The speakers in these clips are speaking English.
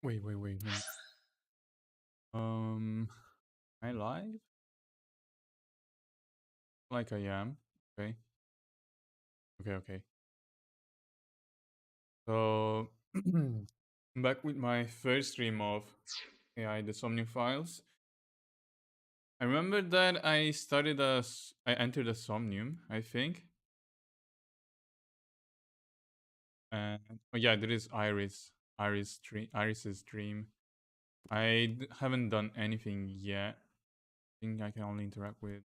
Wait. Um, am I live? Like I am. Okay. Okay. So I'm back with my first stream of AI, the Somnium files. I remember that I entered a Somnium, I think. And oh yeah, there is Iris's dream. Haven't done anything yet. I think I can only interact with.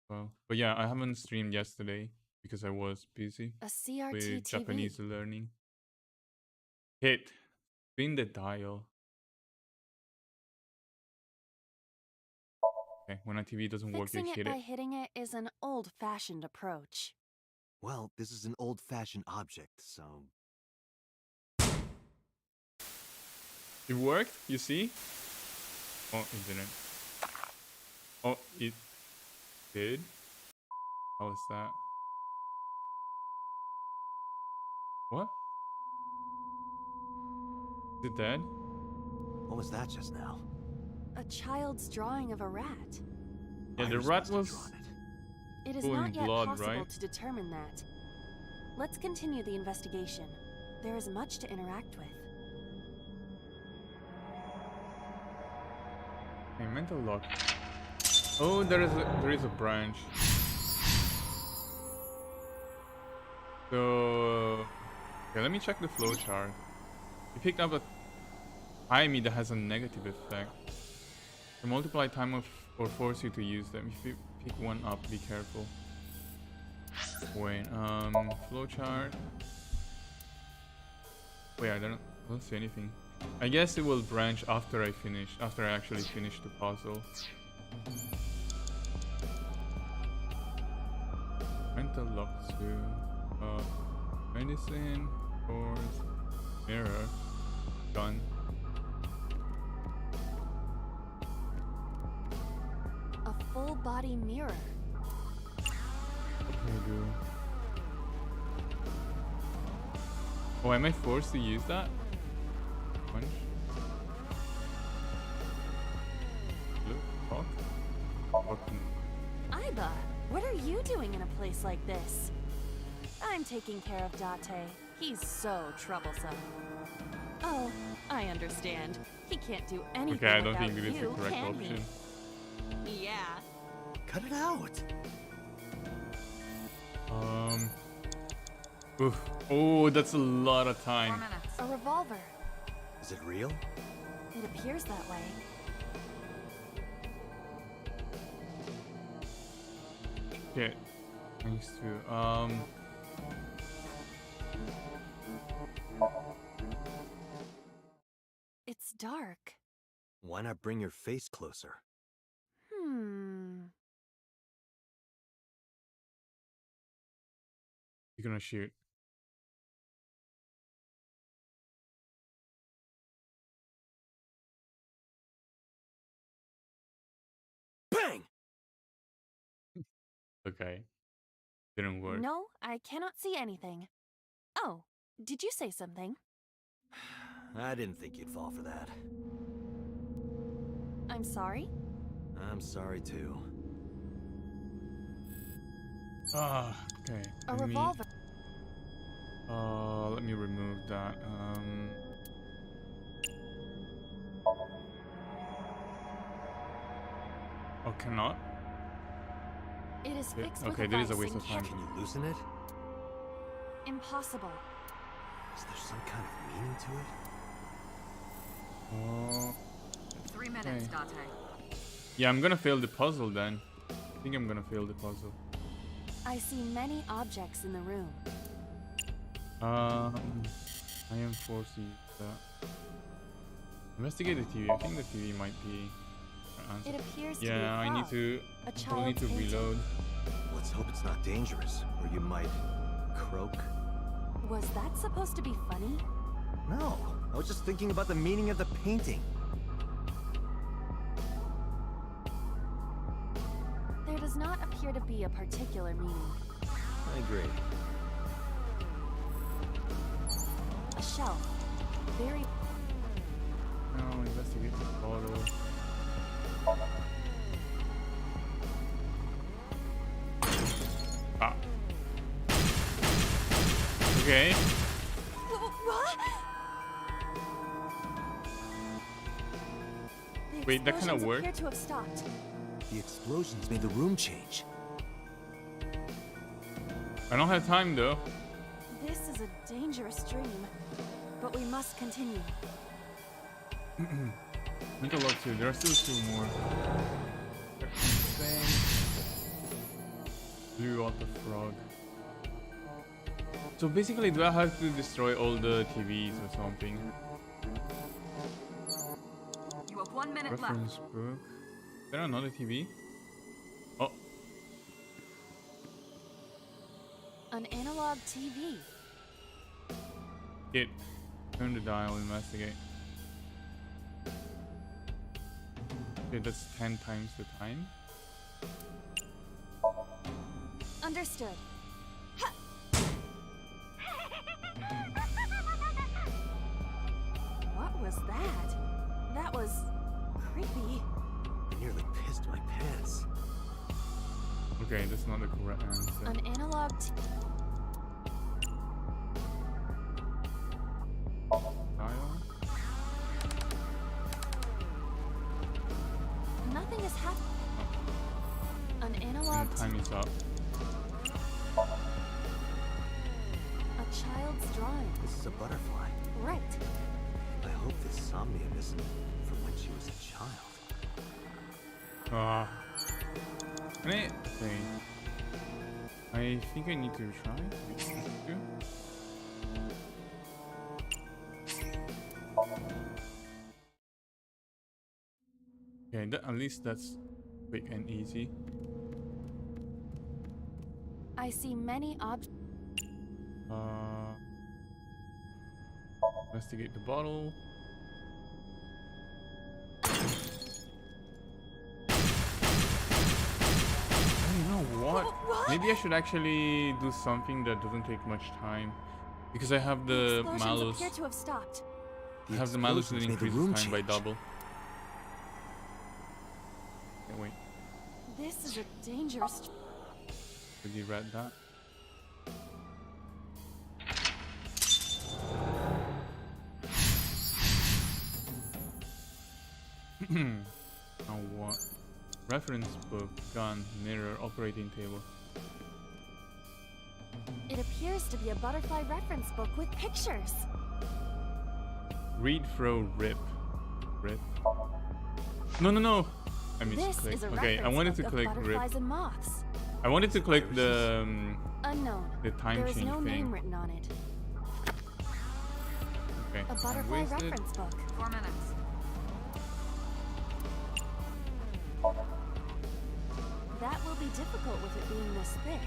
Well, but yeah, I haven't streamed yesterday because I was busy A CRT with TV. Japanese learning. Hit. Spin the dial. Okay, when a TV doesn't work, you Fixing it hit by it. hitting it is an old-fashioned approach. Well, this is an old-fashioned object, so... It worked, you see? Oh, it didn't. Oh, it did? How is that? What? Is it dead? What was that just now? A child's drawing of a rat. Yeah, the Iris rat must have was drawn it. It is pulling not yet blood, possible right? to determine that. Let's continue the investigation. There is much to interact with. Okay, mental lock. Oh, there is a branch. So, okay, let me check the flowchart. You picked up a timey that has a negative effect. The multiply time of or force you to use them. If you pick one up, be careful. Wait, flowchart. Wait, I don't see anything. I guess it will branch after I actually finish the puzzle. Mental lock to medicine, force, mirror, gun. A full-body mirror. What can I do? Oh, am I forced to use that? Punch? Look, talk? Aiba, what are you doing in a place like this? I'm taking care of Date. He's so troublesome. Oh, I understand. He can't do anything Okay, I don't without think this is the you, correct can option. he? Yeah. Cut it out! Oof. Oh, that's a lot of time. A revolver. Is it real? It appears that way. Okay. Thanks to It's dark. Why not bring your face closer? you're gonna shoot. Bang! Okay. Didn't work. No, I cannot see anything. Oh, did you say something? I didn't think you'd fall for that. I'm sorry? I'm sorry too. Okay. A revolver. Let me remove that. Oh, cannot? It is fixed with Okay, a there is a vice waste and of time. Can you loosen it? Impossible. Is there some kind of meaning to it? Oh. 3 minutes, Date. Yeah, I'm gonna fail the puzzle then. I think I'm gonna fail the puzzle. I see many objects in the room. I am forced to use that. Investigate the TV. I think the TV might be an answer. It appears to be a Yeah, I need frog, to. a I need child's to painting. reload. Let's hope it's not dangerous, or you might... croak? Was that supposed to be funny? No, I was just thinking about the meaning of the painting. There does not appear to be a particular meaning. I agree. A shelf. very... No, investigate the photo. Ah. Okay. What? The Wait, that kinda explosions worked? appear to have stopped. The explosions made the room change. I don't have time though. This is a dangerous dream, but we must continue. Mental log 2. There are still 2 more. Blew out the frog. So basically, do I have to destroy all the TVs or something? You have 1 minute left. Reference book. Is there another TV? Oh, An analog TV. it. Turn the dial, investigate. Okay, that's 10 times the time. Understood. What was that? That was creepy. I nearly pissed my pants. Okay, that's not the correct answer. An analog Dial? Nothing has happened. An analog And time is up. A child's drawing. This is a butterfly. Right. I hope this Somnium isn't from when she was a child. Ah. Okay. I think I need to try. Okay, at least that's quick and easy. I see many objects. Investigate the bottle. You know what? What? Maybe I should actually do something that doesn't take much time, because I have the Explosions malus. appear to have stopped. I have the malus that explosions made the increases room time by change. double. Okay, wait. This is a dangerous. Did you read that? Now what? Reference book, gun, mirror, operating table. It appears to be a butterfly reference book with pictures. Read, throw, rip. Rip. No, no, no! I This misclicked. is a Okay, I reference wanted to book click of rip. butterflies and moths. I wanted to click the Unknown. the time There is change no thing. name written on it. Okay. A butterfly wasted. reference book. 4 minutes. That will be difficult with it being this thick.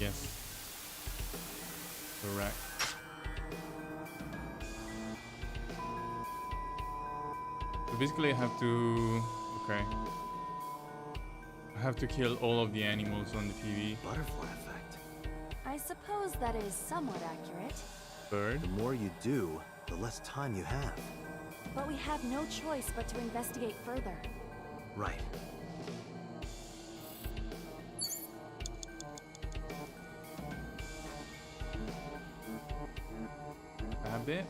Yes. Correct. So basically I have to... Okay. I have to kill all of the animals on the TV. Butterfly effect. I suppose that is somewhat accurate, Bird. The more you do, the less time you have. but we have no choice but to investigate further. Right. Rabbit.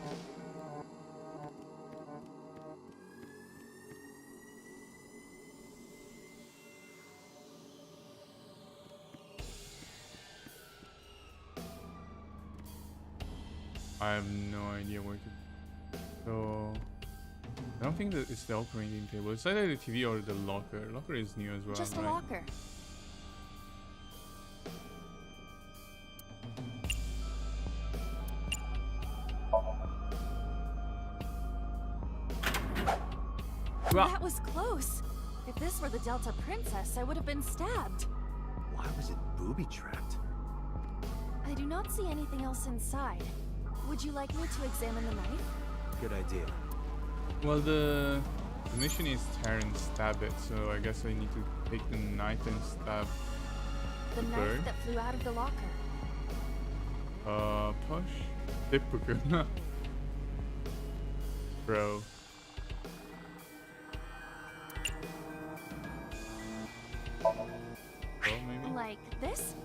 I have no idea where to. So I don't think that it's the operating table. It's either the TV or the locker. Locker is new as well. Just a right? locker. Well, That was close. If this were the Delta Princess, I would have been stabbed. Why was it booby-trapped? I do not see anything else inside. Would you like me to examine the knife? Good idea. well, the mission is tear and stab it, so I guess I need to take the knife and stab The bird. knife that flew out of the locker. Push. Typical. Bro. Oh, maybe? Like this?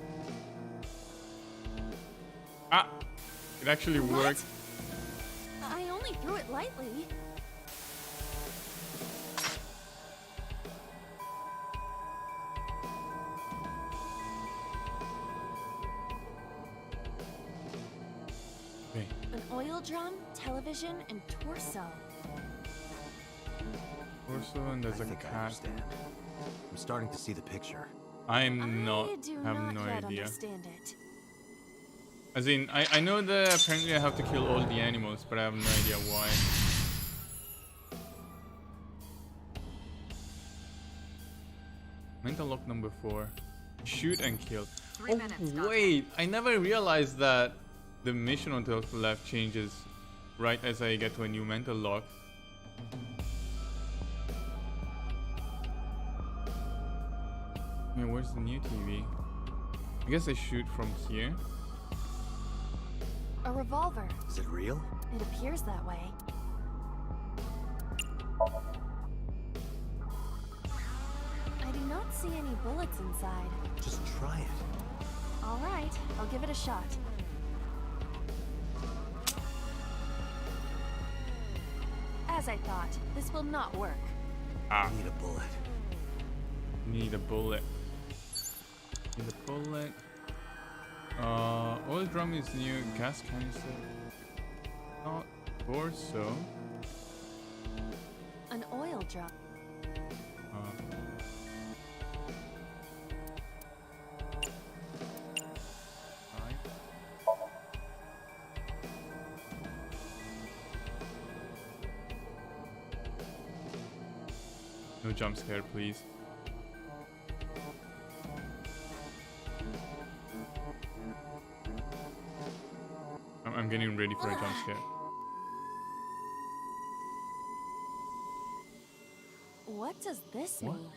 Ah! It actually What? worked. I only threw it lightly. Okay. An oil drum, television, and torso. Torso and there's I a think I cat. understand. I'm starting to see the picture. I'm not. I do Have not no yet idea. understand it. As in, I know that apparently I have to kill all the animals, but I have no idea why. Mental lock number 4. Shoot and kill. 3 minutes, Doc. Wait, I never realized that the mission on the left changes right as I get to a new mental lock. Yeah, where's the new TV? I guess I shoot from here. A revolver. Is it real? It appears that way. I do not see any bullets inside. Just try it. All right, I'll give it a shot. As I thought, this will not work. Ah, I need a bullet. need a bullet. Need a bullet. Oil drum is new. Gas canister. Not torso. An oil drum. Alright. No jump scare, please. I'm getting ready for a jump scare. What does this What? mean?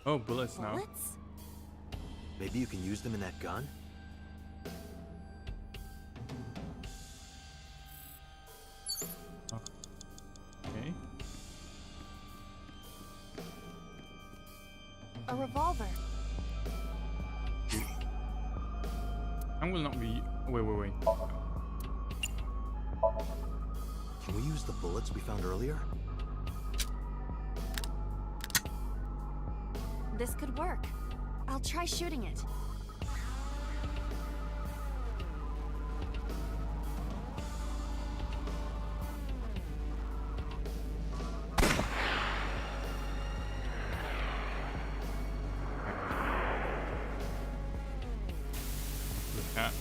Oh, bullets now. Bullets? Maybe you can use them in that gun? Okay. A revolver. I will not be. Wait. Can we use the bullets we found earlier? This could work. I'll try shooting it. The cat.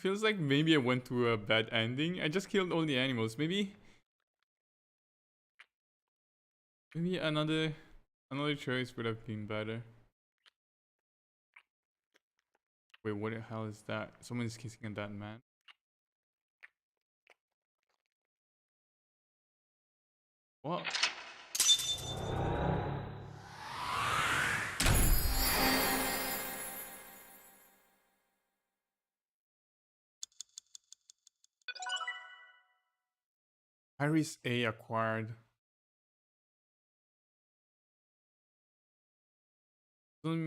Feels like maybe I went to a bad ending. I just killed all the animals. Maybe another choice would have been better. Wait, what the hell is that? Someone is kissing a dead man. What? Iris A acquired. Doesn't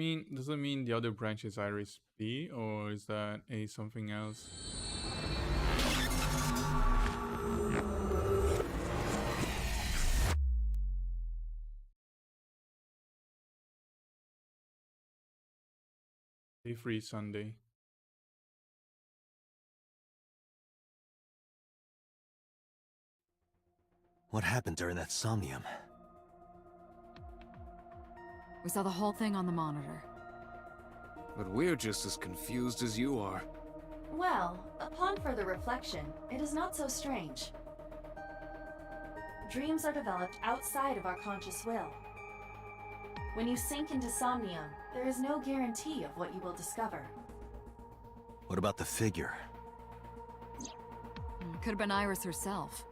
mean the other branch is Iris B, or is that A something else? Day free Sunday. What happened during that Somnium? We saw the whole thing on the monitor. But we're just as confused as you are. Well, upon further reflection, it is not so strange. Dreams are developed outside of our conscious will. When you sink into Somnium, there is no guarantee of what you will discover. What about the figure? Could have been Iris herself.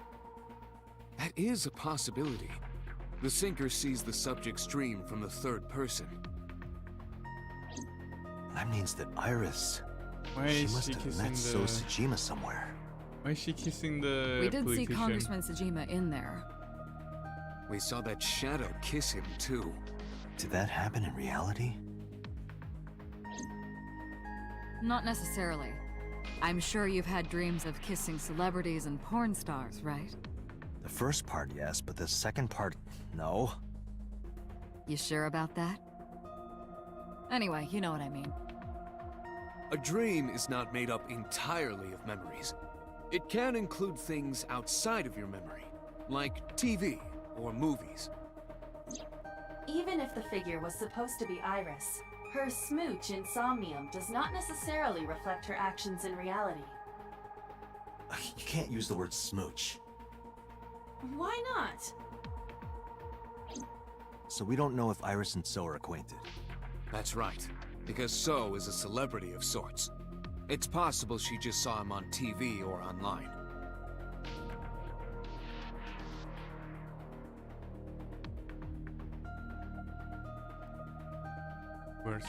That is a possibility. The sinker sees the subject's dream from the third person. That means that Iris... Why she is must she have kissing met So the... Sajima somewhere. Why is she kissing the We did see politician? Congressman Sajima in there. We saw that shadow kiss him, too. Did that happen in reality? Not necessarily. I'm sure you've had dreams of kissing celebrities and porn stars, right? The first part, yes, but the second part, no. You sure about that? Anyway, you know what I mean. A dream is not made up entirely of memories. It can include things outside of your memory, like TV or movies. Even if the figure was supposed to be Iris, her smooch in Somnium does not necessarily reflect her actions in reality. You can't use the word smooch. Why not? So we don't know if Iris and So are acquainted. That's right, because So is a celebrity of sorts. It's possible she just saw him on TV or online. Worse.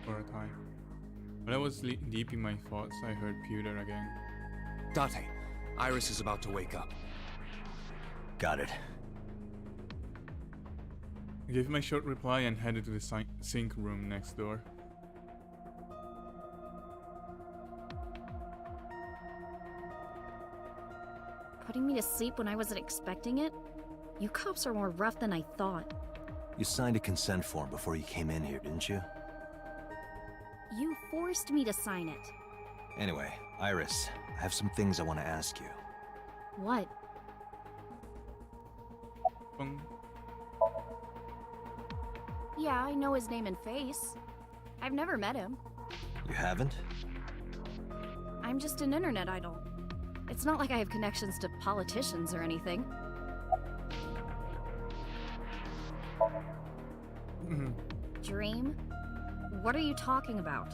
For a time. When I was deep in my thoughts, I heard pewter again. Date, Iris is about to wake up. Got it. I gave my short reply and headed to the sink room next door. Putting me to sleep when I wasn't expecting it? You cops are more rough than I thought. You signed a consent form before you came in here, didn't you? You forced me to sign it. Anyway, Iris, I have some things I want to ask you. What? Bung. Yeah, I know his name and face. I've never met him. You haven't? I'm just an internet idol. It's not like I have connections to politicians or anything. Dream? What are you talking about?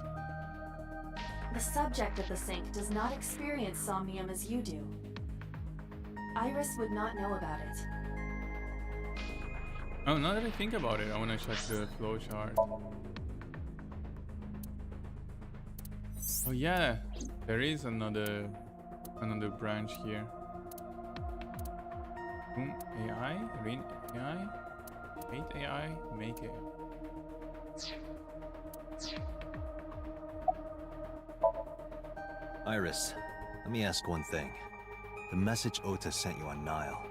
The subject of the sink does not experience Somnium as you do. Iris would not know about it. Oh, now that I think about it, I want to check the flowchart. Oh yeah, there is another branch here. Boom AI, Rin AI, Mate AI, Make it. Iris, let me ask one thing. The message Ota sent you on Nile.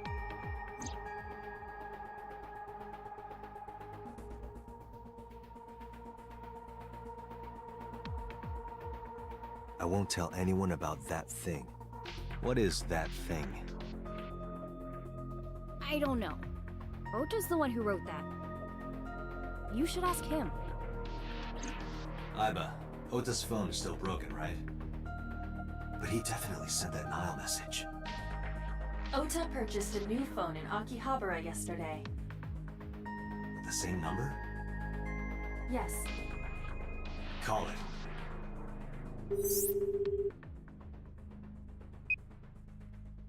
I won't tell anyone about that thing. What is that thing? I don't know. Ota's the one who wrote that. You should ask him. Iba, Ota's phone is still broken, right? But he definitely sent that Nile message. Ota purchased a new phone in Akihabara yesterday. The same number? Yes. Call it.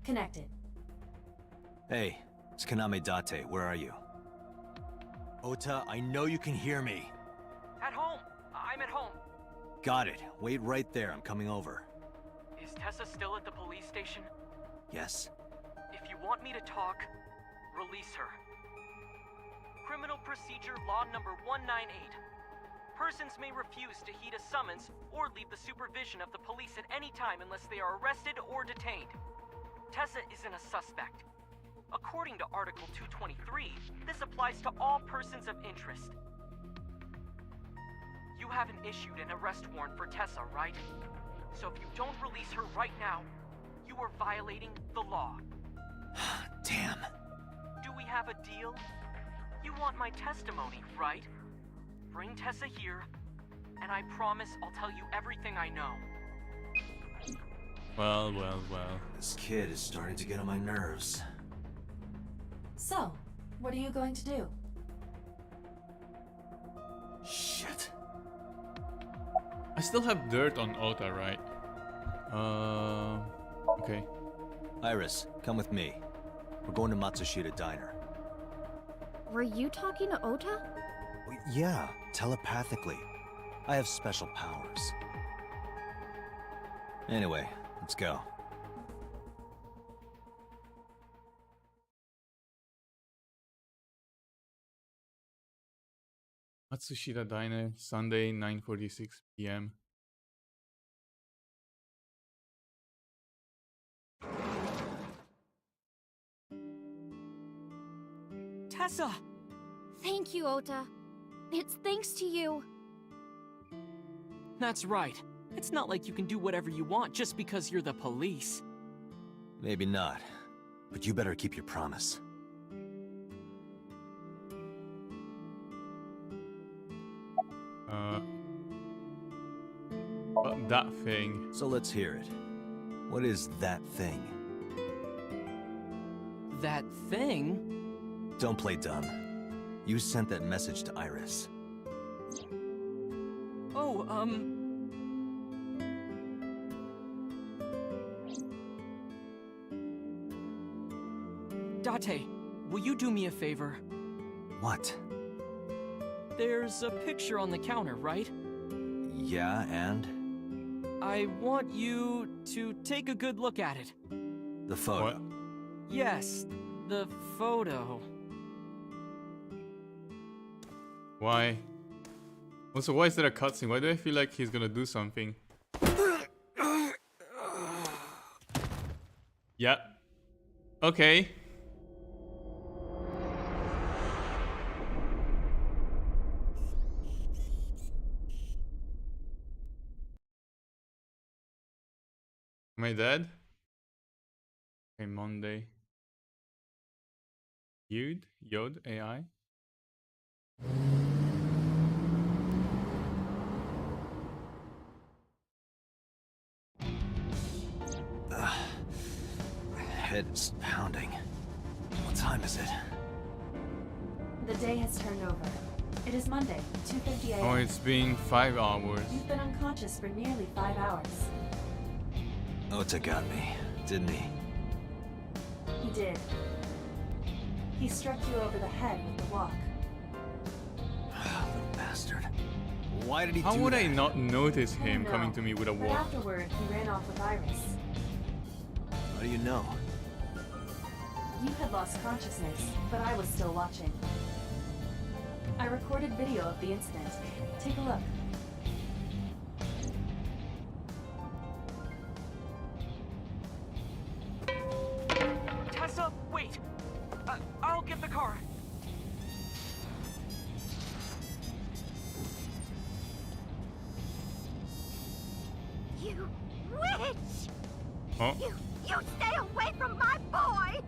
Connected. Hey, it's Kaname Date. Where are you? Ota, I know you can hear me. At home. I'm at home. Got it. Wait right there. I'm coming over. Is Tessa still at the police station? Yes? If you want me to talk, release her. Criminal Procedure Law number 198. Persons may refuse to heed a summons or leave the supervision of the police at any time unless they are arrested or detained. Tessa isn't a suspect. According to Article 223, this applies to all persons of interest. You haven't issued an arrest warrant for Tessa, right? So if you don't release her right now, you are violating the law. Damn. Do we have a deal? You want my testimony, right? Bring Tessa here, and I promise I'll tell you everything I know. Well, well, well. This kid is starting to get on my nerves. So, what are you going to do? Shit. I still have dirt on Ota, right? Okay. Iris, come with me. We're going to Matsushita Diner. Were you talking to Ota? Yeah, telepathically. I have special powers. Anyway, let's go. Matsushita Diner, Sunday, 9:46 p.m. Tessa! Thank you, Ota. It's thanks to you. That's right. It's not like you can do whatever you want just because you're the police. Maybe not, but you better keep your promise. But that thing. So let's hear it. What is that thing? That thing? Don't play dumb. You sent that message to Iris. Oh, Date, will you do me a favor? What? There's a picture on the counter, right? Yeah, and? I want you to take a good look at it. The photo. What? Yes, the photo. Why? Also, why is there a cutscene? Why do I feel like he's gonna do something? Yeah. Okay. Am I dead? Okay, Monday. Yod AI. My head is pounding. What time is it? The day has turned over. It is Monday, 2:50 a.m. Oh, it's been 5 hours. You've been unconscious for nearly 5 hours. Ota got me, didn't he? He did. He struck you over the head with the walk. Little bastard. Why did he How do would that? I not notice I him don't coming know, to me with a but walk? afterward, he ran off with Iris. How do you know? You had lost consciousness, but I was still watching. I recorded video of the incident. Take a look. Tessa, wait! I'll get the car. You witch! Oh, You stay away from my boy!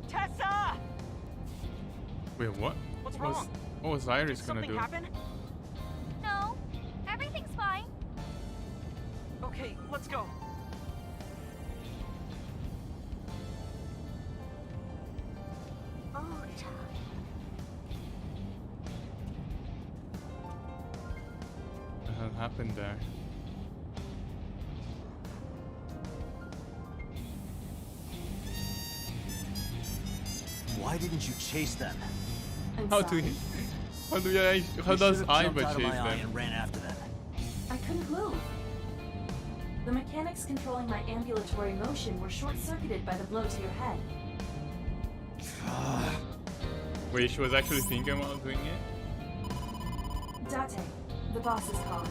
Tessa! wait, what? What's What was- wrong? What was Iris Did gonna something do? happen? No, everything's fine. Okay, let's go. Ota. What had happened there? Why didn't you chase them? I'm How sorry. do he? How You does should've jumped Iva out of chase my eye them? and ran after them. I couldn't move. The mechanics controlling my ambulatory motion were short-circuited by the blow to your head. Wait, she was actually thinking about doing it? Date, the boss is calling.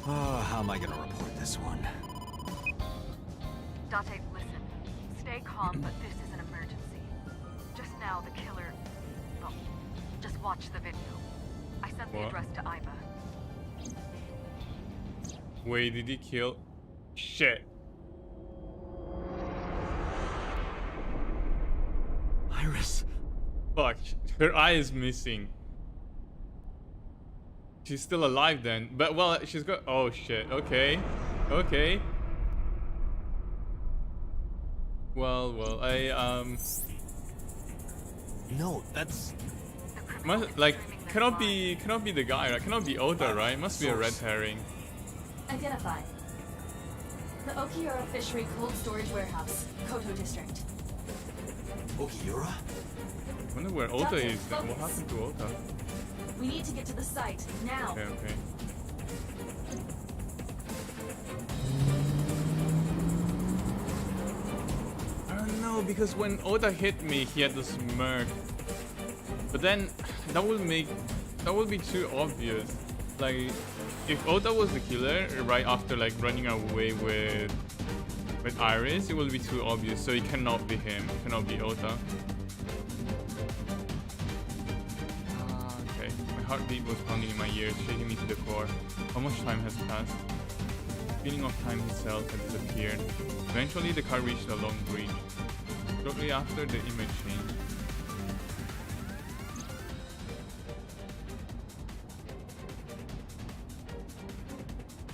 Oh, how am I gonna report this one? Date, listen. Stay calm, but this is an emergency. Just now, the killer... Well, just watch the video. I sent the What? address to Iva. Wait, did he kill? Shit. Iris. Fuck. Her eye is missing. She's still alive then. But, well, she's got... Oh, shit. Okay. Okay. Well, No, that's... must like cannot be the guy, right? Cannot be Ota, right? Must be a red herring. Identified. The Okiura Fishery Cold Storage Warehouse, Koto District. Okiura? I wonder where Ota is then. What happened to Ota? We need to get to the site, now. Okay, okay. I don't know, because when Ota hit me, he had the smirk. But then that would be too obvious. Like, if Ota was the killer right after like running away with Iris, it will be too obvious. So it cannot be him. It cannot be Ota. Okay, my heartbeat was pounding in my ears, shaking me to the core. How much time has passed? The feeling of time itself had disappeared. Eventually, the car reached a long bridge. Shortly after, the image changed.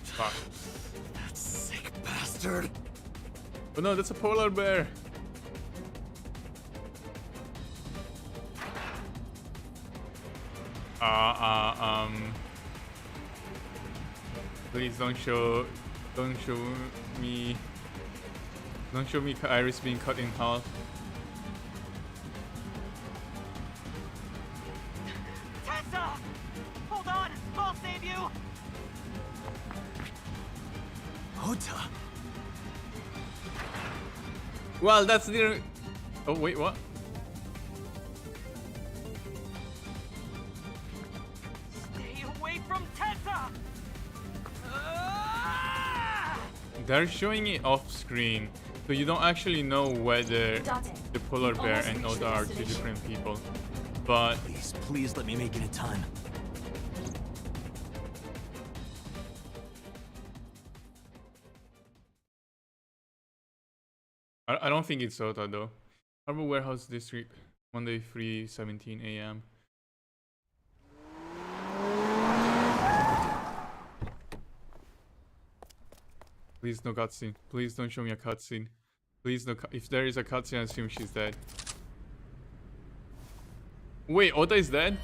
Fuck. That sick bastard! Oh no, that's a polar bear! Please don't show me Iris being cut in half. Tessa! Hold on! I'll save you! Ota! Well, that's the... Oh, wait, what? Stay away from Tessa! They're showing it off screen, so you don't actually know whether the polar bear and Oda are two different people. But Please let me make it in time. I don't think it's Ota though. Harbor Warehouse District, Monday 3:17 a.m. Please no cutscene. Please don't show me a cutscene. Please no. If there is a cutscene, I assume she's dead. Wait, Ota is dead?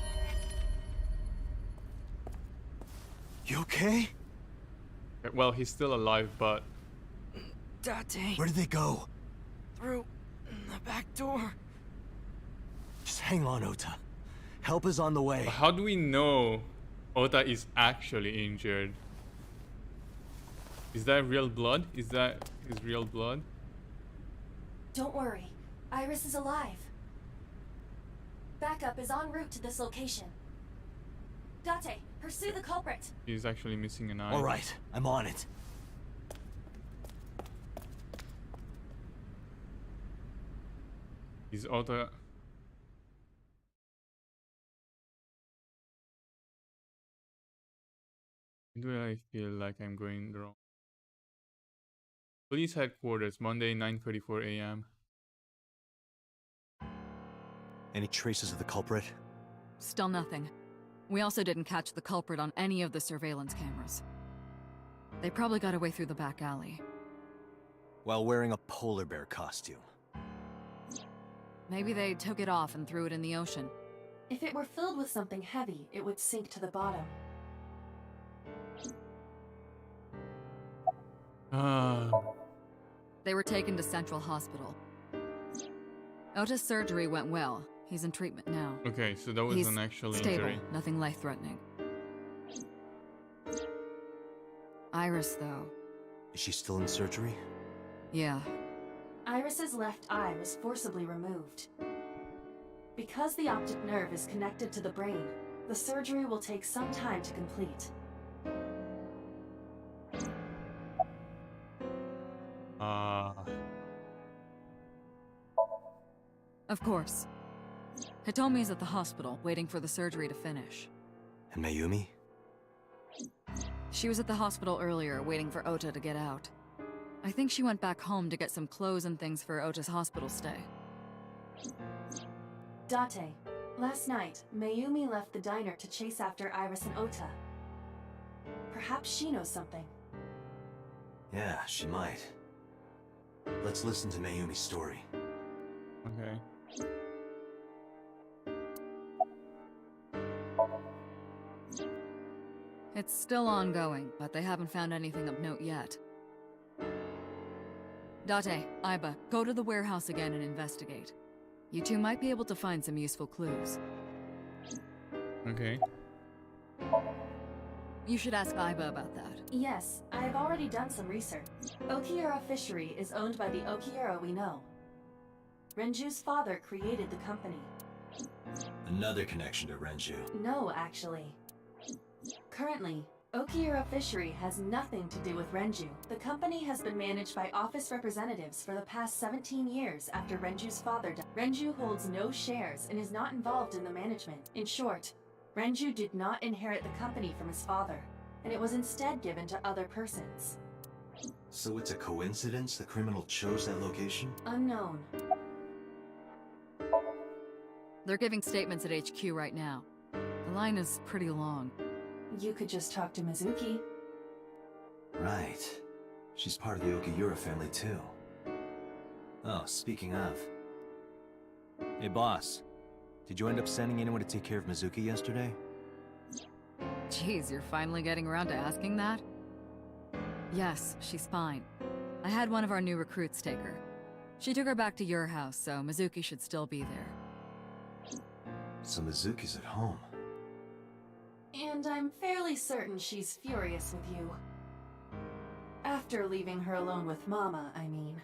You okay? Well, he's still alive, but Date. Where did they go? Through the back door. Just hang on, Ota. Help is on the way. how do we know Ota is actually injured? Is that real blood? Is that his real blood? Don't worry. Iris is alive. Backup is en route to this location. Date, pursue the culprit. He's actually missing an eye. All right, I'm on it. Is Ota... Do I feel like I'm going wrong? Police headquarters, Monday 9:34 a.m. Any traces of the culprit? Still nothing. We also didn't catch the culprit on any of the surveillance cameras. They probably got away through the back alley. While wearing a polar bear costume. Maybe they took it off and threw it in the ocean. If it were filled with something heavy, it would sink to the bottom. They were taken to Central Hospital. Ota's surgery went well. He's in treatment now. Okay, so that was He's an actual stable, injury. nothing life-threatening. Iris, though. Is she still in surgery? Yeah. Iris's left eye was forcibly removed. Because the optic nerve is connected to the brain, the surgery will take some time to complete. Of course. Hitomi's at the hospital, waiting for the surgery to finish. And Mayumi? She was at the hospital earlier, waiting for Ota to get out. I think she went back home to get some clothes and things for Ota's hospital stay. Date, last night, Mayumi left the diner to chase after Iris and Ota. Perhaps she knows something. Yeah, she might. Let's listen to Mayumi's story. Okay. It's still ongoing, but they haven't found anything of note yet. Date, Aiba, go to the warehouse again and investigate. You two might be able to find some useful clues. Okay. You should ask Aiba about that. Yes, I've already done some research. Okiura Fishery is owned by the Okiura we know. Renju's father created the company. Another connection to Renju. No, actually. Currently, Okiura Fishery has nothing to do with Renju. The company has been managed by office representatives for the past 17 years after Renju's father died. Renju holds no shares and is not involved in the management. In short, Renju did not inherit the company from his father, and it was instead given to other persons. So it's a coincidence the criminal chose that location? Unknown. They're giving statements at HQ right now. The line is pretty long. You could just talk to Mizuki. Right. She's part of the Okiura family too. Oh, speaking of... Hey boss, did you end up sending anyone to take care of Mizuki yesterday? Jeez, you're finally getting around to asking that? Yes, she's fine. I had one of our new recruits take her. She took her back to your house, so Mizuki should still be there. So Mizuki's at home. And I'm fairly certain she's furious with you. After leaving her alone with Mama, I mean.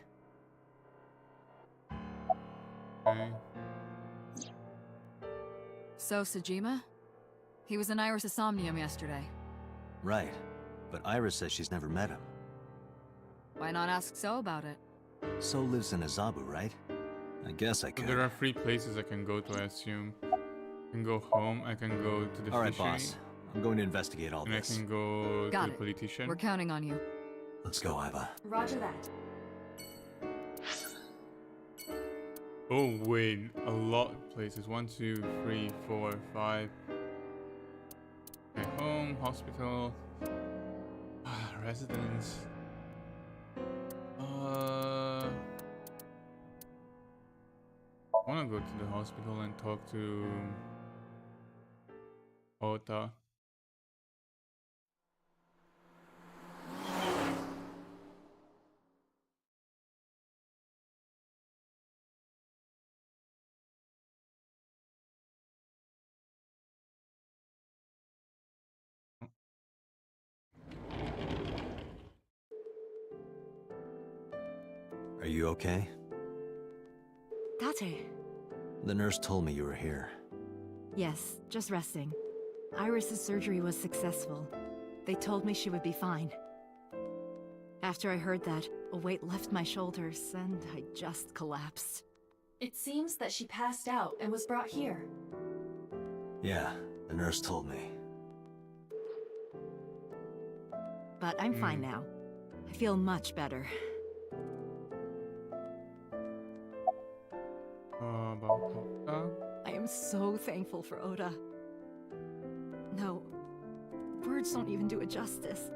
Okay. So, Sejima? He was in Iris' Somnium yesterday. Right, but Iris says she's never met him. Why not ask So about it? So lives in Azabu, right? I guess I So could. there are 3 places I can go to, I assume. I can go home, I can go to the Alright, fishery, boss. I'm going to investigate all and I this. can go Got to the it. politician. We're counting on you. Let's go, Aiba. Roger that. Oh wait, a lot of places. 1, 2, 3, 4, 5. Okay, home, hospital, residence. I wanna go to the hospital and talk to Ota. Are you okay? Date. The nurse told me you were here. Yes, just resting. Iris's surgery was successful. They told me she would be fine. After I heard that, a weight left my shoulders, and I just collapsed. It seems that she passed out and was brought here. Yeah, the nurse told me. But I'm fine now. I feel much better. About Ota. I am so thankful for Oda. No, words don't even do it justice.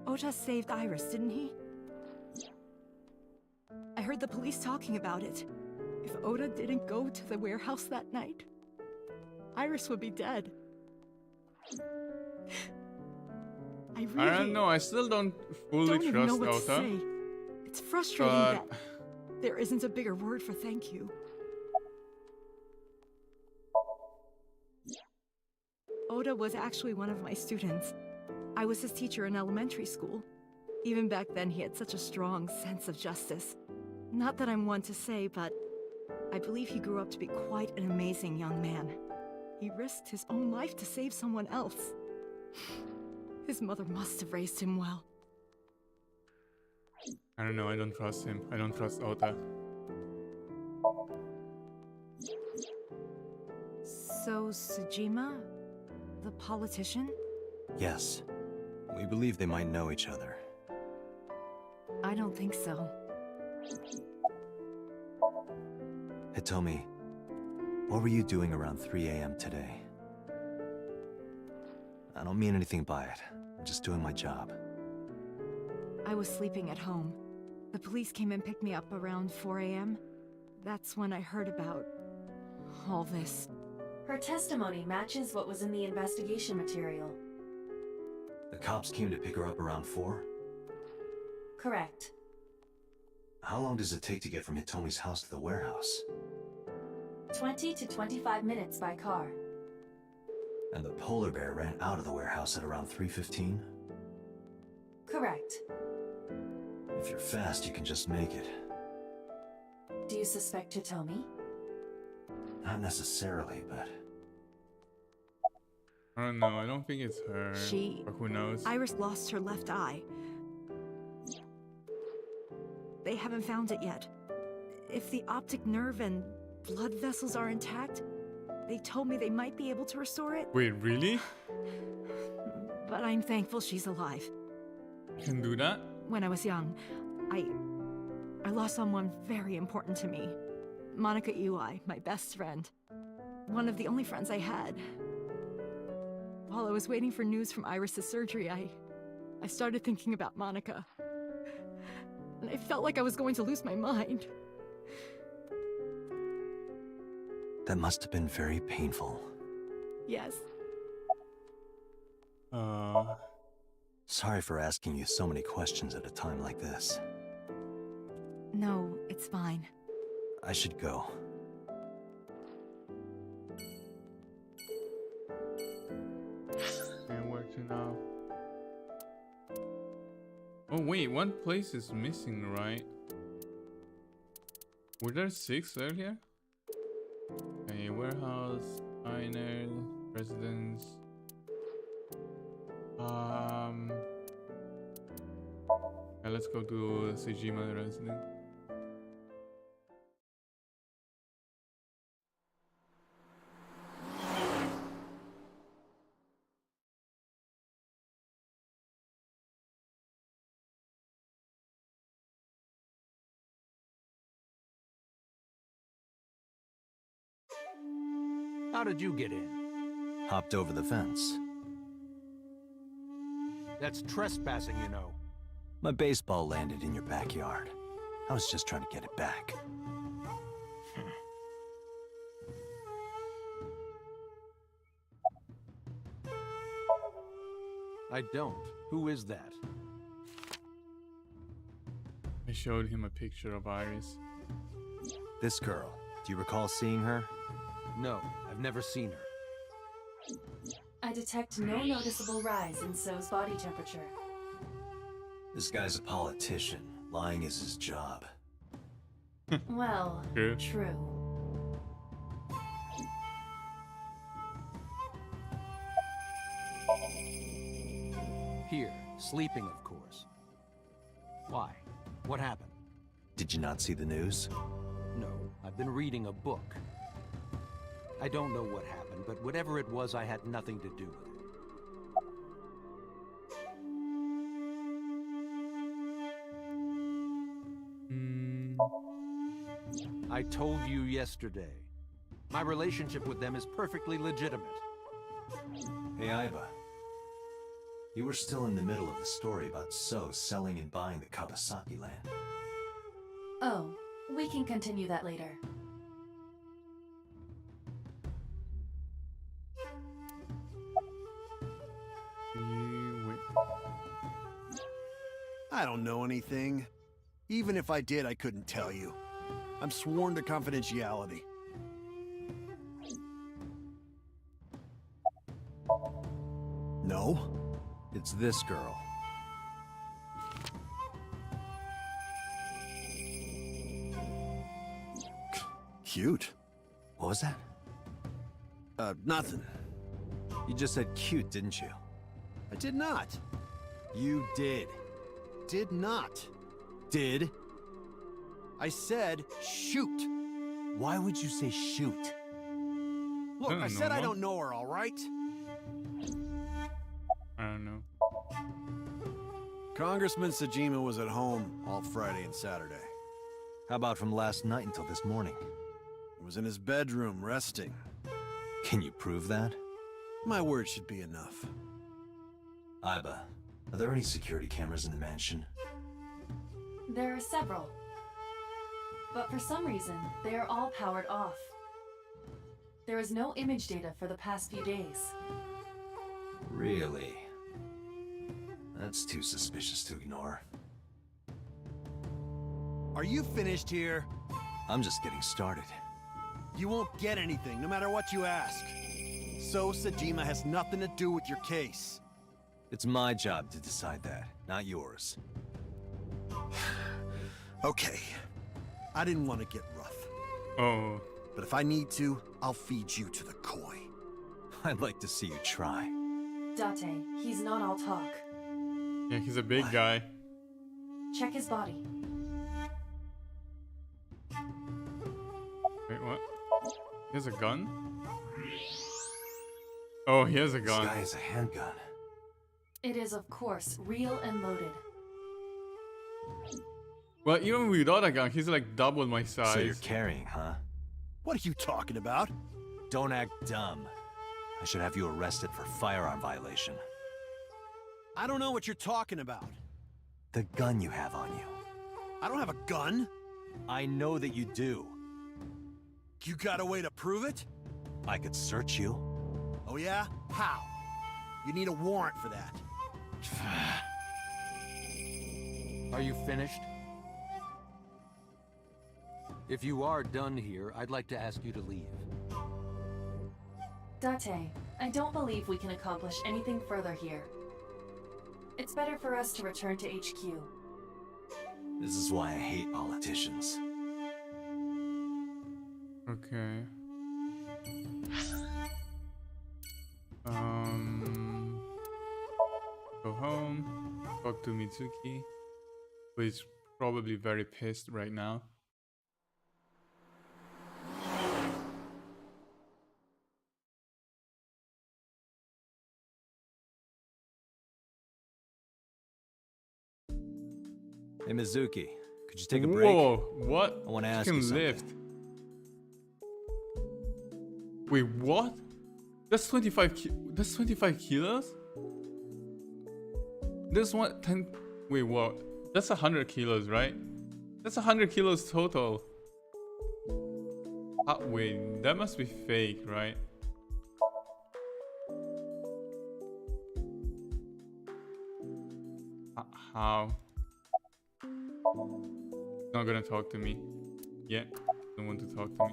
Oda saved Iris, didn't he? I heard the police talking about it. If Oda didn't go to the warehouse that night, Iris would be dead. I really I don't know, I still don't fully don't even know trust what to Ota. say. It's frustrating But that there isn't a bigger word for thank you. Oda was actually one of my students. I was his teacher in elementary school. Even back then, he had such a strong sense of justice. Not that I'm one to say, but I believe he grew up to be quite an amazing young man. He risked his own life to save someone else. His mother must have raised him well. I don't know, I don't trust him. I don't trust Ota. So, Sejima? The politician? Yes. We believe they might know each other. I don't think so. Hitomi, what were you doing around 3 AM today? I don't mean anything by it. I'm just doing my job. I was sleeping at home. The police came and picked me up around 4 a.m. That's when I heard about all this. Her testimony matches what was in the investigation material. The cops came to pick her up around 4? Correct. How long does it take to get from Hitomi's house to the warehouse? 20 to 25 minutes by car. And the polar bear ran out of the warehouse at around 3:15? Correct. If you're fast, you can just make it. Do you suspect Hitomi? Not necessarily, but... I don't know. I don't think it's her. She... Or who knows? Iris lost her left eye. They haven't found it yet. If the optic nerve and blood vessels are intact, they told me they might be able to restore it. Wait, really? But I'm thankful she's alive. Can do that? When I was young, I lost someone very important to me. Monica Iwai, my best friend. One of the only friends I had. While I was waiting for news from Iris's surgery, I started thinking about Monica. And I felt like I was going to lose my mind. That must have been very painful. Yes. Sorry for asking you so many questions at a time like this. No, it's fine. I should go. And where to now? Oh wait, one place is missing, right? Were there 6 earlier? Okay, warehouse, diner, residence. Yeah, let's go to Sejima residence. How did you get in? Hopped over the fence. That's trespassing, you know. My baseball landed in your backyard. I was just trying to get it back. I don't. Who is that? I showed him a picture of Iris. This girl, do you recall seeing her? No, I've never seen her. I detect no noticeable rise in So's body temperature. This guy's a politician. Lying is his job. Well, True. true. Here, sleeping, of course. Why? What happened? Did you not see the news? No, I've been reading a book. I don't know what happened, but whatever it was, I had nothing to do with it. I told you yesterday. My relationship with them is perfectly legitimate. Hey, Aiba. You were still in the middle of the story about So selling and buying the Kawasaki land. Oh, we can continue that later. Wait. I don't know anything. Even if I did, I couldn't tell you. I'm sworn to confidentiality. No? It's this girl. Cute. What was that? Nothing. You just said cute, didn't you? I did not. You did. Did not. Did? I said shoot. Why would you say shoot? Look, I said I don't know her, all right? I don't know. Congressman Sejima was at home all Friday and Saturday. How about from last night until this morning? He was in his bedroom, resting. Can you prove that? My word should be enough. Aiba, are there any security cameras in the mansion? There are several. But for some reason, they are all powered off. There is no image data for the past few days. Really? That's too suspicious to ignore. Are you finished here? I'm just getting started. You won't get anything, no matter what you ask. So Sajima has nothing to do with your case. It's my job to decide that, not yours. Okay. I didn't want to get rough. Oh. But if I need to, I'll feed you to the koi. I'd like to see you try. Date, he's not all talk. Yeah, he's a big guy. Check his body. Wait, what? He has a gun? Oh, he has a gun. This guy has a handgun. It is, of course, real and loaded. Well, even without a gun, he's like double my size. So you're carrying, huh? What are you talking about? Don't act dumb. I should have you arrested for firearm violation. I don't know what you're talking about. The gun you have on you. I don't have a gun. I know that you do. You got a way to prove it? I could search you. Oh yeah? How? You need a warrant for that. Are you finished? If you are done here, I'd like to ask you to leave. Date, I don't believe we can accomplish anything further here. It's better for us to return to HQ. This is why I hate politicians. Okay. Go home. Talk to Mitsuki, who is probably very pissed right now. Hey Mizuki, could you take a break? Whoa, what? I want to ask You you can something. lift. Wait, what? That's 25 that's 25 kilos? This one 10 wait, what? That's 100 kilos, right? That's 100 kilos total. Wait, that must be fake, right? How? Not gonna talk to me. Yeah, don't want to talk to me.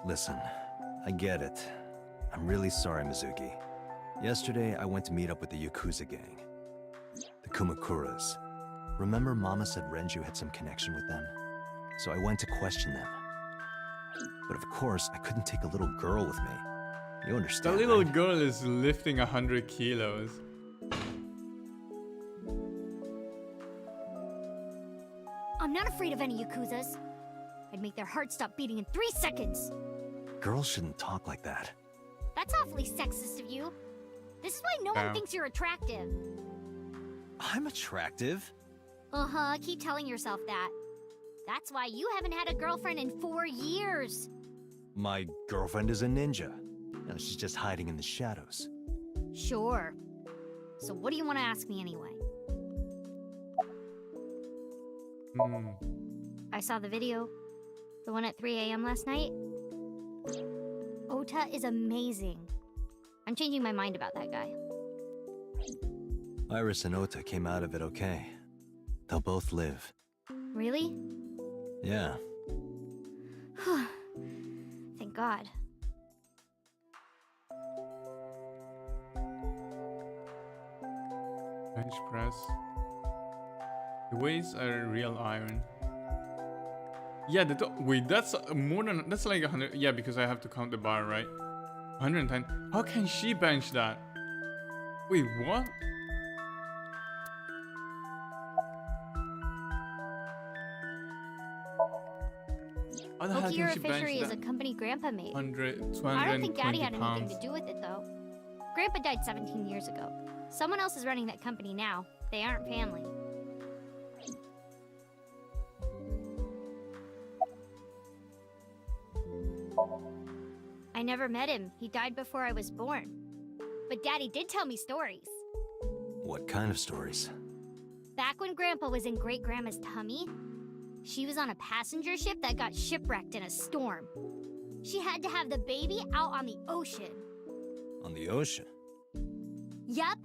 Listen, I get it. I'm really sorry, Mizuki. Yesterday, I went to meet up with the Yakuza gang. The Kumakuras. Remember Mama said Renju had some connection with them? So I went to question them. But of course, I couldn't take a little girl with me. You The understand, little right? girl is lifting 100 kilos. I'm not afraid of any Yakuzas. I'd make their hearts stop beating in 3 seconds. Girls shouldn't talk like that. That's awfully sexist of you. This is why no one Damn. thinks you're attractive. I'm attractive. Uh-huh, keep telling yourself that. That's why you haven't had a girlfriend in 4 years. My girlfriend is a ninja. You know, she's just hiding in the shadows. Sure. So what do you want to ask me anyway? I saw the video. The one at 3 a.m. last night. Ota is amazing. I'm changing my mind about that guy. Iris and Ota came out of it okay. They'll both live. Really? Yeah. Thank God. Bench press. The weights are real iron. Yeah, wait, that's more than, that's like 100. Yeah, because I have to count the bar, right? 110. How can she bench that? Wait, what? How the hell Okira can she bench Fishery is a that? company Grandpa made. 100, I don't think Daddy 220 had anything pounds. to do with it, though. Grandpa died 17 years ago. Someone else is running that company now. They aren't family. I never met him. He died before I was born. But Daddy did tell me stories. What kind of stories? Back when Grandpa was in Great-Grandma's tummy, she was on a passenger ship that got shipwrecked in a storm. She had to have the baby out on the ocean. On the ocean? Yup.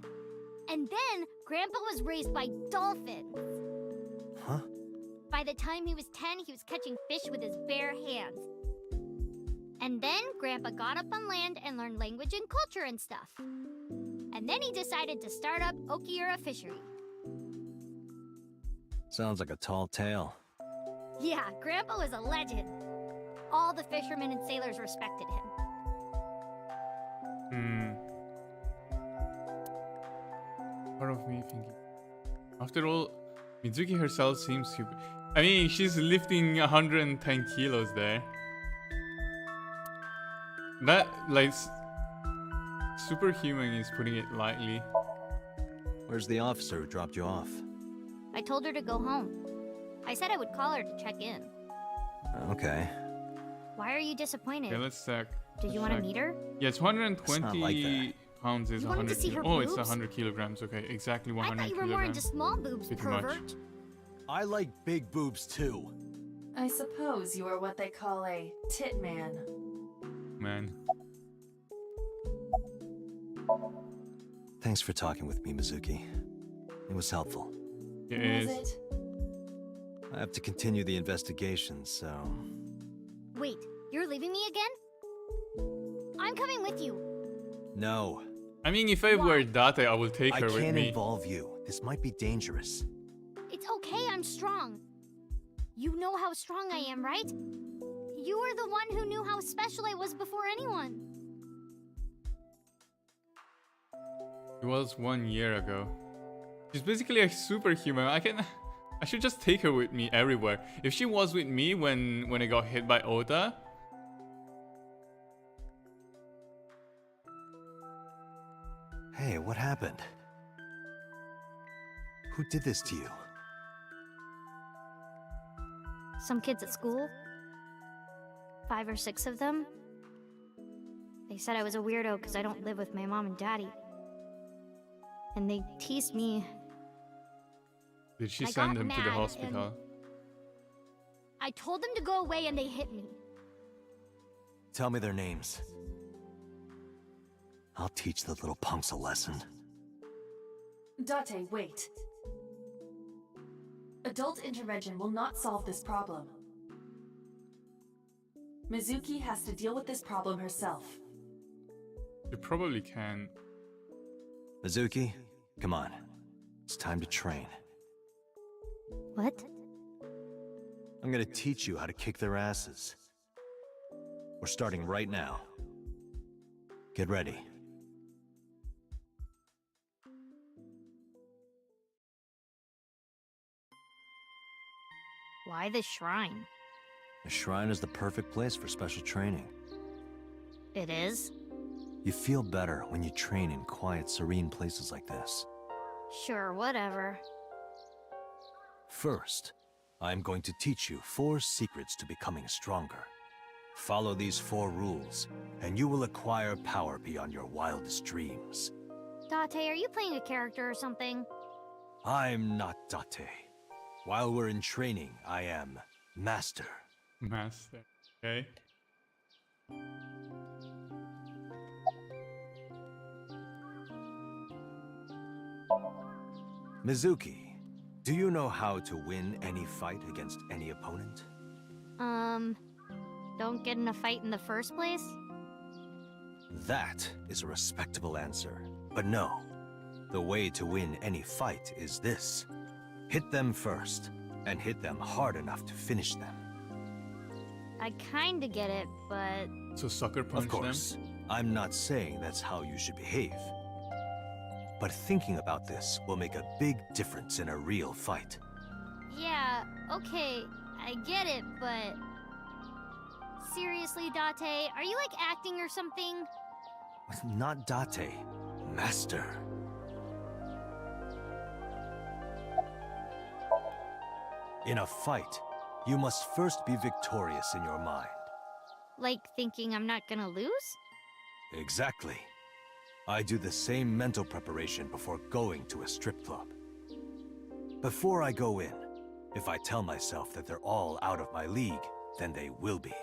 And then Grandpa was raised by dolphins. Huh? By the time he was 10, he was catching fish with his bare hands. And then Grandpa got up on land and learned language and culture and stuff. And then he decided to start up Okiura Fishery. Sounds like a tall tale. Yeah, Grandpa was a legend. All the fishermen and sailors respected him. Part of me thinking. After all, Mizuki herself seems super. I mean, she's lifting 110 kilos there. That, like, superhuman is putting it lightly. Where's the officer who dropped you off? I told her to go home. I said I would call her to check in. Okay. Why are you disappointed? Okay, let's check. Did you want to meet her? Yeah, it's 120 It's not like that. pounds is You wanted to 100 see her Oh, it's boobs? 100 kilograms. Okay, exactly I 100 thought you were kilograms. more into small boobs, Pretty pervert. much. I like big boobs too. I suppose you are what they call a tit man. Man. Thanks for talking with me, Mizuki. It was helpful. It Was is. it? I have to continue the investigation, so... Wait, you're leaving me again? I'm coming with you. No. I mean, if I were Date, I will take I her with can't me. involve you. This might be dangerous. It's okay, I'm strong. You know how strong I am, right? You were the one who knew how special I was before anyone. It was 1 year ago. She's basically a superhuman. I should just take her with me everywhere. If she was with me when I got hit by Oda. Hey, what happened? Who did this to you? Some kids at school. 5 or 6 of them. They said I was a weirdo because I don't live with my mom and daddy. And they teased me. Did she I send got him to the mad hospital? I told them to go away and they hit me. Tell me their names. I'll teach the little punks a lesson. Date, wait. Adult intervention will not solve this problem. Mizuki has to deal with this problem herself. You probably can. Mizuki, come on. It's time to train. What? I'm gonna teach you how to kick their asses. We're starting right now. Get ready. Why the shrine? The shrine is the perfect place for special training. It is? You feel better when you train in quiet, serene places like this. Sure, whatever. First, I'm going to teach you 4 secrets to becoming stronger. Follow these 4 rules, and you will acquire power beyond your wildest dreams. Date, are you playing a character or something? I'm not Date. While we're in training, I am Master. Master. Okay. Mizuki, do you know how to win any fight against any opponent? Don't get in a fight in the first place? That is a respectable answer. But no, the way to win any fight is this. Hit them first, and hit them hard enough to finish them. I kinda get it, but... So sucker punch Of course, them? I'm not saying that's how you should behave. But thinking about this will make a big difference in a real fight. Yeah, okay, I get it, but... Seriously, Date, are you like acting or something? Not Date, Master. In a fight, you must first be victorious in your mind. Like thinking I'm not gonna lose? Exactly. I do the same mental preparation before going to a strip club. Before I go in, if I tell myself that they're all out of my league, then they will be.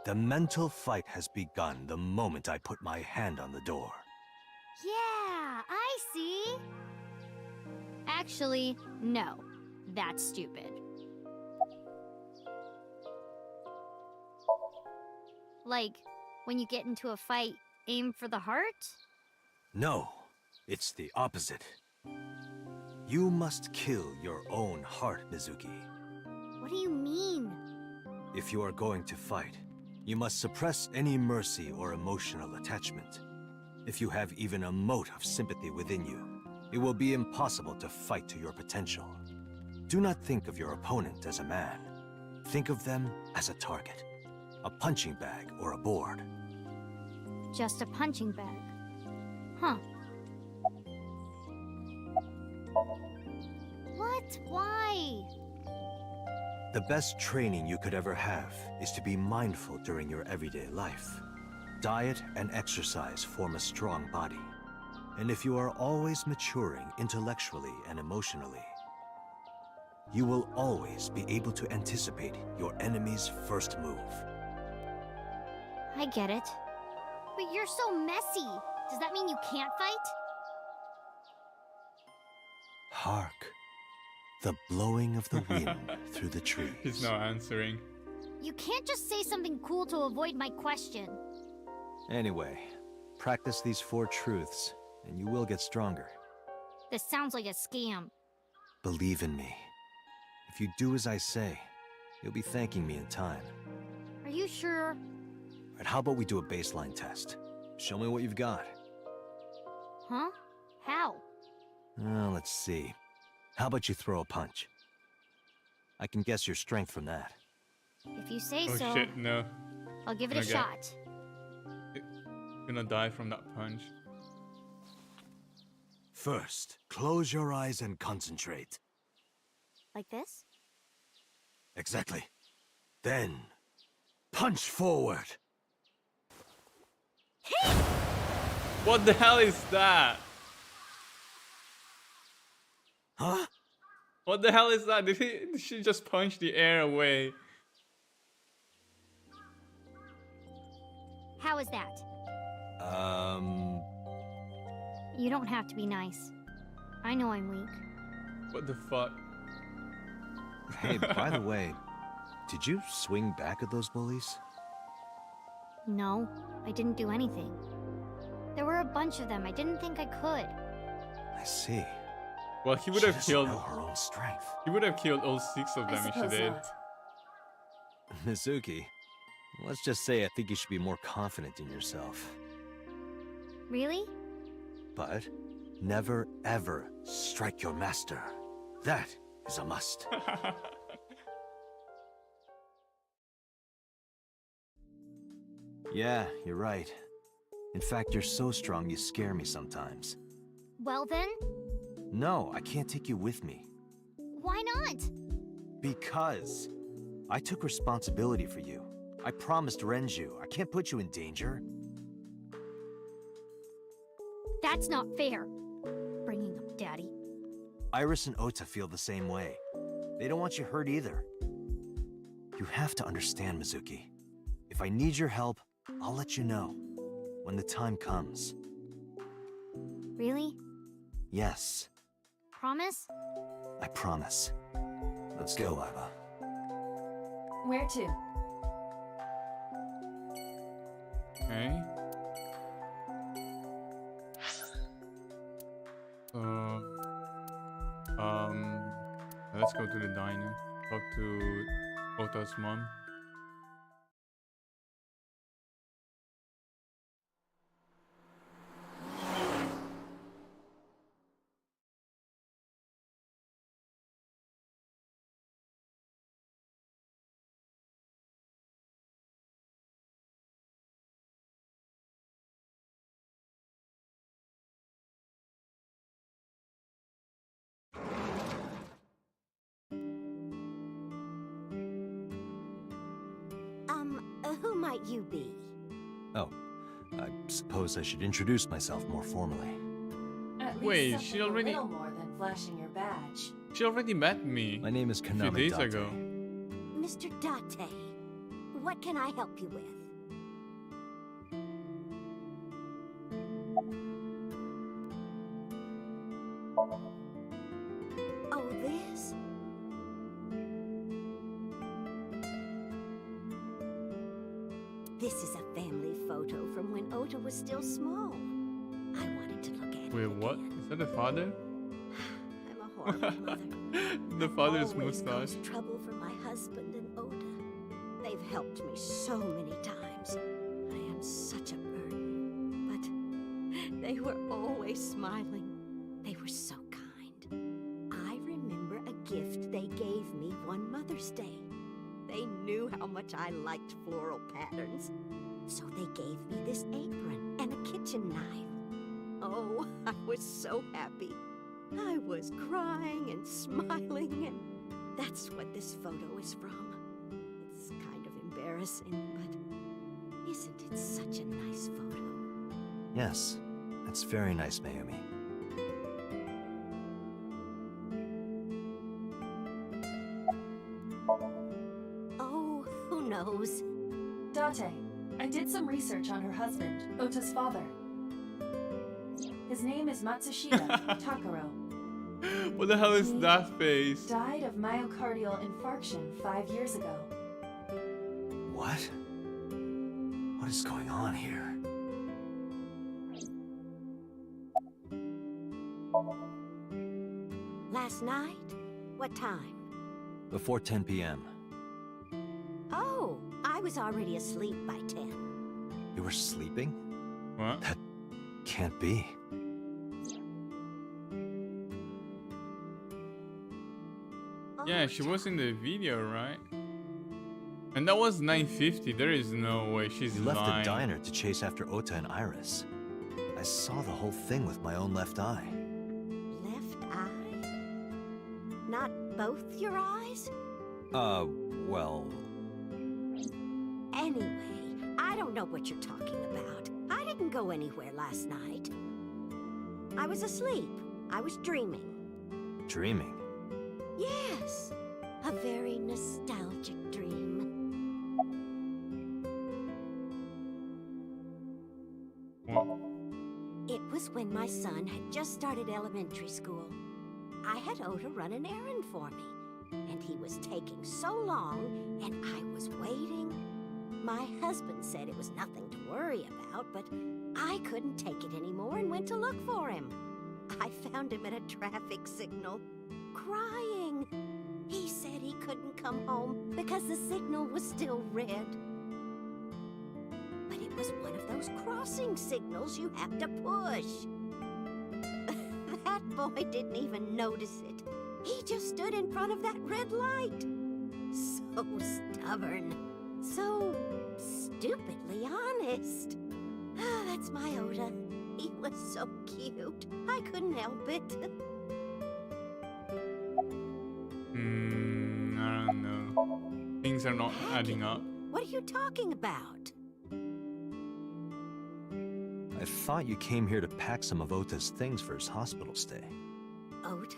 The mental fight has begun the moment I put my hand on the door. Yeah, I see. Actually, no. That's stupid. Like, when you get into a fight, aim for the heart? No, it's the opposite. You must kill your own heart, Mizuki. What do you mean? If you are going to fight, you must suppress any mercy or emotional attachment. If you have even a mote of sympathy within you, it will be impossible to fight to your potential. Do not think of your opponent as a man. Think of them as a target, a punching bag or a board. Just a punching bag. Huh. What? Why? The best training you could ever have is to be mindful during your everyday life. Diet and exercise form a strong body. And if you are always maturing intellectually and emotionally, you will always be able to anticipate your enemy's first move. I get it. But you're so messy. Does that mean you can't fight? Hark. The blowing of the wind through the trees. He's not answering. You can't just say something cool to avoid my question. Anyway, practice these 4 truths, and you will get stronger. This sounds like a scam. Believe in me. If you do as I say, you'll be thanking me in time. Are you sure? Right, how about we do a baseline test? Show me what you've got. Huh? How? Let's see. How about you throw a punch? I can guess your strength from that. If you say Oh so. shit, no. I'll give it a Okay. shot. Gonna die from that punch. First, close your eyes and concentrate. Like this? Exactly. Then, punch forward. What the hell is that? Huh? What the hell is that? Did she just punch the air away? How is that? You don't have to be nice. I know I'm weak. What the fuck? Hey, by the way, did you swing back at those bullies? No, I didn't do anything. There were a bunch of them. I didn't think I could. I see. Well, he would She have doesn't killed. know her own strength. He would have killed all 6 of them if she did. Mizuki, let's just say I think you should be more confident in yourself. Really? But never ever strike your master. That is a must. Yeah, you're right. In fact, you're so strong you scare me sometimes. Well then, No, I can't take you with me. why not? Because I took responsibility for you. I promised Renju. I can't put you in danger. That's not fair. Bringing up Daddy. Iris and Ota feel the same way. They don't want you hurt either. You have to understand, Mizuki. If I need your help, I'll let you know. When the time comes. Really? Yes, Promise? I promise. Let's go, Iva. Where to? Okay. So, let's go to the diner. Talk to Ota's mom. Who might you be? Oh, I suppose I should introduce myself more formally. At least Wait, something she already- a little more than flashing your badge. She already met me My name is a few Konami days Date. ago. Mr. Date. What can I help you with? Oh, this? This is a family photo from when Ota was still small. I wanted to look at it. Wait, what? again. Is that the father? I'm a horrible mother. The father's Always mustache. caused trouble for my husband and Ota. They've helped me so many times. I am such a burden. But they were always smiling. They were so kind. I remember a gift they gave me one Mother's Day. They knew how much I liked floral patterns. So they gave me this apron and a kitchen knife. Oh, I was so happy. I was crying and smiling, and that's what this photo is from. It's kind of embarrassing, but isn't it such a nice photo? Yes, that's very nice, Mayumi. Oh, who knows? Date, I did some research on her husband, Ota's father. His name is Matsushita Takaro. What the hell is that face? Died of myocardial infarction 5 years ago. What? What is going on here? Last night? What time? Before 10 p.m. Oh, I was already asleep by 10. You were sleeping? What? That can't be. Yeah, she was in the video, right? And that was 9:50. There is no way she's You left lying. the diner to chase after Ota and Iris. I saw the whole thing with my own left eye. Left eye? Not both your eyes? Well... Anyway, I don't know what you're talking about. I didn't go anywhere last night. I was asleep. I was dreaming. Dreaming? Yes, a very nostalgic dream. What? It was when my son had just started elementary school. I had Ota run an errand for me, and he was taking so long, and I was waiting. My husband said it was nothing to worry about, but I couldn't take it anymore and went to look for him. I found him at a traffic signal, crying. He said he couldn't come home because the signal was still red. But it was one of those crossing signals you have to push. That boy didn't even notice it. He just stood in front of that red light. So stubborn. So stupidly honest. Ah, that's my Ota. He was so cute. I couldn't help it. I don't know. Things are not adding up. What are you talking about? I thought you came here to pack some of Ota's things for his hospital stay. Ota?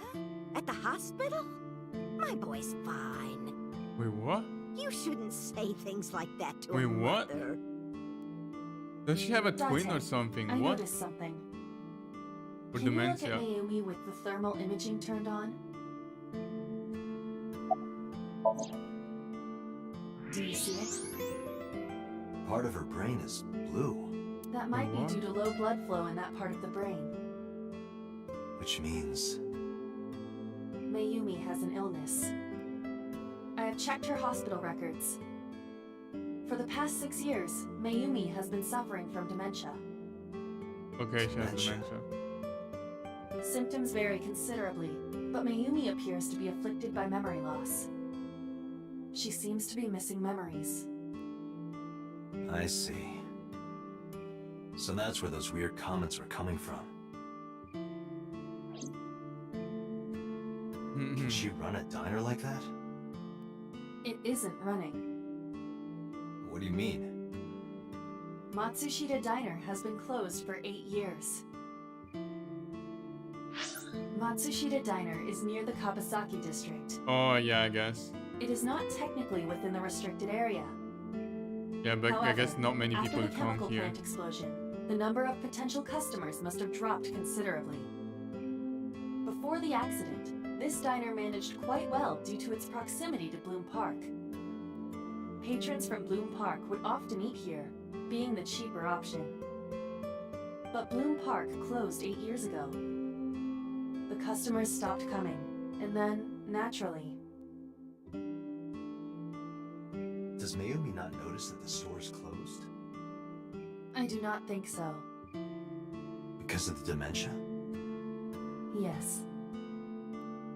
At the hospital? My boy's fine. Wait, what? You shouldn't say things like that to Wait, a what? mother. Does she have a twin Date, or something? I What? noticed something. Or Can you look dementia? at Mayumi with the thermal imaging turned on? Do you see it? Part of her brain is blue, That might What? be due to low blood flow in that part of the brain. which means... Mayumi has an illness. I have checked her hospital records. For the past 6 years, Mayumi has been suffering from dementia. Okay, she has Dementia. dementia. Symptoms vary considerably, but Mayumi appears to be afflicted by memory loss. She seems to be missing memories. I see. So that's where those weird comments were coming from. Can she run a diner like that? It isn't running. What do you mean? Matsushita Diner has been closed for 8 years. Matsushita Diner is near the Kabasaki district. Oh, yeah, I guess. It is not technically within the restricted area. Yeah, but However, I guess not many people after the come chemical here. plant explosion, the number of potential customers must have dropped considerably. Before the accident, this diner managed quite well due to its proximity to Bloom Park. Patrons from Bloom Park would often eat here, being the cheaper option. But Bloom Park closed 8 years ago. The customers stopped coming, and then, naturally... Does Mayumi not notice that the store is closed? I do not think so. Because of the dementia? Yes.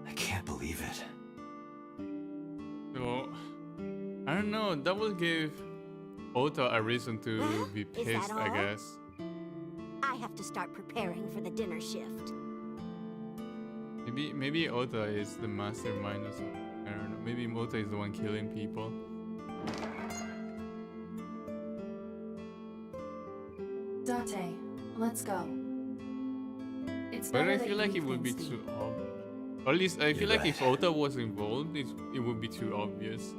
I can't believe it. So, I don't know, that will give Ota a reason to Well, be is that pissed, I all? guess. I have to start preparing for the dinner shift. Maybe Ota is the mastermind or something. I don't know. Maybe Ota is the one killing people. Date, let's go. It's But better I that feel you like it leave would be things too obvious. Or at least I feel You're like if right. Ota was involved, it would be too obvious.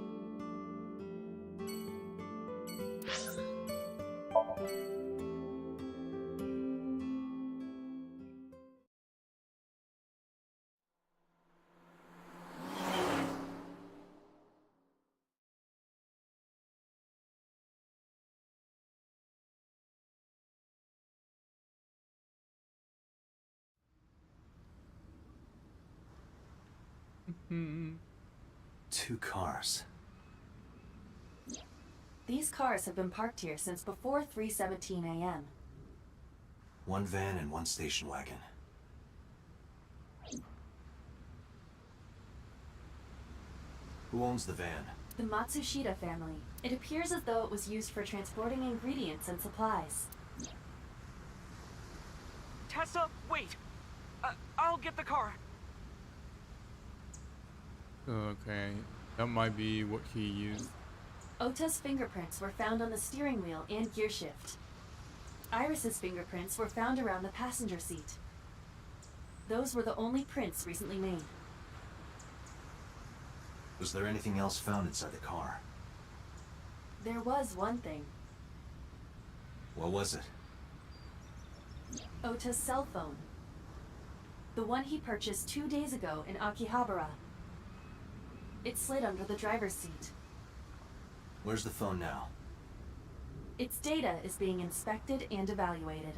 Two cars. These cars have been parked here since before 3:17 a.m. One van and one station wagon. Who owns the van? The Matsushita family. It appears as though it was used for transporting ingredients and supplies. Tessa, wait! I'll get the car. Okay, that might be what he used. Ota's fingerprints were found on the steering wheel and gear shift. Iris's fingerprints were found around the passenger seat. Those were the only prints recently made. Was there anything else found inside the car? There was one thing. What was it? Ota's cell phone. The one he purchased 2 days ago in Akihabara. It slid under the driver's seat. Where's the phone now? Its data is being inspected and evaluated.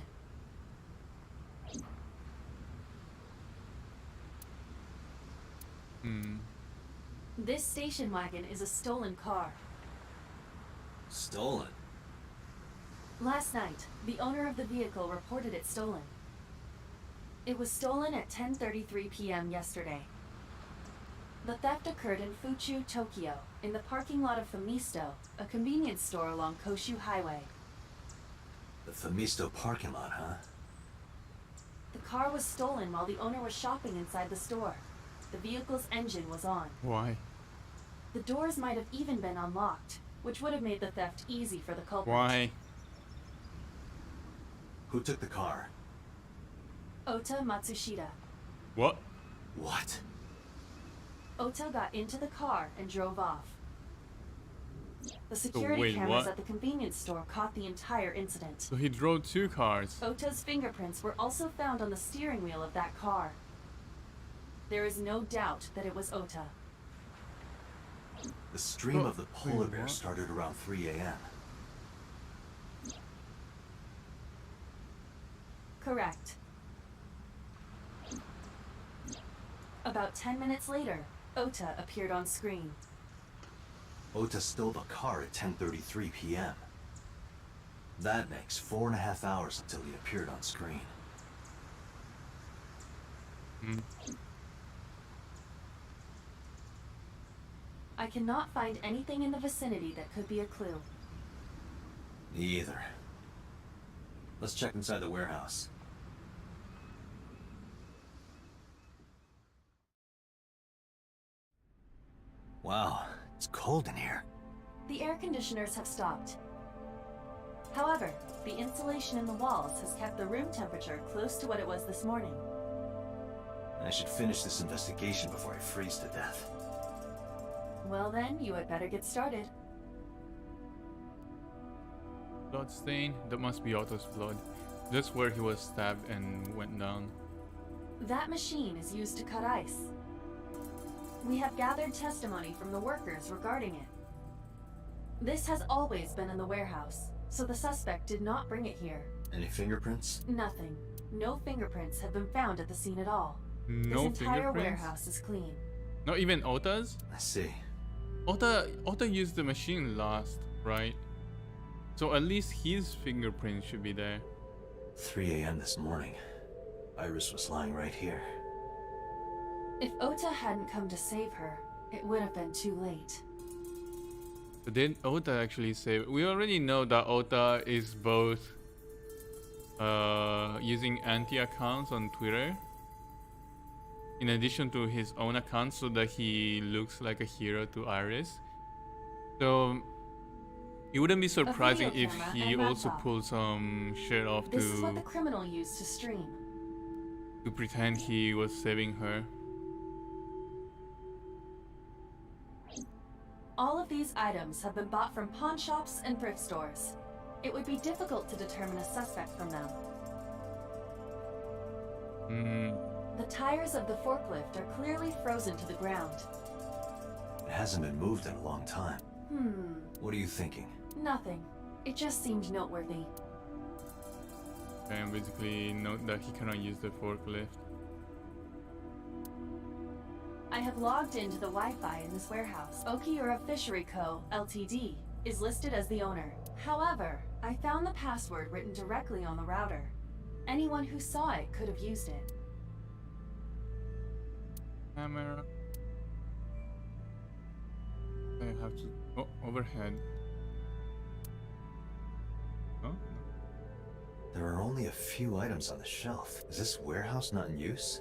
This station wagon is a stolen car. Stolen? Last night, the owner of the vehicle reported it stolen. It was stolen at 10:33 p.m. yesterday. The theft occurred in Fuchu, Tokyo, in the parking lot of Famisto, a convenience store along Koshu Highway. The Famisto parking lot, huh? The car was stolen while the owner was shopping inside the store. The vehicle's engine was on. Why? The doors might have even been unlocked, which would have made the theft easy for the culprit. Why? Who took the car? Ota Matsushita. What? What? Ota got into the car and drove off. The security wait, cameras what? at the convenience store caught the entire incident. So he drove 2 cars. Ota's fingerprints were also found on the steering wheel of that car. There is no doubt that it was Ota. The stream of the polar wait, bear what? started around 3 a.m. Correct. About 10 minutes later, Ota appeared on screen. Ota stole the car at 10:33 p.m. That makes 4.5 hours until he appeared on screen. I cannot find anything in the vicinity that could be a clue. Me either. Let's check inside the warehouse. Wow, it's cold in here. The air conditioners have stopped. However, The insulation in the walls has kept the room temperature close to what it was this morning. I should finish this investigation before I freeze to death. Well then, you had better get started. Blood stain? That must be Otto's blood. That's where he was stabbed and went down. That machine is used to cut ice. We have gathered testimony from the workers regarding it. This has always been in the warehouse, so the suspect did not bring it here. Any fingerprints? Nothing. No fingerprints have been found at the scene at all. No this entire fingerprints? warehouse is clean. Not even Ota's? I see. Ota used the machine last, right? So at least his fingerprint should be there. 3 a.m. this morning. Iris was lying right here. If Ota hadn't come to save her, it would have been too late. But did Ota actually save? We already know that Ota is both using anti-accounts on Twitter in addition to his own account so that he looks like a hero to Iris. So it wouldn't be surprising if he also pulled some shit off This is what the criminal used to stream. to pretend he was saving her. All of these items have been bought from pawn shops and thrift stores. It would be difficult to determine a suspect from them. The tires of the forklift are clearly frozen to the ground. It hasn't been moved in a long time. What are you thinking? Nothing. It just seemed noteworthy. And basically note that he cannot use the forklift. I have logged into the Wi-Fi in this warehouse. Okiura Fishery Co., Ltd. is listed as the owner. However, I found the password written directly on the router. Anyone who saw it could have used it. Camera. I have to... Oh, overhead. Oh? There are only a few items on the shelf. Is this warehouse not in use?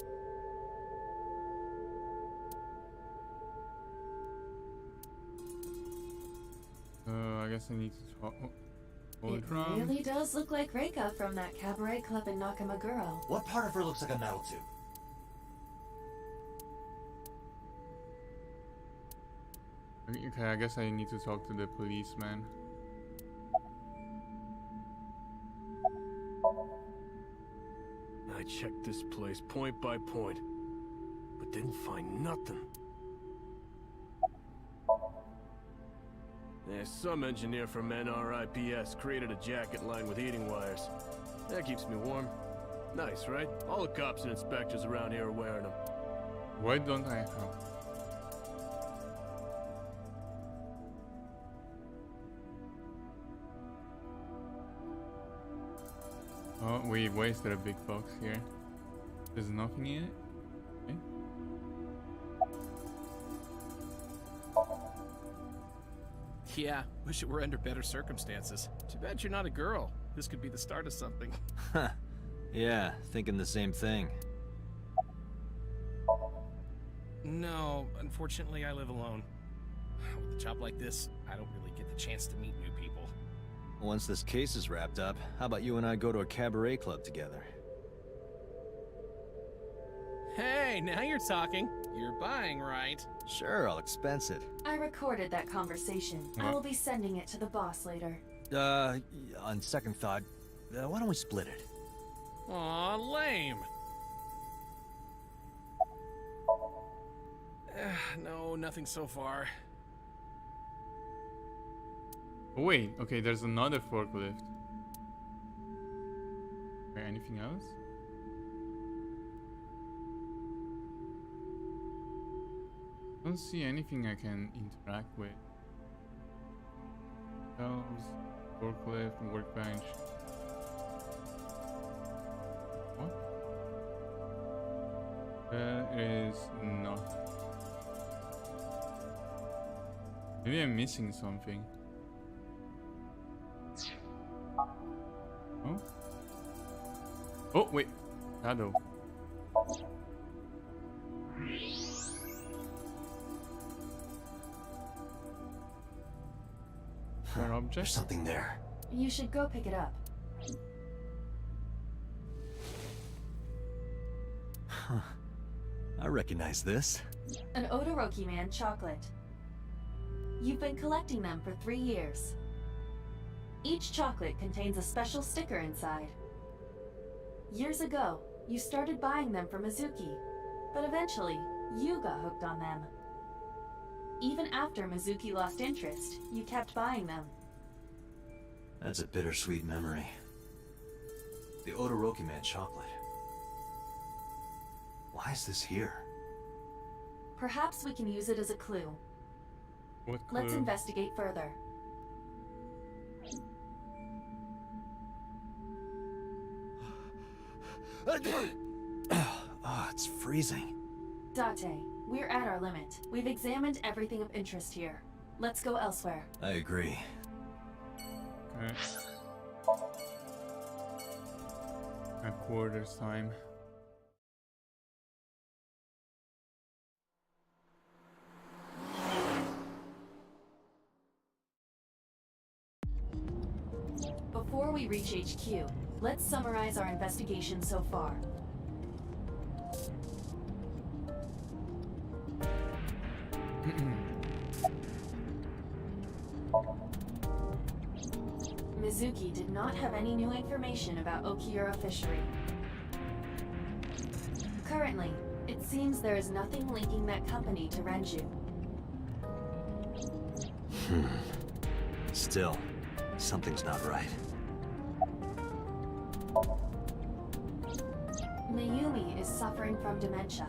I guess I need to talk. Oh, hold It drum. really does look like Reika from that cabaret club in Nakamaguro. What part of her looks like a metal tube? Okay, I guess I need to talk to the policeman. I checked this place point by point, but didn't find nothing. There's some engineer from NRIPS created a jacket lined with heating wires. That keeps me warm. Nice, right? All the cops and inspectors around here are wearing them. Why don't I have? Oh, we wasted a big box here. There's nothing in it? Okay. Yeah, wish it were under better circumstances. Too bad you're not a girl. This could be the start of something. Huh. Yeah, thinking the same thing. No, unfortunately I live alone. With a job like this, I don't really get the chance to meet new people. Once this case is wrapped up, how about you and I go to a cabaret club together? Hey, now you're talking. You're buying, right? Sure, I'll expense it. I recorded that conversation. I will be sending it to the boss later. On second thought, why don't we split it? Aw, lame. No, nothing so far. Wait, okay, there's another forklift. Okay, anything else? Don't see anything I can interact with. Shelves, forklift, workbench. What? There is nothing. Maybe I'm missing something. Oh? Oh, wait. Shadow. There's something there. You should go pick it up. Huh. I recognize this. An Odoroki Man chocolate. You've been collecting them for 3 years. Each chocolate contains a special sticker inside. Years ago, you started buying them for Mizuki, but eventually, you got hooked on them. Even after Mizuki lost interest, you kept buying them. That's a bittersweet memory. The Odoroki Man chocolate. Why is this here? Perhaps we can use it as a clue. What clue? Let's investigate further. Oh, it's freezing. Date, we're at our limit. We've examined everything of interest here. Let's go elsewhere. I agree. Okay. At quarters time. Before we reach HQ, let's summarize our investigation so far. Mizuki did not have any new information about Okiura Fishery. Currently, it seems there is nothing linking that company to Renju. Still, something's not right. Mayumi is suffering from dementia.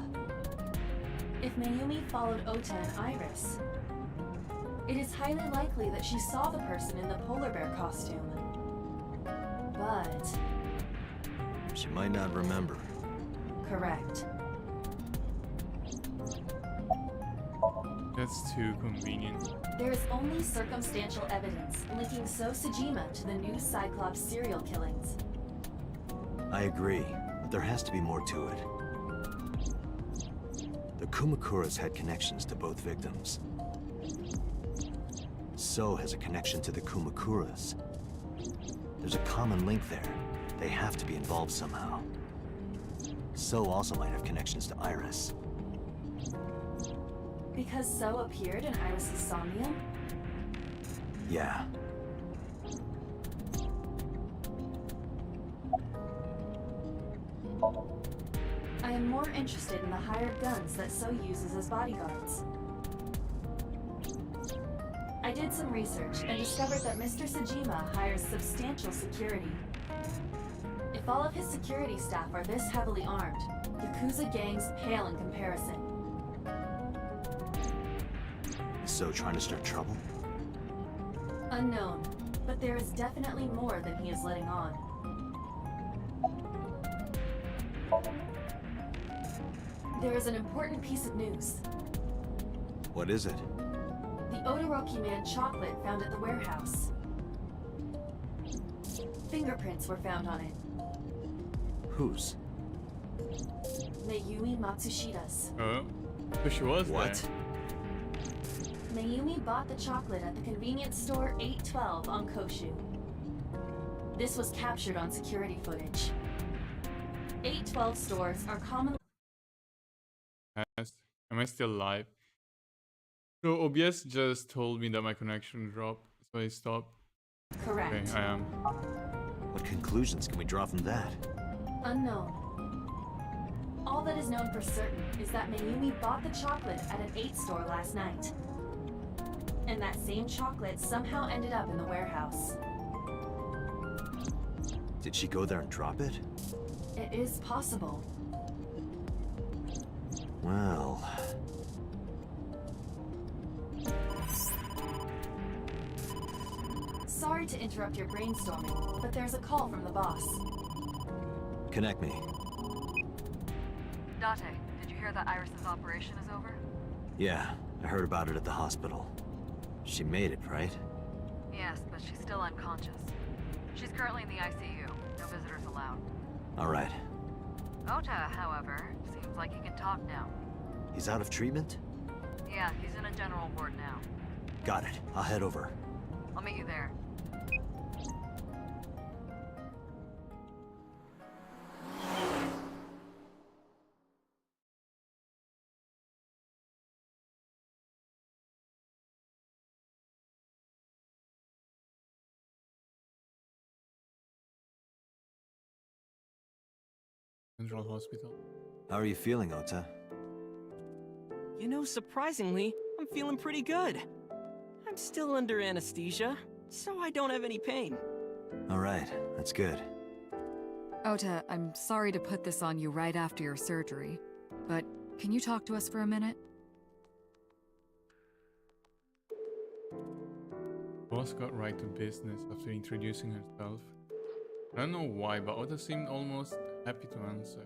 If Mayumi followed Ota and Iris, it is highly likely that she saw the person in the polar bear costume. But... she might not remember. correct. That's too convenient. There is only circumstantial evidence linking So Sejima to the new Cyclops serial killings. I agree, but there has to be more to it. The Kumakuras had connections to both victims. So has a connection to the Kumakuras. There's a common link there. They have to be involved somehow. So also might have connections to Iris. Because So appeared in Iris's Somnium? Yeah. I am more interested in the hired guns that So uses as bodyguards. I did some research and discovered that Mr. Sejima hires substantial security. If all of his security staff are this heavily armed, Yakuza gangs pale in comparison. So trying to start trouble? Unknown, but there is definitely more than he is letting on. There is an important piece of news. What is it? The Odoroki Man chocolate found at the warehouse. Fingerprints were found on it. Whose? Mayumi Matsushida's. Oh, so she was What? there. Mayumi bought the chocolate at the convenience store 812 on Koshu. This was captured on security footage. 812 stores are commonly... Am I still live? So OBS just told me that my connection dropped, so I stopped. Correct. Okay, I am. What conclusions can we draw from that? Unknown. All that is known for certain is that Mayumi bought the chocolate at an 8 store last night. And that same chocolate somehow ended up in the warehouse. Did she go there and drop it? It is possible. Well... Sorry to interrupt your brainstorming, but there's a call from the boss. Connect me. Date, did you hear that Iris's operation is over? Yeah, I heard about it at the hospital. She made it, right? Yes, but she's still unconscious. She's currently in the ICU. No visitors allowed. Alright. Ota, however, seems like he can talk now. He's out of treatment? Yeah, he's in a general ward now. Got it. I'll head over. I'll meet you there. Central Hospital. How are you feeling, Ota? You know, surprisingly, I'm feeling pretty good. I'm still under anesthesia, so I don't have any pain. Alright, that's good. Ota, I'm sorry to put this on you right after your surgery, but can you talk to us for a minute? Boss got right to business after introducing herself. I don't know why, but Ota seemed almost happy to answer.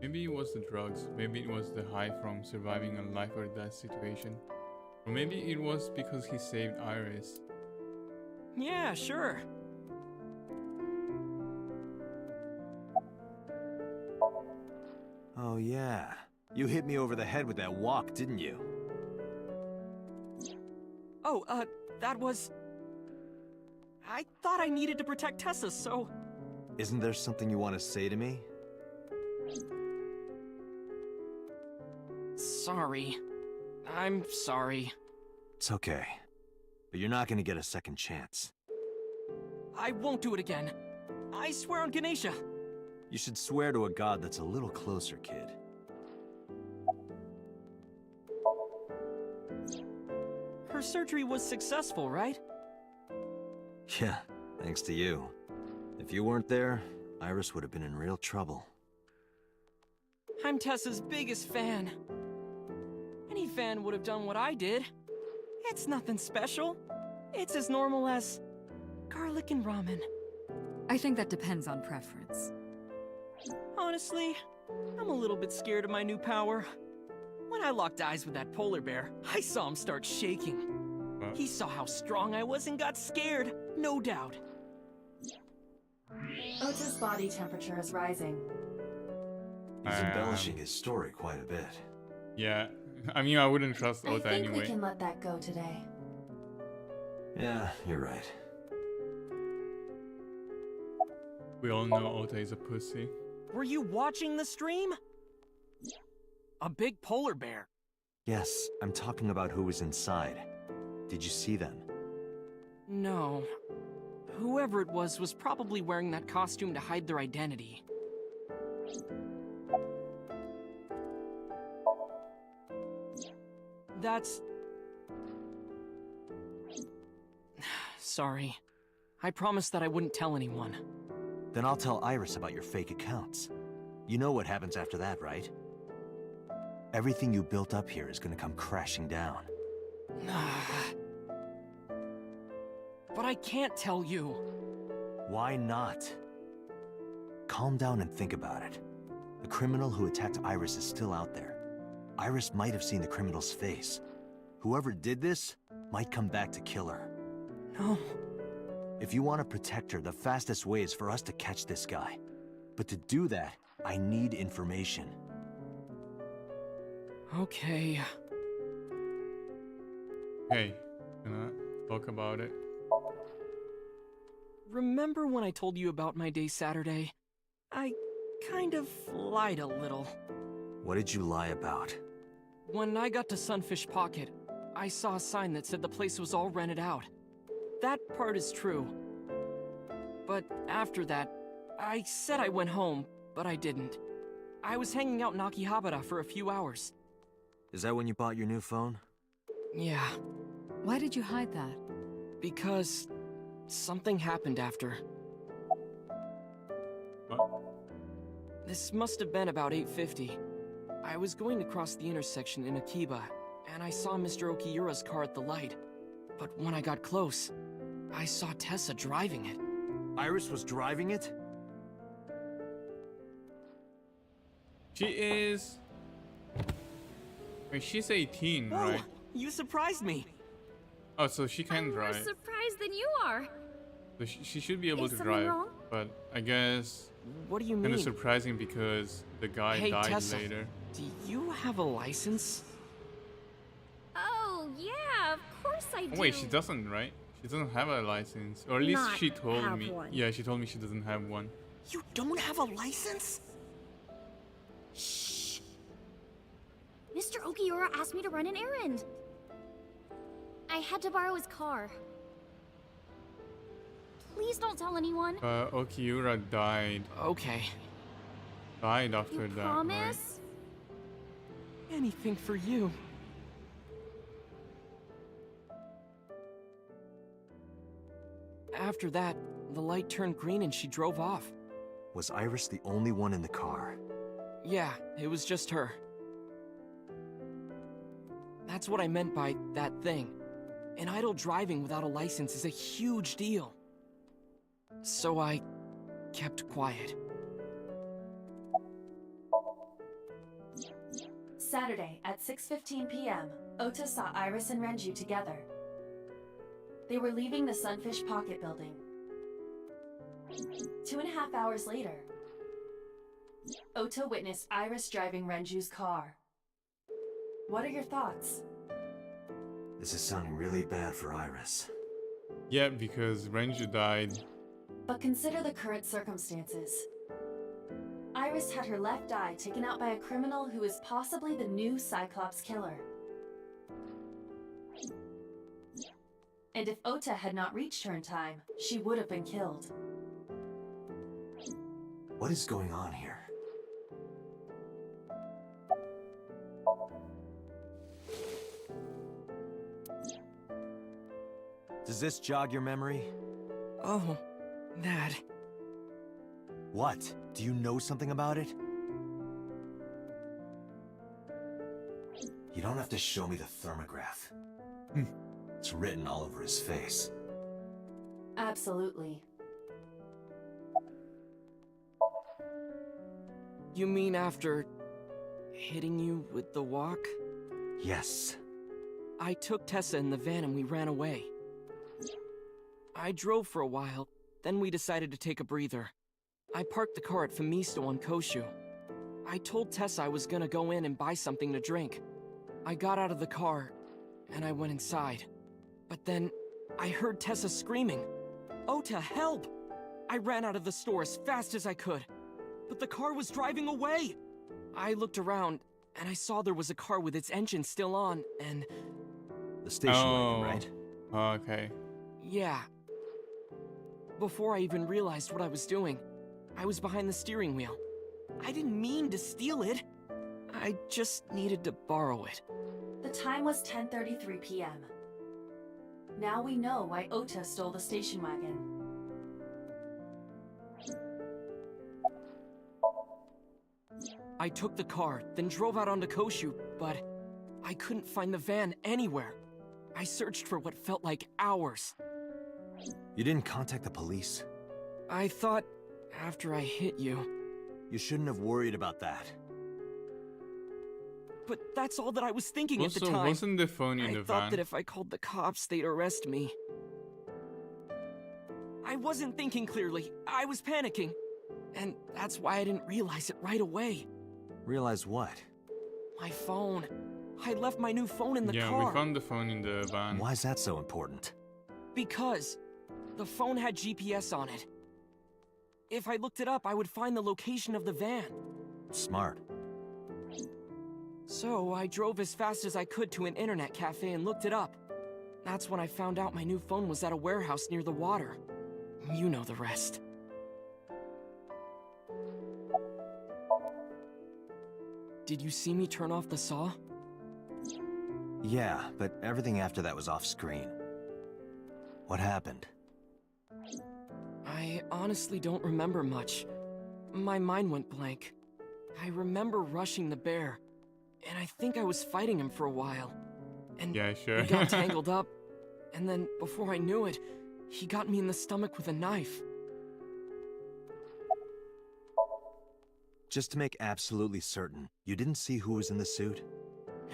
Maybe it was the drugs, maybe it was the high from surviving a life or death situation, or maybe it was because he saved Iris. Yeah, sure. Oh yeah. You hit me over the head with that walk, didn't you? Oh, that was... I thought I needed to protect Tessa, so... Isn't there something you want to say to me? Sorry. I'm sorry. It's okay. But you're not gonna get a second chance. I won't do it again. I swear on Ganesha. You should swear to a god that's a little closer, kid. Her surgery was successful, right? Yeah, thanks to you. If you weren't there, Iris would have been in real trouble. I'm Tessa's biggest fan. Any fan would have done what I did. It's nothing special. It's as normal as garlic and ramen. I think that depends on preference. Honestly, I'm a little bit scared of my new power. When I locked eyes with that polar bear, I saw him start shaking. He saw how strong I was and got scared, no doubt. Ota's body temperature is rising. He's embellishing his story quite a bit. Yeah, I mean, I wouldn't trust Ota I think anyway. we can let that go today. Yeah, you're right. We all know Ota is a pussy. Were you watching the stream? A big polar bear. Yes, I'm talking about who was inside. Did you see them? No. Whoever it was probably wearing that costume to hide their identity. That's... Sorry. I promised that I wouldn't tell anyone. Then I'll tell Iris about your fake accounts. You know what happens after that, right? Everything you built up here is gonna come crashing down. But I can't tell you. Why not? Calm down and think about it. The criminal who attacked Iris is still out there. Iris might have seen the criminal's face. Whoever did this might come back to kill her. No. If you want to protect her, the fastest way is for us to catch this guy. But to do that, I need information. Okay. Hey, gonna talk about it? Remember when I told you about my day Saturday? I kind of lied a little. What did you lie about? When I got to Sunfish Pocket, I saw a sign that said the place was all rented out. That part is true. But after that, I said I went home, but I didn't. I was hanging out in Akihabara for a few hours. Is that when you bought your new phone? Yeah. Why did you hide that? Because something happened after. What? This must have been about 8:50. I was going to cross the intersection in Akiba, and I saw Mr. Okiura's car at the light. But when I got close, I saw Tessa driving it. Iris was driving it? She is... Wait, she's 18, Whoa, right? you surprised me. Oh, so she can I'm more drive. surprised than you are. So she should be able Is to something drive. wrong? But I guess... What do you Kind mean? of surprising because the guy Hey, died Tessa, later. do you have a license? Oh, yeah, of course I do. Oh, wait, she doesn't, right? She doesn't have a license. Or at least Not she told have me. one. Yeah, she told me she doesn't have one. You don't have a license? Shh. Mr. Okiura asked me to run an errand. I had to borrow his car. Please don't tell anyone. Okiura died. Okay. died after You that, promise? Anything for you. After that, the light turned green and she drove off. Was Iris the only one in the car? Yeah, it was just her. That's what I meant by that thing. An idle driving without a license is a huge deal. So I kept quiet. Saturday at 6:15 p.m., Ota saw Iris and Renju together. They were leaving the Sunfish Pocket building. 2.5 hours later, Ota witnessed Iris driving Renju's car. What are your thoughts? This is sounding really bad for Iris. Yeah, because Renju died. But consider the current circumstances. Iris had her left eye taken out by a criminal who is possibly the new Cyclops killer. And if Ota had not reached her in time, she would have been killed. What is going on here? Does this jog your memory? Oh, that. What? Do you know something about it? You don't have to show me the thermograph. It's written all over his face. Absolutely. You mean after hitting you with the walk? Yes. I took Tessa in the van and we ran away. I drove for a while, then we decided to take a breather. I parked the car at Femisto on Koshu. I told Tessa I was gonna go in and buy something to drink. I got out of the car, and I went inside. But then, I heard Tessa screaming, "Ota, help!" I ran out of the store as fast as I could, but the car was driving away! I looked around, and I saw there was a car with its engine still on, and... The station wagon, right? Okay. Yeah. Before I even realized what I was doing, I was behind the steering wheel. I didn't mean to steal it. I just needed to borrow it. The time was 10:33 p.m. Now we know why Ota stole the station wagon. I took the car, then drove out onto Koshu, but I couldn't find the van anywhere. I searched for what felt like hours. You didn't contact the police? I thought, after I hit you... You shouldn't have worried about that. But that's all that I was thinking at the time. Also, wasn't the phone in the van? I thought that if I called the cops, they'd arrest me. I wasn't thinking clearly. I was panicking. And that's why I didn't realize it right away. Realize what? My phone. I left my new phone in the car. Yeah, we found the phone in the van. Why is that so important? Because the phone had GPS on it. If I looked it up, I would find the location of the van. Smart. So I drove as fast as I could to an internet cafe and looked it up. That's when I found out my new phone was at a warehouse near the water. You know the rest. Did you see me turn off the saw? Yeah, but everything after that was off screen. What happened? I honestly don't remember much. My mind went blank. I remember rushing the bear, and I think I was fighting him for a while. And yeah, sure. we got tangled up, and then before I knew it, he got me in the stomach with a knife. Just to make absolutely certain, you didn't see who was in the suit?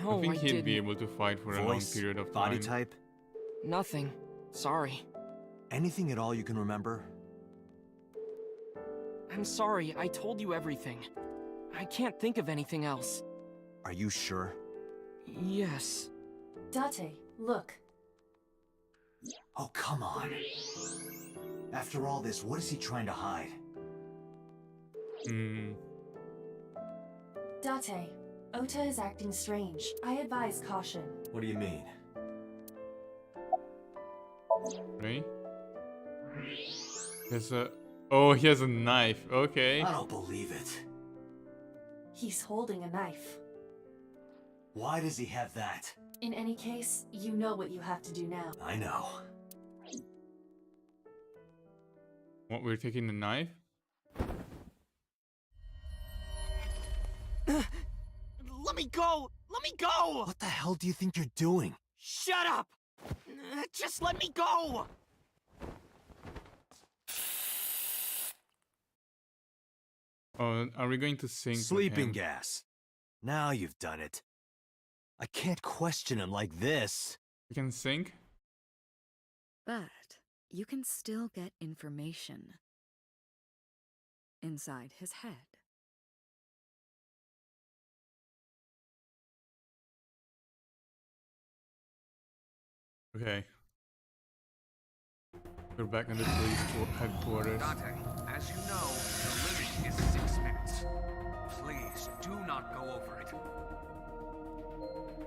No, I think he'd didn't. be able to fight for a long period of time. Body type? Nothing. Sorry. Anything at all you can remember? I'm sorry, I told you everything. I can't think of anything else. Are you sure? Yes. Date, look. Oh, come on. After all this, what is he trying to hide? Date, Ota is acting strange. I advise caution. What do you mean? Right? There's a... Oh, he has a knife. Okay. I don't believe it. He's holding a knife. Why does he have that? In any case, you know what you have to do now. I know. What, we're taking the knife? Let me go! Let me go! What the hell do you think you're doing? Shut up! Just let me go! Oh, are we going to sink with Sleeping him? gas. Now you've done it. I can't question him like this. We can sink? But you can still get information inside his head. Okay. We're back in the police headquarters. Dante, as you know, the limit is 6 minutes. Please, do not go over it.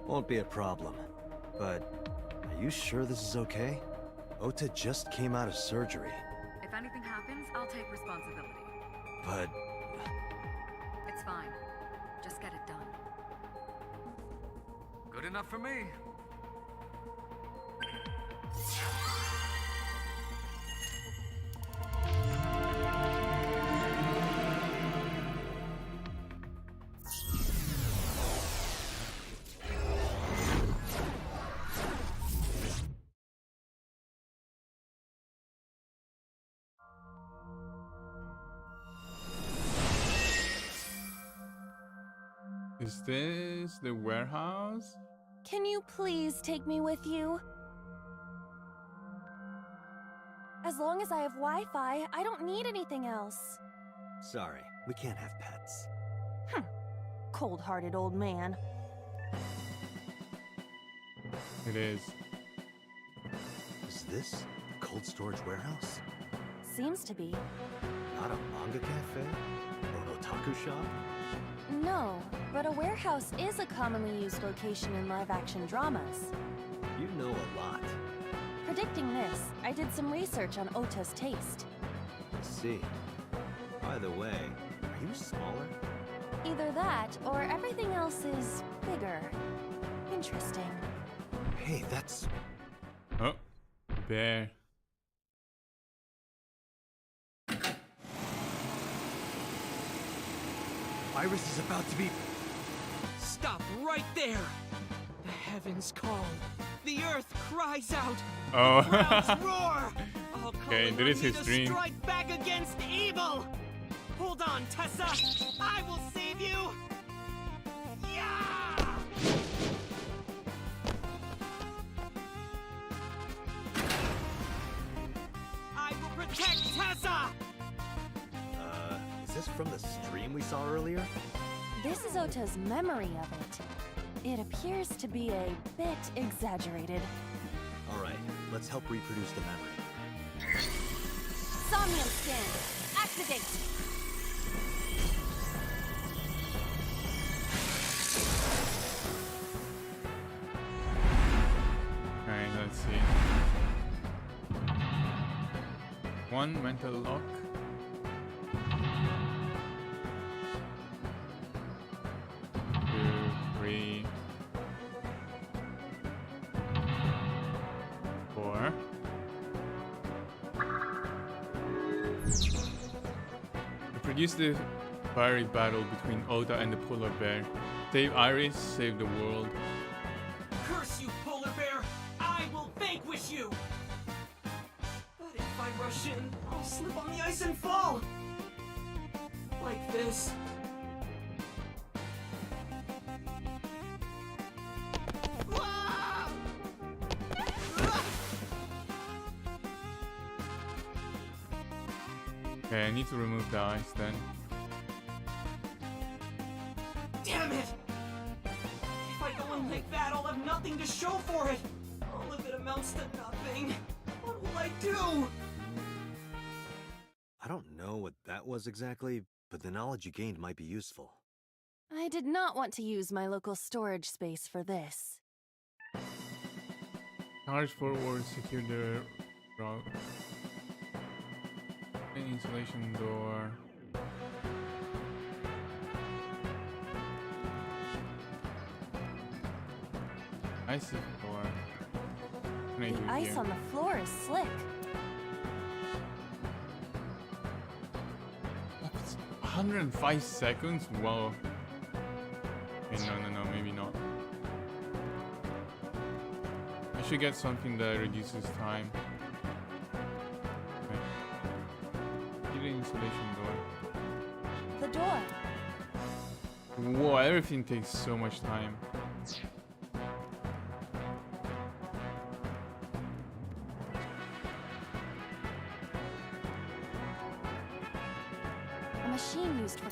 Won't be a problem. But, are you sure this is okay? Ota just came out of surgery. If anything happens, I'll take responsibility. But... It's fine. Just get it done. Good enough for me. Is this the warehouse? Can you please take me with you? As long as I have Wi-Fi, I don't need anything else. Sorry, we can't have pets. Cold-hearted old man. It is. Is this a cold storage warehouse? Seems to be. Not a manga cafe? Or an otaku shop? No, but a warehouse is a commonly used location in live-action dramas. You know a lot. Predicting this, I did some research on Ota's taste. I see. By the way, are you smaller? Either that, or everything else is bigger. Interesting. Hey, that's... Oh, bear. Iris is about to be... Stop right there! The heavens call. The earth cries out. Oh. The clouds roar. All Okay, calling that on is me his to dream. strike back against evil. Hold on, Tessa. I will save you. Yeah! I will protect Tessa. Is this from the stream we saw earlier? This is Ota's memory of it. It appears to be a bit exaggerated. Alright, let's help reproduce the memory. Somnium scan! Activate! Alright, let's see. One mental lock. 2, 3, 4. To produce the fiery battle between Ota and the polar bear. Save Iris, save the world. Curse you, polar bear! I will vanquish you! But if I rush in, I'll slip on the ice and fall! Like this. Ah! Okay, I need to remove the ice then. Damn it! If I go in like that, I'll have nothing to show for it! All of it amounts to nothing. What will I do? I don't know what that was exactly, but the knowledge you gained might be useful. I did not want to use my local storage space for this. Charge forward, secure the route. Insulation door. icy floor. What can I The do ice here? on the floor is slick. That's 105 seconds? Whoa. Okay, no, maybe not. I should get something that reduces time. Okay. Keep the insulation door. The door. Whoa, everything takes so much time. A machine used for...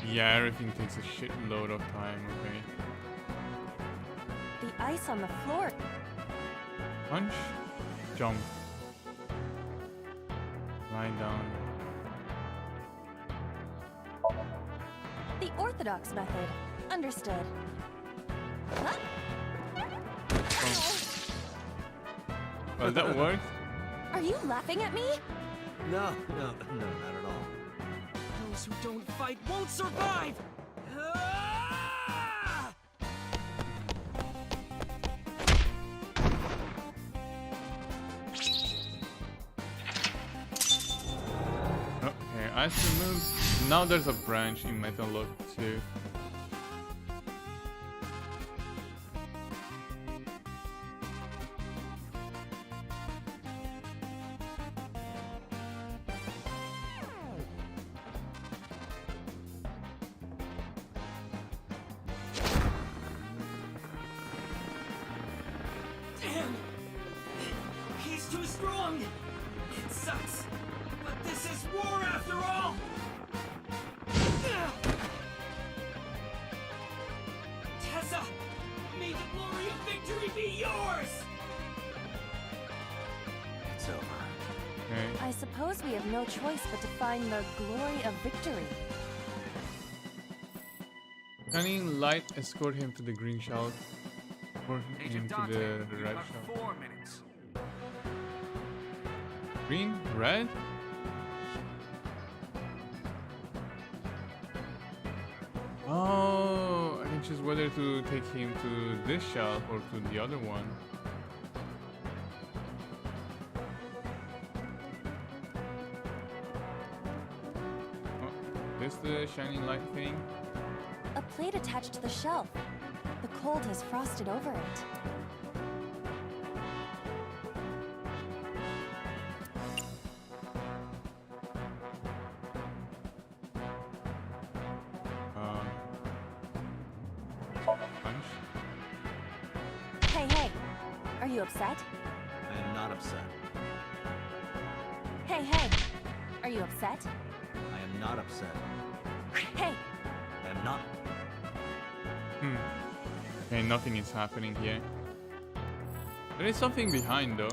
Yeah, everything takes a shitload of time, okay. The ice on the floor. Punch, jump, lie down. The orthodox method. Understood. Huh? Oh, that worked? Are you laughing at me? No, not at all. Those who don't fight won't survive! Okay, ice removed. Now there's a branch in Metal Lock 2. Damn! He's too strong! It sucks, but this is war after all! Tessa, may the glory of victory be yours! It's over. Okay. I suppose we have no choice but to find the glory of victory. Shining light escort him to the green shell. Or him to the red shell. 4 minutes. Green? Red? Oh, I can choose whether to take him to this shelf or to the other one. Oh, this the shining light thing? A plate attached to the shelf. The cold has frosted over it. Punch. Hey, are you upset? I am not upset. Hey, are you upset? I am not upset. Hey, I am not. Okay, nothing is happening here. There is something behind though.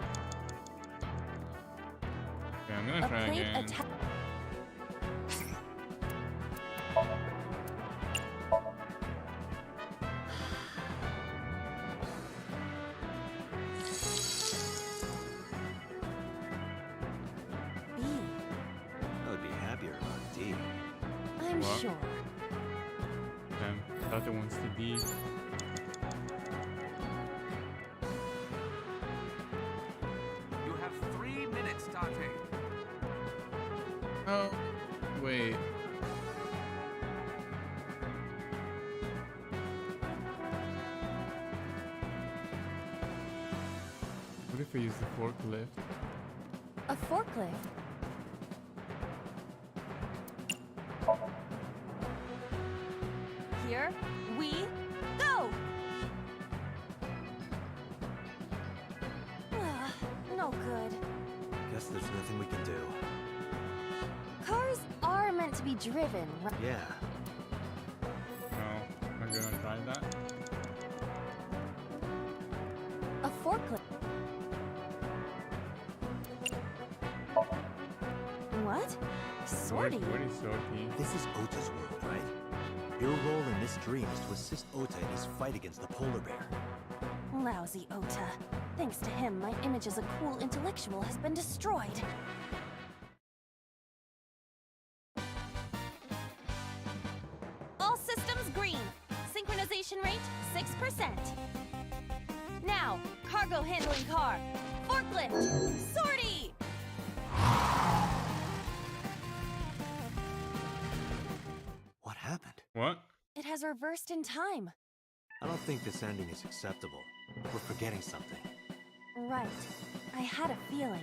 Okay, I'm gonna a try plate again. B. I would be happier about D. I'm What? sure. The other one's the D. You have 3 minutes, Dante. Oh, wait. What if I use the forklift? A forklift. Here we go! No good. Guess there's nothing we can do. Cars are meant to be driven, right? Yeah. No, I'm not gonna try that. A forklift. What? Sortie? What is sortie? This is Ota's world, right? Your role in this dream is to assist Ota in his fight against the polar bear. Lousy Ota. Thanks to him, my image as a cool intellectual has been destroyed. All systems green. Synchronization completion rate 6%. Now, cargo handling car, forklift, sortie! What happened? What? It has reversed in time. I don't think this ending is acceptable. We're forgetting something. Right. I had a feeling.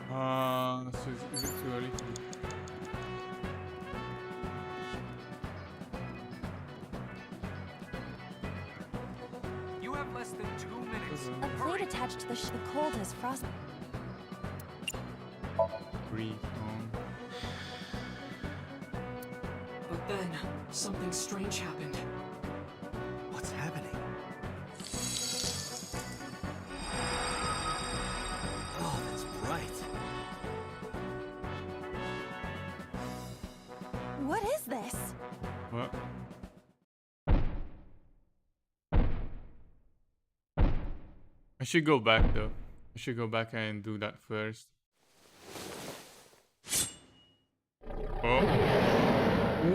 So is it too early? You have less than 2 minutes. A plate attached to the cold has frost. Breathe on. But then, something strange happened. What's happening? Oh, that's bright. What is this? What? I should go back though. I should go back and do that first. Oh.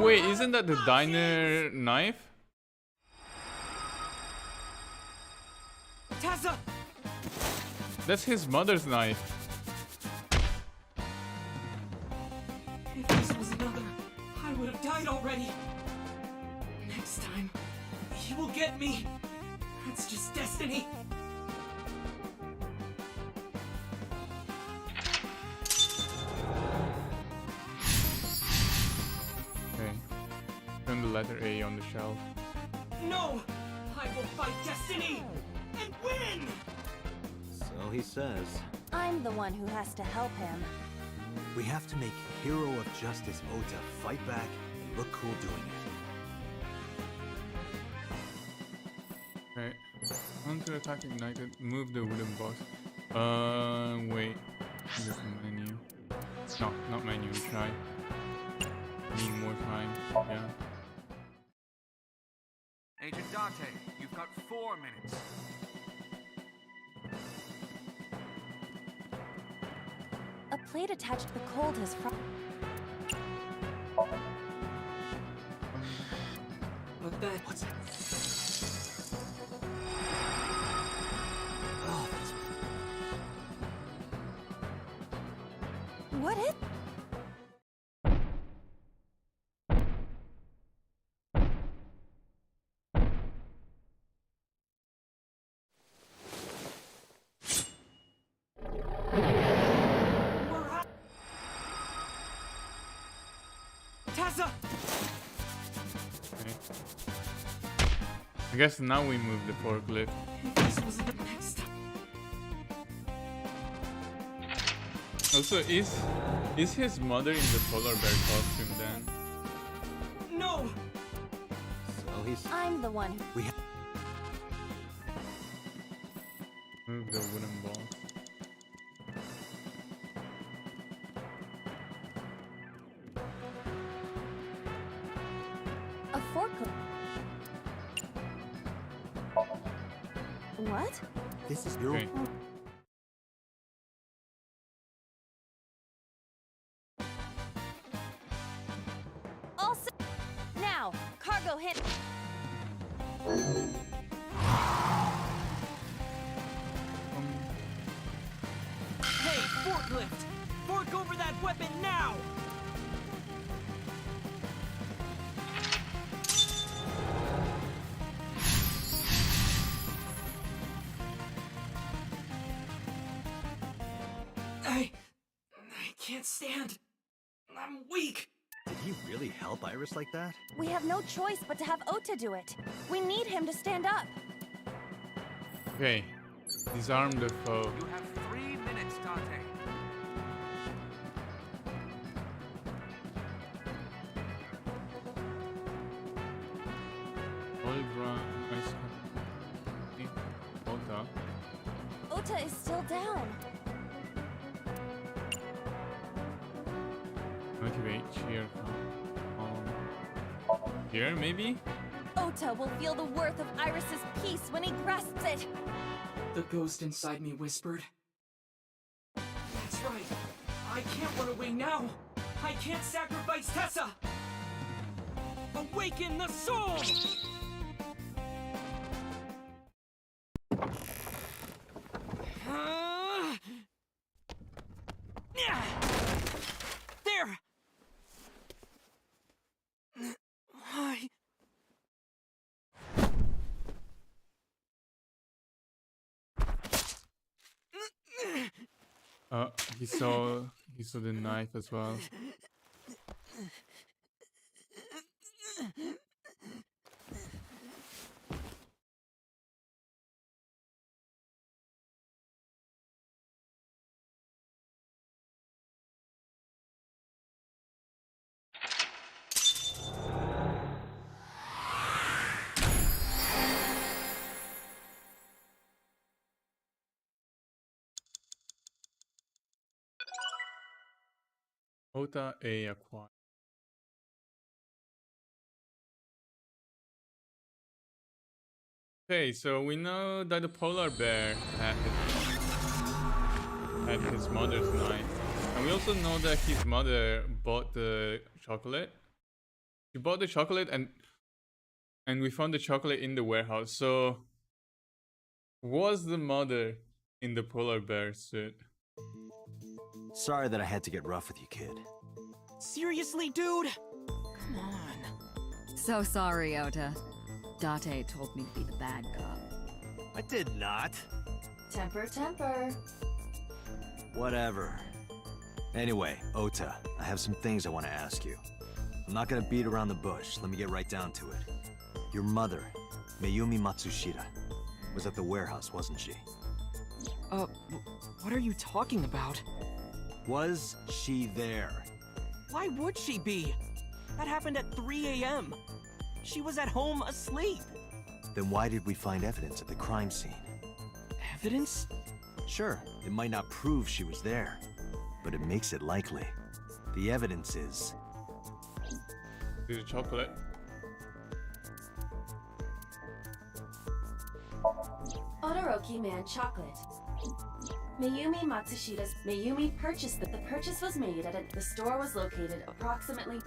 Wait, isn't that the diner knife? Tessa! That's his mother's knife. If this was another, I would have died already. Next time, he will get me. That's just destiny. Okay. Turn the letter A on the shelf. No! I will fight destiny and win! So he says. I'm the one who has to help him. We have to make Hero of Justice Ota fight back and look cool doing it. Okay. Counter attack ignited. Move the wooden box. Wait. This is menu. No, not menu. Try. Need more time. Yeah. Agent Dante, you've got 4 minutes. A plate attached to the cold has frost. But then... What's that? Oh, that's... What is? Tessa! Okay. I guess now we move the forklift. If this was the next time. Also, is his mother in the polar bear costume then? No! So he's... I'm the one. We have... Move the wooden ball. A forklift. What? This is your... Okay. Also, now, cargo hit. Hey, forklift! Fork over that weapon now! I can't stand. I'm weak. Did he really help Iris like that? We have no choice but to have Ota do it. We need him to stand up. Okay. Disarm the foe. You have 3 minutes, Dante. Hold run. Ota. Ota is still down. Motivate, cheer, here, maybe? Ota will feel the worth of Iris's peace when he grasps it. The ghost inside me whispered. That's right. I can't run away now. I can't sacrifice Tessa. Awaken the soul! He saw the knife as well. Ota A acquired. Okay, so we know that the polar bear had his mother's knife. And we also know that his mother bought the chocolate. She bought the chocolate and we found the chocolate in the warehouse. So was the mother in the polar bear suit? Sorry that I had to get rough with you, kid. Seriously, dude? Come on. So sorry, Ota. Date told me to be the bad cop. I did not. Temper, temper. Whatever. Anyway, Ota, I have some things I want to ask you. I'm not gonna beat around the bush. Let me get right down to it. Your mother, Mayumi Matsushita, was at the warehouse, wasn't she? What are you talking about? Was she there? Why would she be? That happened at 3 a.m. She was at home asleep. Then why did we find evidence at the crime scene? Evidence? Sure, it might not prove she was there, but it makes it likely. The evidence is... Here's a chocolate. Todoroki Man chocolate. Mayumi Matsushita's Mayumi purchased the purchase was made at the store was located approximately.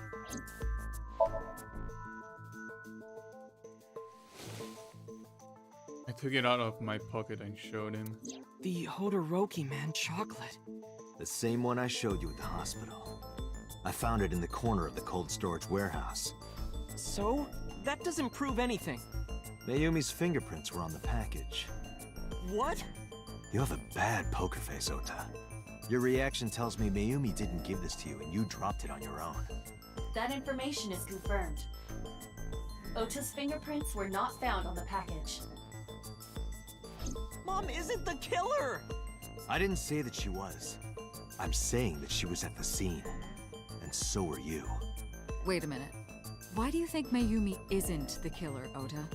I took it out of my pocket and showed him. The Todoroki Man chocolate. The same one I showed you at the hospital. I found it in the corner of the cold storage warehouse. So? That doesn't prove anything. Mayumi's fingerprints were on the package. What? You have a bad poker face, Ota. Your reaction tells me Mayumi didn't give this to you and you dropped it on your own. That information is confirmed. Ota's fingerprints were not found on the package. Mom isn't the killer! I didn't say that she was. I'm saying that she was at the scene. And so were you. Wait a minute. Why do you think Mayumi isn't the killer, Ota?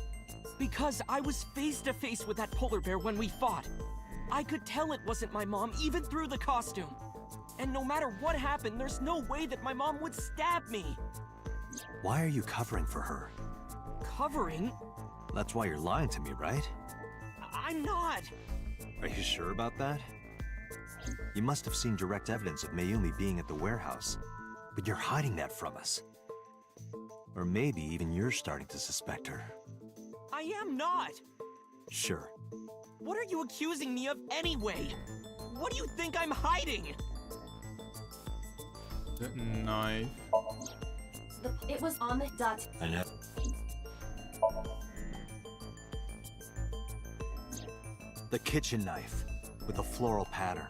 Because I was face to face with that polar bear when we fought. I could tell it wasn't my mom even through the costume. And no matter what happened, there's no way that my mom would stab me. Why are you covering for her? Covering? That's why you're lying to me, right? I'm not! Are you sure about that? You must have seen direct evidence of Mayumi being at the warehouse, but you're hiding that from us. Or maybe even you're starting to suspect her. I am not! Sure. What are you accusing me of anyway? What do you think I'm hiding? The knife. It was on the dot. I know. The kitchen knife with a floral pattern.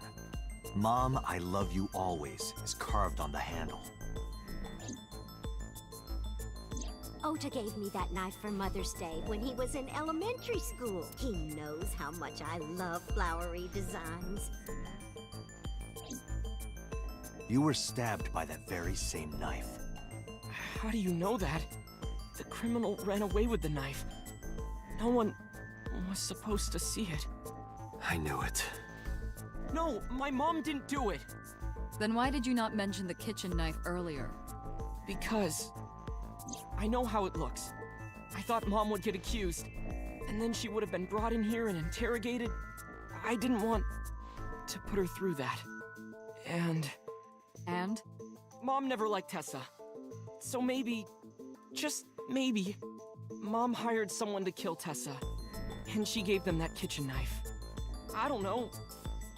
Mom, I love you always is carved on the handle. Ota gave me that knife for Mother's Day when he was in elementary school. He knows how much I love flowery designs. You were stabbed by that very same knife. How do you know that? The criminal ran away with the knife. No one was supposed to see it. I knew it. No, my mom didn't do it. Then why did you not mention the kitchen knife earlier? Because I know how it looks. I thought Mom would get accused, and then she would have been brought in here and interrogated. I didn't want to put her through that. And? Mom never liked Tessa. So maybe, just maybe, Mom hired someone to kill Tessa, and she gave them that kitchen knife. I don't know.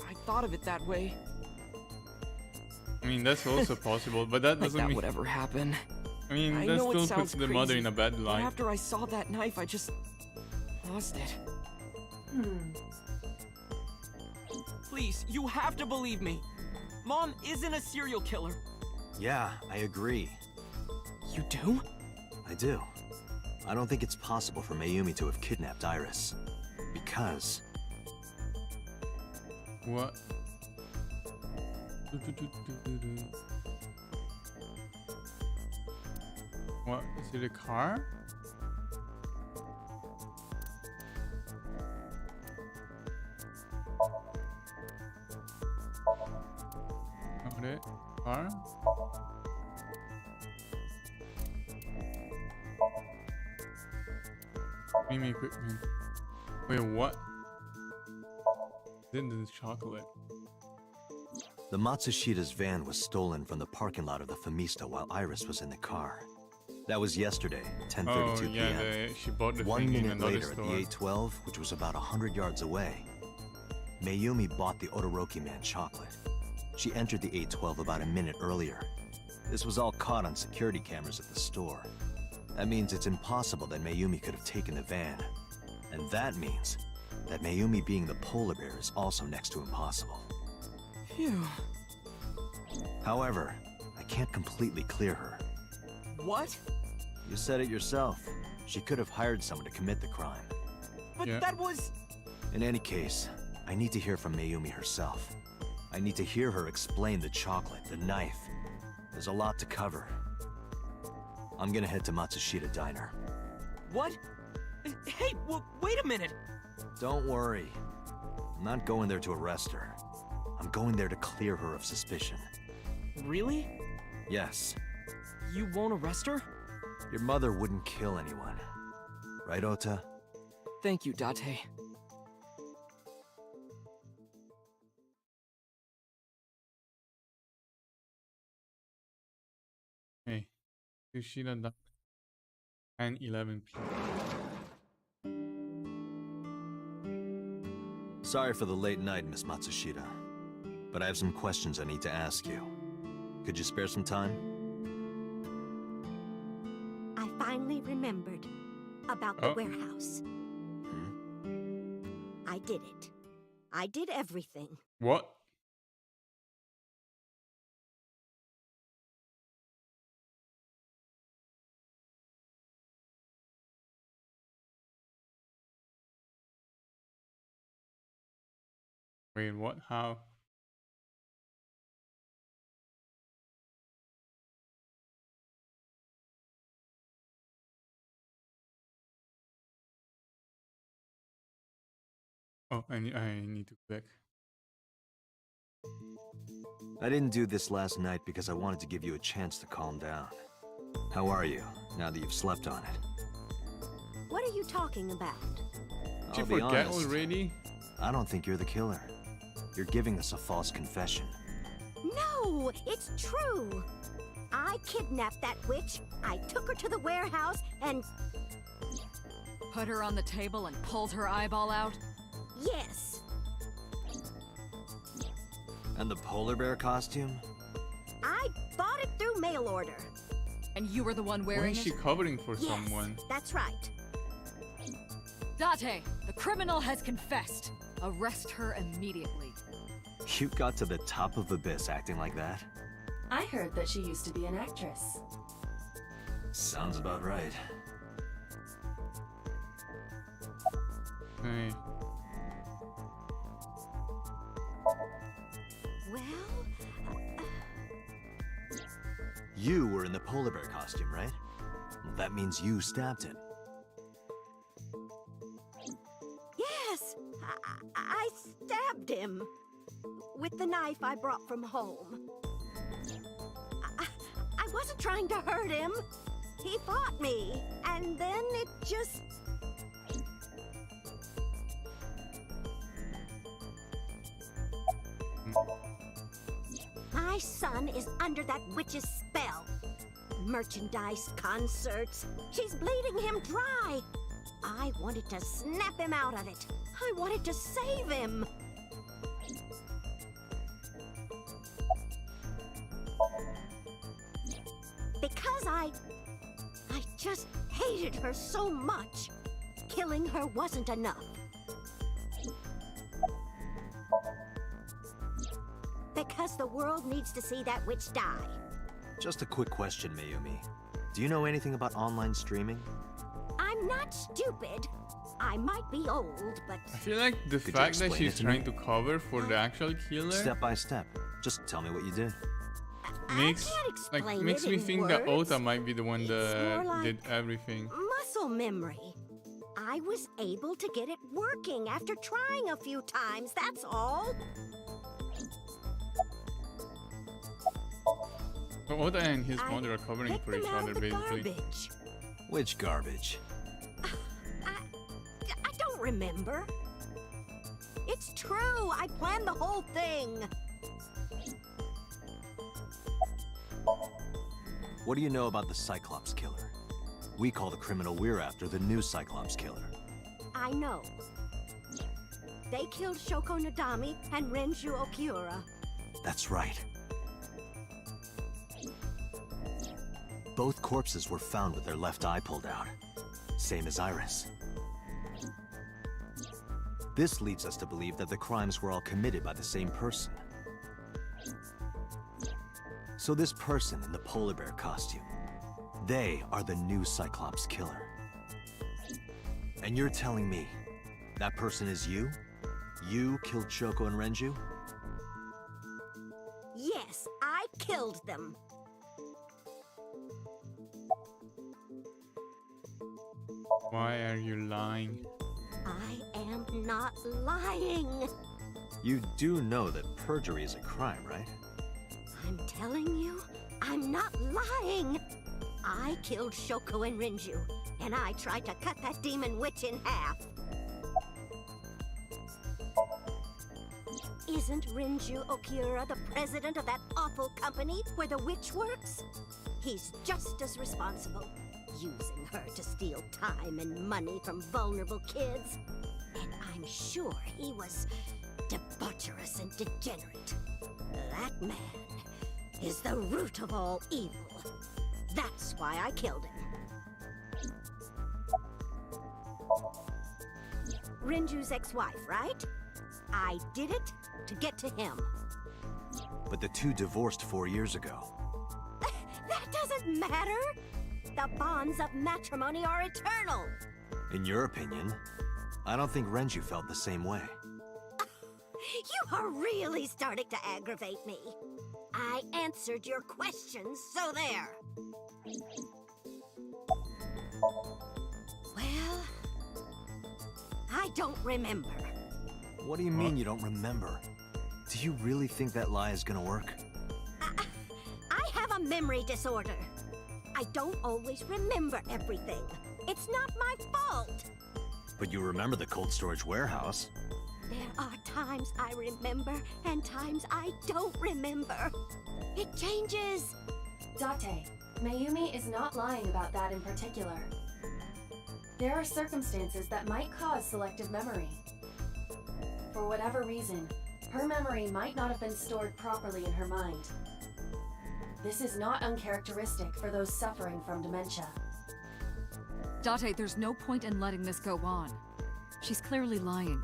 I thought of it that way. I mean, that's also possible, but that doesn't like that mean... would ever happen. I mean, I that know it still puts sounds the mother crazy, in a bad but light. after I saw that knife, I just lost it. Please, you have to believe me. Mom isn't a serial killer. Yeah, I agree. You do? I do. I don't think it's possible for Mayumi to have kidnapped Iris. Because... What? What? Is it a car? Not it. Car? Premium equipment. Wait, what? Then the chocolate. The Matsushida's van was stolen from the parking lot of the Famista while Iris was in the car. That was yesterday, 10:32 Oh, yeah, p.m. she bought the 1 thing in minute another later, at the store. 812, which was about 100 yards away, Mayumi bought the Odoroki Man chocolate. She entered the 812 about a minute earlier. This was all caught on security cameras at the store. That means it's impossible that Mayumi could have taken the van. And that means that Mayumi being the polar bear is also next to impossible. Phew. However, I can't completely clear her. What? You said it yourself. She could have hired someone to commit the crime. But that was... In any case, I need to hear from Mayumi herself. I need to hear her explain the chocolate, the knife. There's a lot to cover. I'm gonna head to Matsushita Diner. What? Hey, wait a minute! Don't worry. I'm not going there to arrest her. I'm going there to clear her of suspicion. Really? Yes. You won't arrest her? Your mother wouldn't kill anyone. Right, Ota? Thank you, Date. Hey, Yoshida 10:11 p.m. Sorry for the late night, Miss Matsushita. But I have some questions I need to ask you. Could you spare some time? I finally remembered about the warehouse. I did it. I did everything. What? Wait, what? How? Oh, I need to click. I didn't do this last night because I wanted to give you a chance to calm down. How are you, now that you've slept on it? What are you talking about? Did you I'll be forget honest, already? I don't think you're the killer. You're giving us a false confession. No, it's true. I kidnapped that witch. I took her to the warehouse and... Put her on the table and pulled her eyeball out? Yes. And the polar bear costume? I bought it through mail order. And you were the one Why wearing is she it? covering for Yes, someone? that's right. Date, the criminal has confessed. Arrest her immediately. You got to the top of Abyss acting like that? I heard that she used to be an actress. Sounds about right. Hey. Well... You were in the polar bear costume, right? Well, that means you stabbed it. Yes! I stabbed him. With the knife I brought from home. I wasn't trying to hurt him. He fought me, and then it just... My son is under that witch's spell. Merchandise, concerts. She's bleeding him dry. I wanted to snap him out of it. I wanted to save him. Because I just hated her so much. Killing her wasn't enough. Because the world needs to see that witch die. Just a quick question, Mayumi. Do you know anything about online streaming? I'm not stupid. I might be old, but... I feel like the Could you fact that explain she's it to trying me? to cover for the actual killer Step by step. Just tell me what you did. makes explain makes it me in think that words. Ota might be the one that more did everything. Muscle memory. I was able to get it working after trying a few times, that's all. So Oda and his I mother are covering picked for them each out other, of the basically. garbage. Which garbage? I don't remember. It's true, I planned the whole thing. What do you know about the Cyclops killer? We call the criminal we're after the new Cyclops killer. I know. They killed Shoko Nadami and Renju Okiura. That's right. Both corpses were found with their left eye pulled out. Same as Iris. This leads us to believe that the crimes were all committed by the same person. So this person in the polar bear costume, they are the new Cyclops killer. And you're telling me that person is you? You killed Shoko and Renju? Yes, I killed them. Why are you lying? I am not lying. You do know that perjury is a crime, right? I'm telling you, I'm not lying. I killed Shoko and Renju, and I tried to cut that demon witch in half. Isn't Renju Okiura the president of that awful company where the witch works? He's just as responsible, using her to steal time and money from vulnerable kids. And I'm sure he was debaucherous and degenerate. That man is the root of all evil. That's why I killed him. Renju's ex-wife, right? I did it to get to him. But the two divorced 4 years ago. That doesn't matter. The bonds of matrimony are eternal. In your opinion, I don't think Renju felt the same way. You are really starting to aggravate me. I answered your questions, so there. Well, I don't remember. What do you mean you don't remember? Do you really think that lie is gonna work? I have a memory disorder. I don't always remember everything. It's not my fault. But you remember the cold storage warehouse. There are times I remember and times I don't remember. It changes. Date, Mayumi is not lying about that in particular. There are circumstances that might cause selective memory. For whatever reason, her memory might not have been stored properly in her mind. This is not uncharacteristic for those suffering from dementia. Date, there's no point in letting this go on. She's clearly lying.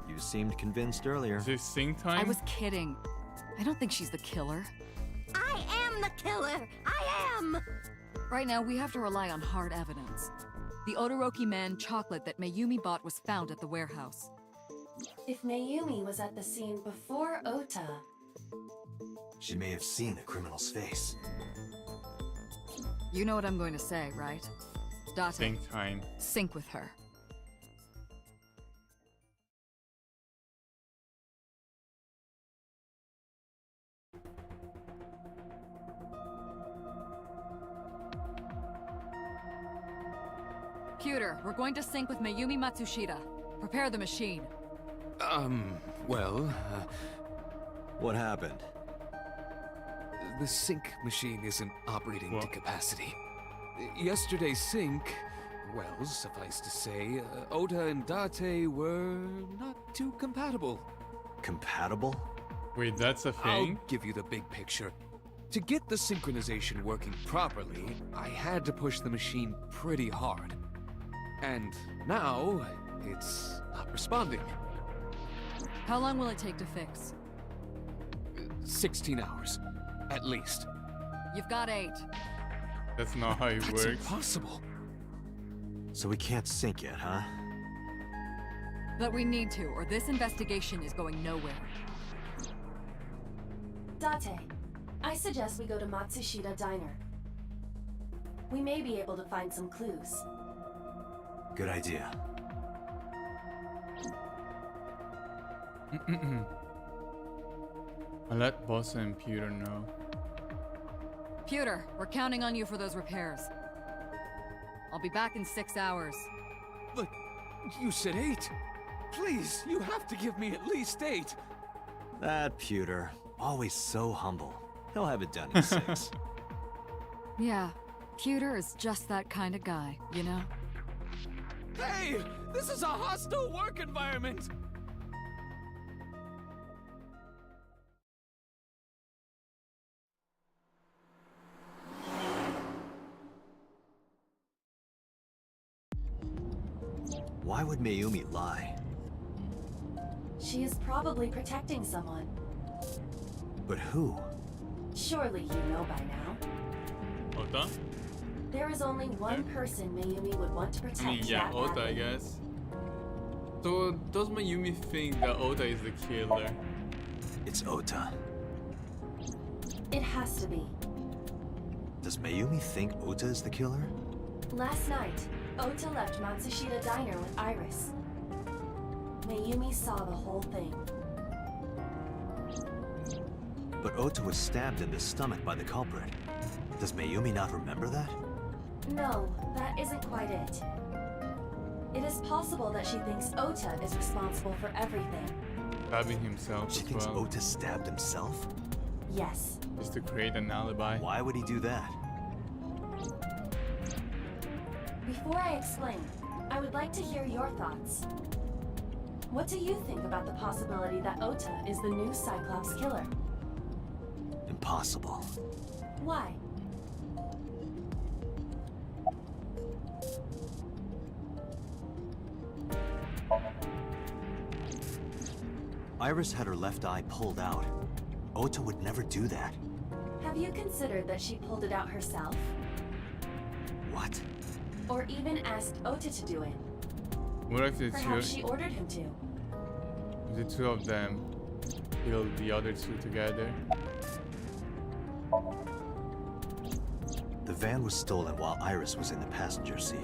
You seemed convinced earlier. Is this sync time? I was kidding. I don't think she's the killer. I am the killer! I am! Right now, we have to rely on hard evidence. The Odoroki Man chocolate that Mayumi bought was found at the warehouse. If Mayumi was at the scene before Ota... She may have seen the criminal's face. You know what I'm going to say, right? Date, Sync time. sync with her. Computer, we're going to sync with Mayumi Matsushita. Prepare the machine. Well, What happened? the sync machine isn't operating to capacity. Yesterday's sync, well, suffice to say, Ota and Date were not too compatible. Compatible? Wait, that's a I'll thing? give you the big picture. To get the synchronization working properly, I had to push the machine pretty hard. And now, it's not responding. How long will it take to fix? 16 hours. At least. You've got 8. That's not how it That's works. impossible. So we can't sync yet, huh? But we need to, or this investigation is going nowhere. Date, I suggest we go to Matsushita Diner. We may be able to find some clues. Good idea. I'll let Bossa and Pewter know. Pewter, we're counting on you for those repairs. I'll be back in 6 hours. But you said 8. Please, you have to give me at least 8. That Pewter, always so humble. He'll have it done in 6. Yeah, Pewter is just that kind of guy, you know? Hey! This is a hostile work environment! Why would Mayumi lie? She is probably protecting someone. But who? Surely you know by now. Ota? There is only one person Mayumi would want to protect. I mean, yeah, that Ota, I badly. guess. So, does Mayumi think that Ota is the killer? It's Ota. It has to be. Does Mayumi think Ota is the killer? Last night, Ota left Matsushita Diner with Iris. Mayumi saw the whole thing. But Ota was stabbed in the stomach by the culprit. Does Mayumi not remember that? No, that isn't quite it. It is possible that she thinks Ota is responsible for everything. Stabbing himself She as thinks well. Ota stabbed himself? Yes. Just to create an alibi. Why would he do that? Before I explain, I would like to hear your thoughts. What do you think about the possibility that Ota is the new Cyclops killer? Impossible. Why? Iris had her left eye pulled out. Ota would never do that. Have you considered that she pulled it out herself? What? Or even asked Ota to do it? What if the Perhaps she two, ordered him to. the two of them killed the other two together? The van was stolen while Iris was in the passenger seat.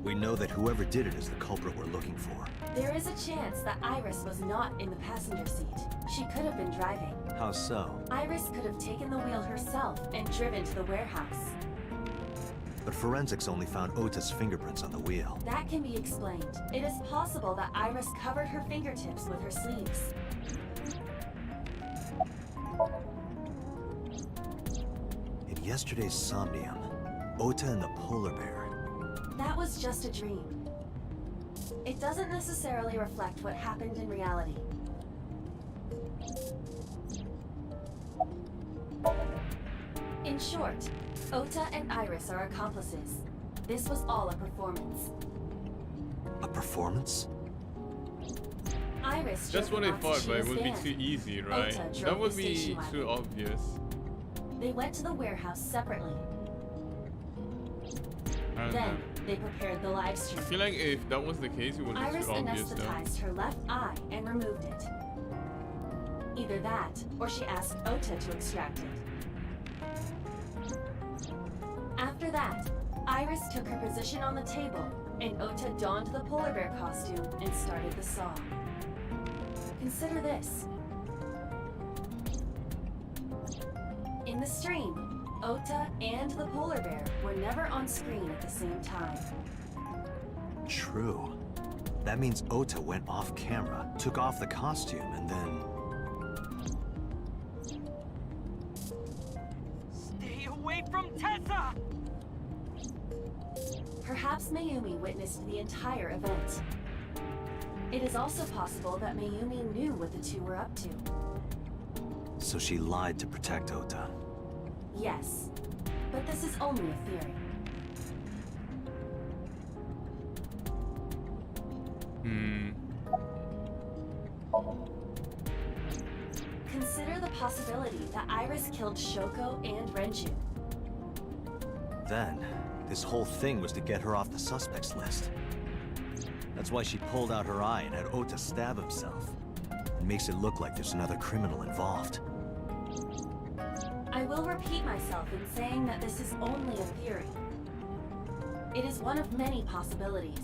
We know that whoever did it is the culprit we're looking for. There is a chance that Iris was not in the passenger seat. She could have been driving. How so? Iris could have taken the wheel herself and driven to the warehouse. But forensics only found Ota's fingerprints on the wheel. That can be explained. It is possible that Iris covered her fingertips with her sleeves. In yesterday's Somnium, Ota and the polar bear. That was just a dream. It doesn't necessarily reflect what happened in reality. In short, Ota and Iris are accomplices. This was all a performance. A performance? Iris That's drove what I thought, but it Matsushida's would be van. too easy, right? Ota drove That would the be station too wagon. obvious. They went to the warehouse separately. I don't know. Then, they prepared the live stream. I feel like if that was the case, it would be Iris too obvious though. anesthetized her left eye and removed it. Either that, or she asked Ota to extract it. After that, Iris took her position on the table, and Ota donned the polar bear costume and started the song. Consider this. In the stream, Ota and the polar bear were never on screen at the same time. True. That means Ota went off camera, took off the costume, and then... Stay away from Tessa! Perhaps Mayumi witnessed the entire event. It is also possible that Mayumi knew what the two were up to. So she lied to protect Ota. Yes, but this is only a theory. Consider the possibility possibility that Iris killed Shoko and Renju. Then, this whole thing was to get her off the suspects list. That's why she pulled out her eye and had Ota stab himself. It makes it look like there's another criminal involved. I will repeat myself in saying that this is only a theory. It is one of many possibilities.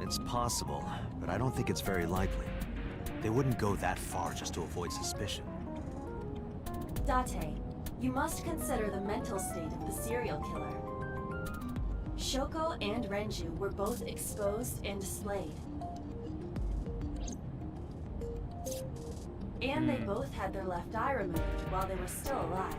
It's possible, but I don't think it's very likely. They wouldn't go that far just to avoid suspicion. Date, you must consider the mental state of the serial killer. Shoko and Renju were both exposed and slayed. And they both had their left eye removed while they were still alive.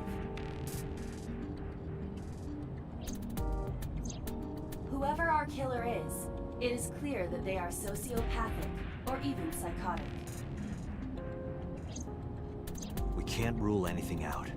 Whoever our killer is, it is clear that they are sociopathic or even psychotic. We can't rule anything out.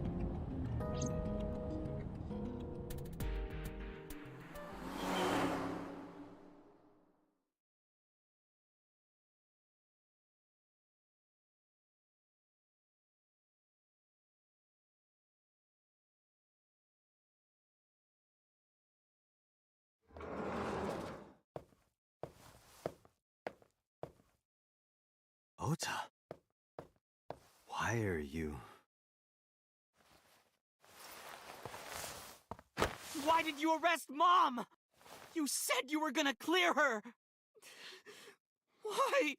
Ota, why are you... Why did you arrest Mom? You said you were gonna clear her! Why?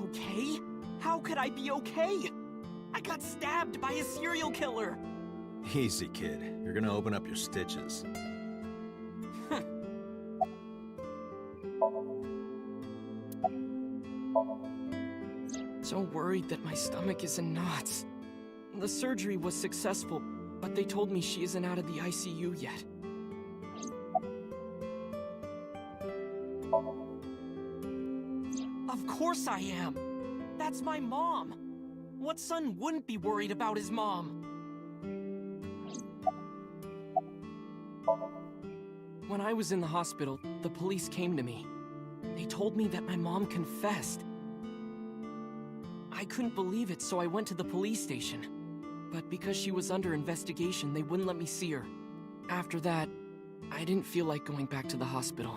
Okay? How could I be okay? I got stabbed by a serial killer! Easy, kid. You're gonna open up your stitches. So worried that my stomach is in knots. The surgery was successful, but they told me she isn't out of the ICU yet. Of course I am! That's my mom! What son wouldn't be worried about his mom? When I was in the hospital, the police came to me. They told me that my mom confessed. I couldn't believe it, so I went to the police station. But because she was under investigation, they wouldn't let me see her. After that, I didn't feel like going back to the hospital.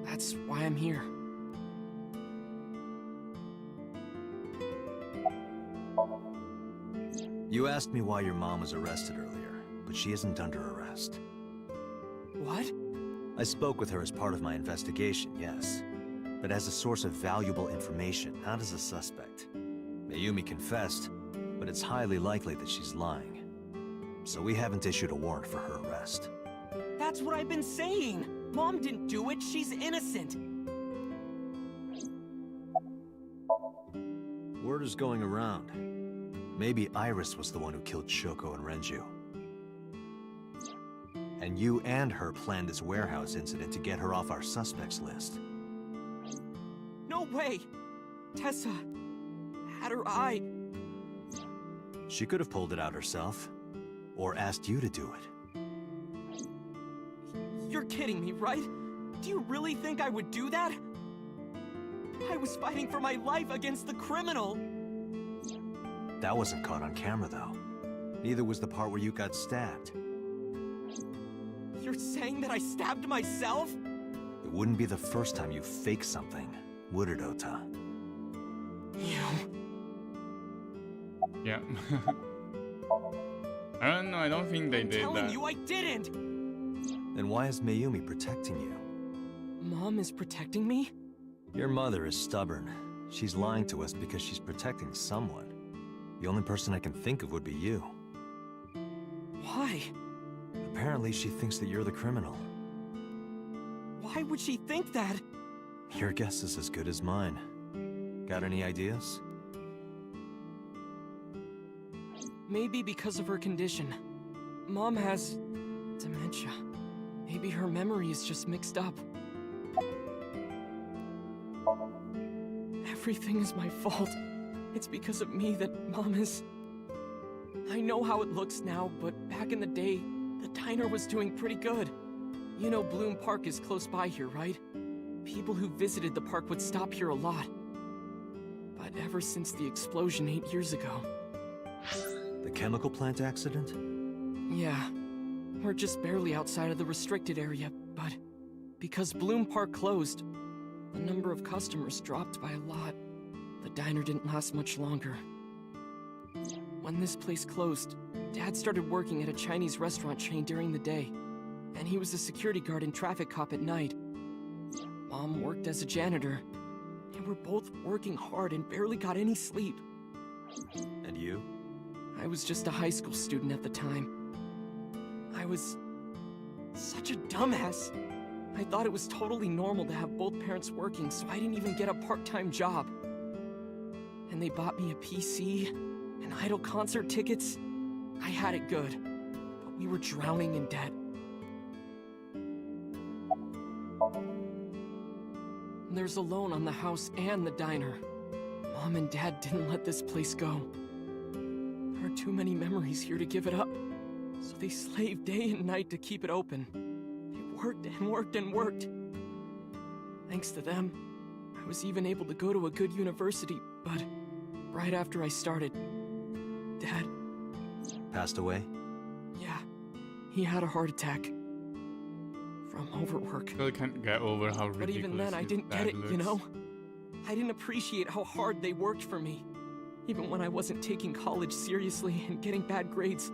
That's why I'm here. You asked me why your mom was arrested earlier, but she isn't under arrest. What? I spoke with her as part of my investigation, yes. But as a source of valuable information, not as a suspect. Mayumi confessed, but it's highly likely that she's lying. So we haven't issued a warrant for her arrest. That's what I've been saying! Mom didn't do it, she's innocent! Word is going around. Maybe Iris was the one who killed Shoko and Renju. And you and her planned this warehouse incident to get her off our suspects list. No way! Tessa had her eye. She could have pulled it out herself, or asked you to do it. You're kidding me, right? Do you really think I would do that? I was fighting for my life against the criminal! That wasn't caught on camera, though. Neither was the part where you got stabbed. You're saying that I stabbed myself? It wouldn't be the first time you faked something, would it, Ota? Yeah. I don't know, I don't think they did that. I'm telling you I didn't! Then why is Mayumi protecting you? Mom is protecting me? Your mother is stubborn. She's lying to us because she's protecting someone. The only person I can think of would be you. Why? Apparently she thinks that you're the criminal. Why would she think that? Your guess is as good as mine. Got any ideas? Maybe because of her condition. Mom has dementia. Maybe her memory is just mixed up. Everything is my fault. It's because of me that Mom is... I know how it looks now, but back in the day, the diner was doing pretty good. You know Bloom Park is close by here, right? People who visited the park would stop here a lot. But ever since the explosion 8 years ago... The chemical plant accident? Yeah. We're just barely outside of the restricted area, but... because Bloom Park closed, the number of customers dropped by a lot. The diner didn't last much longer. When this place closed, Dad started working at a Chinese restaurant chain during the day, and he was a security guard and traffic cop at night. Mom worked as a janitor. They were both working hard and barely got any sleep. And you? I was just a high school student at the time. I was such a dumbass. I thought it was totally normal to have both parents working, so I didn't even get a part-time job. And they bought me a PC and Idol concert tickets. I had it good, but we were drowning in debt. There's a loan on the house and the diner. Mom and Dad didn't let this place go. There are too many memories here to give it up, so they slaved day and night to keep it open. They worked and worked and worked. Thanks to them, I was even able to go to a good university, but right after I started, Dad... Passed away? Yeah, he had a heart attack. From overwork. I can't get over how ridiculous. But even then, I didn't get it, you know? I didn't appreciate how hard they worked for me. Even when I wasn't taking college seriously and getting bad grades,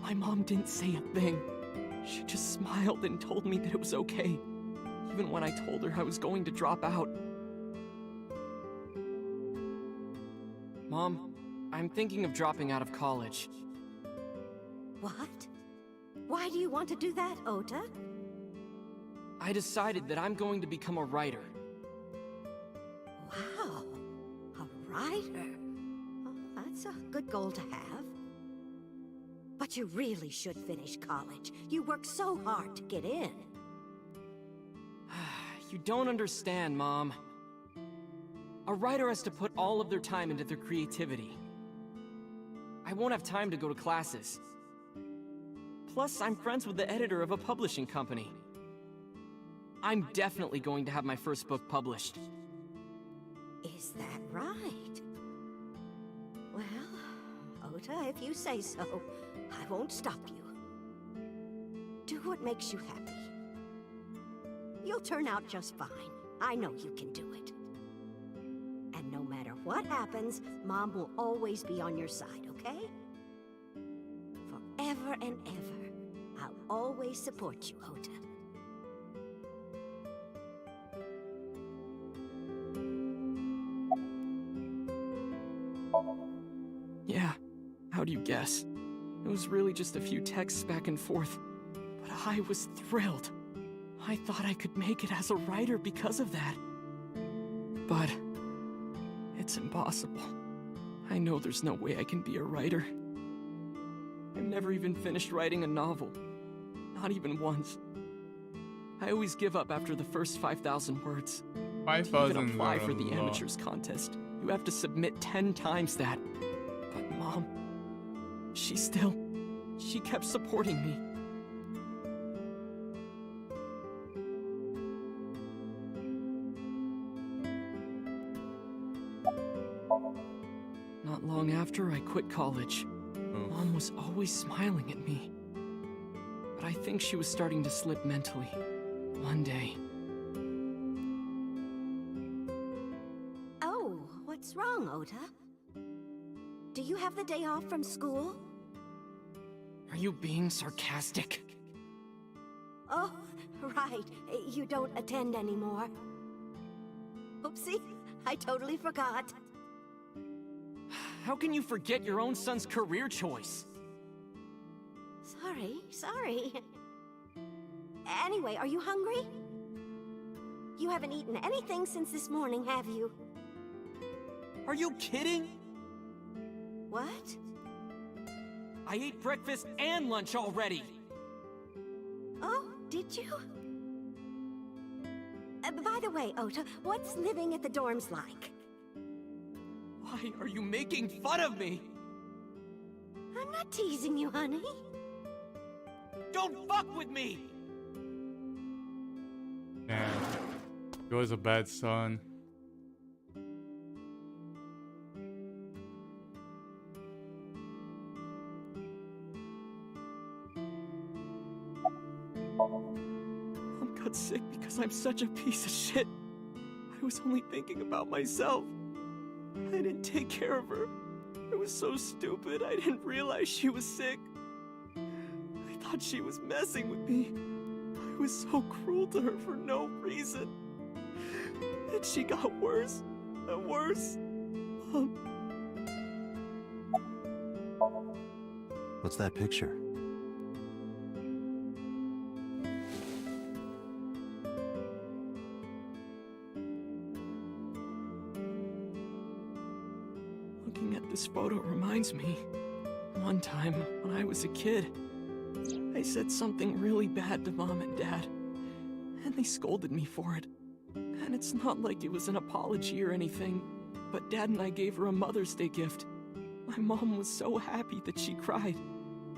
my mom didn't say a thing. She just smiled and told me that it was okay, even when I told her I was going to drop out. Mom, I'm thinking of dropping out of college. What? Why do you want to do that, Ota? I decided that I'm going to become a writer. Wow, a writer? Oh, that's a good goal to have. But you really should finish college. You work so hard to get in. You don't understand, Mom. A writer has to put all of their time into their creativity. I won't have time to go to classes. Plus, I'm friends with the editor of a publishing company. I'm definitely going to have my first book published. Is that right? Well, Ota, if you say so, I won't stop you. Do what makes you happy. You'll turn out just fine. I know you can do it. And no matter what happens, Mom will always be on your side, okay? Forever and ever, I'll always support you, Ota. Yeah, how do you guess? It was really just a few texts back and forth, but I was thrilled. I thought I could make it as a writer because of that. But it's impossible. I know there's no way I can be a writer. I've never even finished writing a novel. Not even once. I always give up after the first 5,000 words. 5,000 To even apply for the amateurs contest, you have to submit 10 times that. But Mom, she kept supporting me. Not long after I quit college, Mom was always smiling at me. But I think she was starting to slip mentally. One day. Oh, what's wrong, Ota? Do you have the day off from school? Are you being sarcastic? Oh, right. You don't attend anymore. Oopsie, I totally forgot. How can you forget your own son's career choice? Sorry. Anyway, are you hungry? You haven't eaten anything since this morning, have you? Are you kidding? What? I ate breakfast and lunch already! Oh, did you? By the way, Ota, what's living at the dorms like? Why are you making fun of me? I'm not teasing you, honey. Don't fuck with me! Damn. He was a bad son. Mom got sick because I'm such a piece of shit. I was only thinking about myself. I didn't take care of her. I was so stupid, I didn't realize she was sick. I thought she was messing with me. I was so cruel to her for no reason. And she got worse and worse. What's that picture? Looking at this photo reminds me. One time, when I was a kid, I said something really bad to Mom and Dad, and they scolded me for it. And it's not like it was an apology or anything, but Dad and I gave her a Mother's Day gift. My mom was so happy that she cried.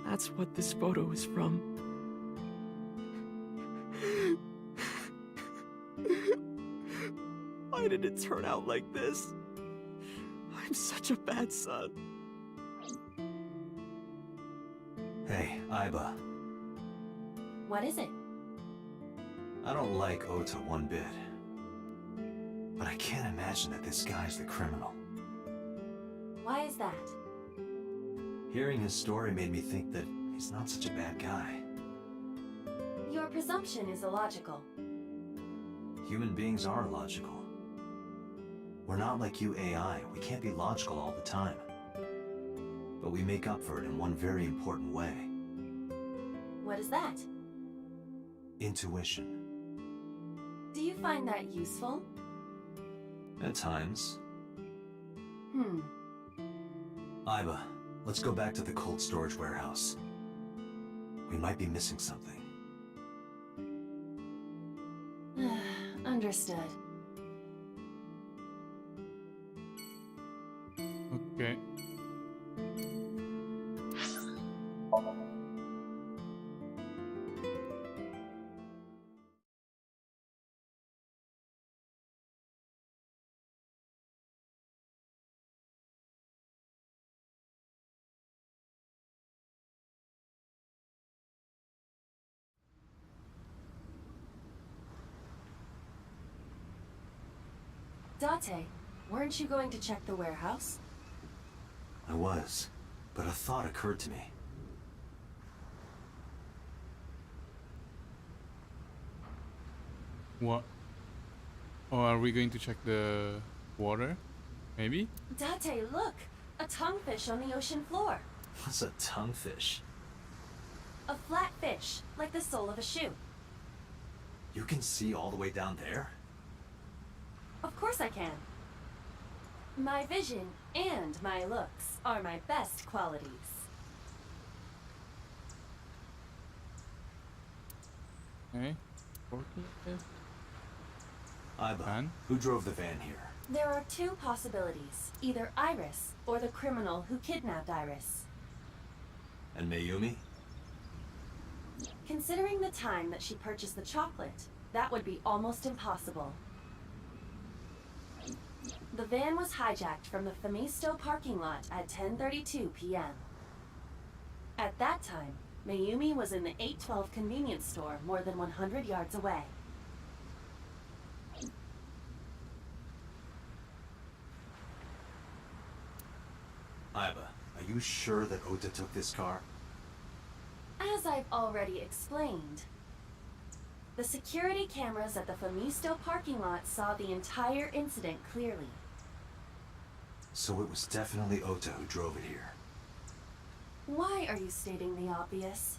That's what this photo is from. Why did it turn out like this? I'm such a bad son. Hey, Aiba. What is it? I don't like Ota one bit. But I can't imagine that this guy's the criminal. Why is that? Hearing his story made me think that he's not such a bad guy. Your presumption is illogical. Human beings are logical. We're not like you AI. We can't be logical all the time. But we make up for it in one very important way. What is that? Intuition. Do you find that useful? At times. Hmm. Aiba, let's go back to the cold storage warehouse. We might be missing something. Understood. Okay. Date, weren't you going to check the warehouse? I was, but a thought occurred to me. What? Oh, are we going to check the water? Maybe? Date, look! A tonguefish on the ocean floor. What's a tonguefish? A flat fish, like the sole of a shoe. You can see all the way down there? Of course I can. My vision and my looks are my best qualities. Okay. Aiba, who drove the van here? There are two possibilities. Either Iris or the criminal who kidnapped Iris. And Mayumi? Considering the time that she purchased the chocolate, that would be almost impossible. The van was hijacked from the Famisto parking lot at 10:32 p.m. At that time, Mayumi was in the 812 convenience store more than 100 yards away. Aiba, are you sure that Ota took this car? As I've already explained, the security cameras at the Famisto parking lot saw the entire incident clearly. So it was definitely Ota who drove it here. Why are you stating the obvious?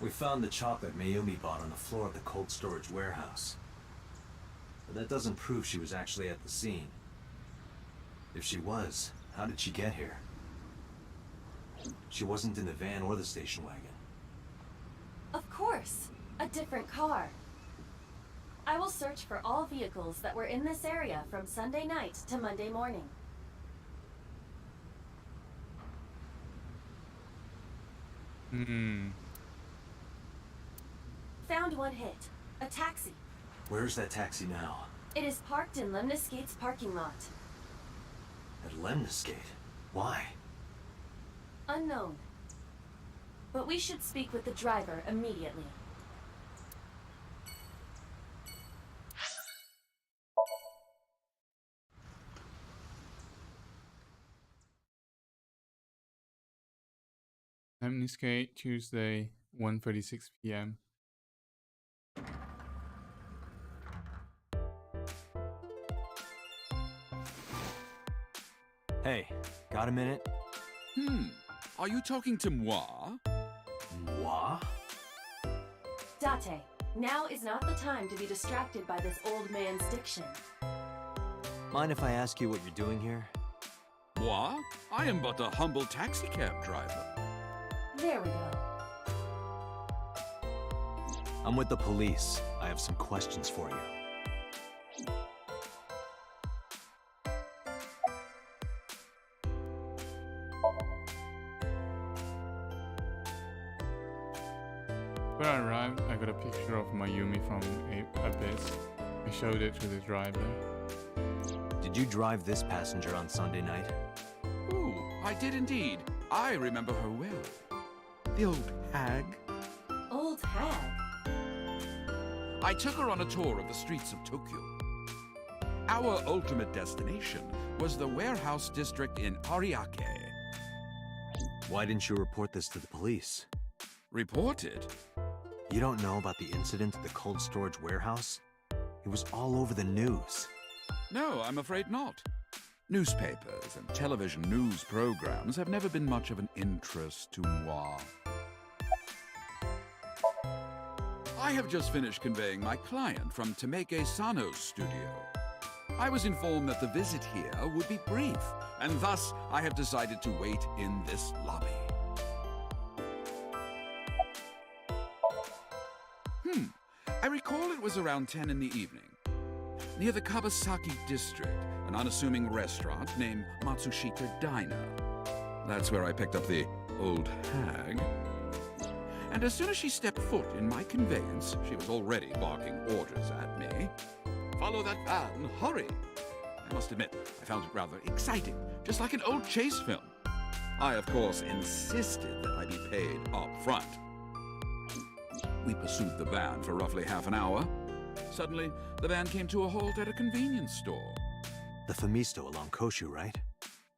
We found the chocolate Mayumi bought on the floor of the cold storage warehouse. but that doesn't prove she was actually at the scene. If she was, how did she get here? She wasn't in the van or the station wagon. Of course, a different car. I will search for all vehicles that were in this area from Sunday night to Monday morning. Found one hit. A taxi. Where's that taxi now? It is parked in Lemniscate's parking lot. At Lemniscate? Why? Unknown. But we should speak with the driver immediately. Lemniscate, Tuesday, 1:36 p.m. Hey, got a minute? Are you talking to moi? Moi? Date, now is not the time to be distracted by this old man's diction. Mind if I ask you what you're doing here? Moi? I am but a humble taxicab driver. There we go. I'm with the police. I have some questions for you. When I arrived, I got a picture of Mayumi from Abyss. I showed it to the driver. Did you drive this passenger on Sunday night? Ooh, I did indeed. I remember her well. The old hag. Old hag? I took her on a tour of the streets of Tokyo. Our ultimate destination was the warehouse district in Ariake. Why didn't you report this to the police? Report it? You don't know about the incident at the cold storage warehouse? It was all over the news. No, I'm afraid not. Newspapers and television news programs have never been much of an interest to moi. I have just finished conveying my client from Tameke Sano's studio. I was informed that the visit here would be brief, and thus I have decided to wait in this lobby. I recall it was around 10 in the evening. Near the Kabasaki district, an unassuming restaurant named Matsushita Diner. That's where I picked up the old hag. And as soon as she stepped foot in my conveyance, she was already barking orders at me. Follow that van, hurry! I must admit, I found it rather exciting, just like an old chase film. I, of course, insisted that I be paid up front. We pursued the van for roughly half an hour. Suddenly, the van came to a halt at a convenience store. The Famisto along Koshu, right?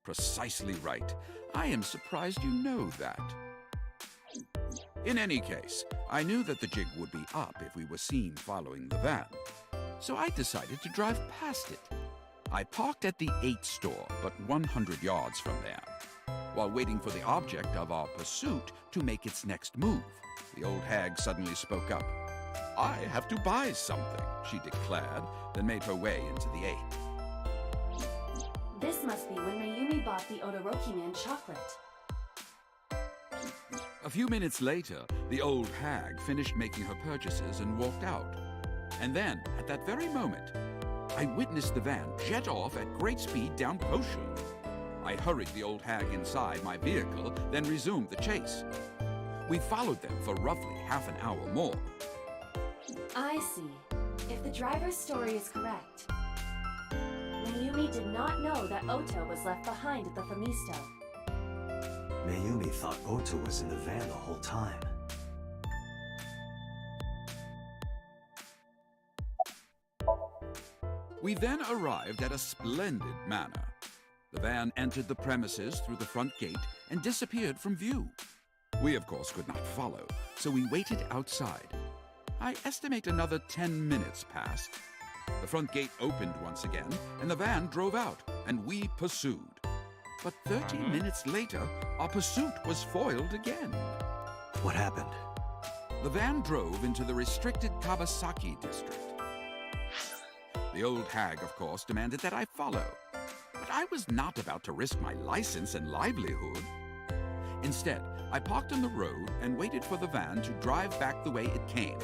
Precisely right. I am surprised you know that. In any case, I knew that the jig would be up if we were seen following the van. So I decided to drive past it. I parked at the 8 store, but 100 yards from there, while waiting for the object of our pursuit to make its next move. The old hag suddenly spoke up. I have to buy something, she declared, then made her way into the 8. This must be when Mayumi bought the Odoroki Man chocolate. A few minutes later, the old hag finished making her purchases and walked out. And then, at that very moment, I witnessed the van jet off at great speed down Koshu. I hurried the old hag inside my vehicle, then resumed the chase. We followed them for roughly half an hour more. I see. If the driver's story is correct, Mayumi did not know that Oto was left behind at the Famisto. Mayumi thought Oto was in the van the whole time. We then arrived at a splendid manor. The van entered the premises through the front gate and disappeared from view. We, of course, could not follow, so we waited outside. I estimate another 10 minutes passed. The front gate opened once again, and the van drove out, and we pursued. But 30 minutes later, our pursuit was foiled again. What happened? The van drove into the restricted Kabasaki district. The old hag, of course, demanded that I follow. But I was not about to risk my license and livelihood. Instead, I parked on the road and waited for the van to drive back the way it came.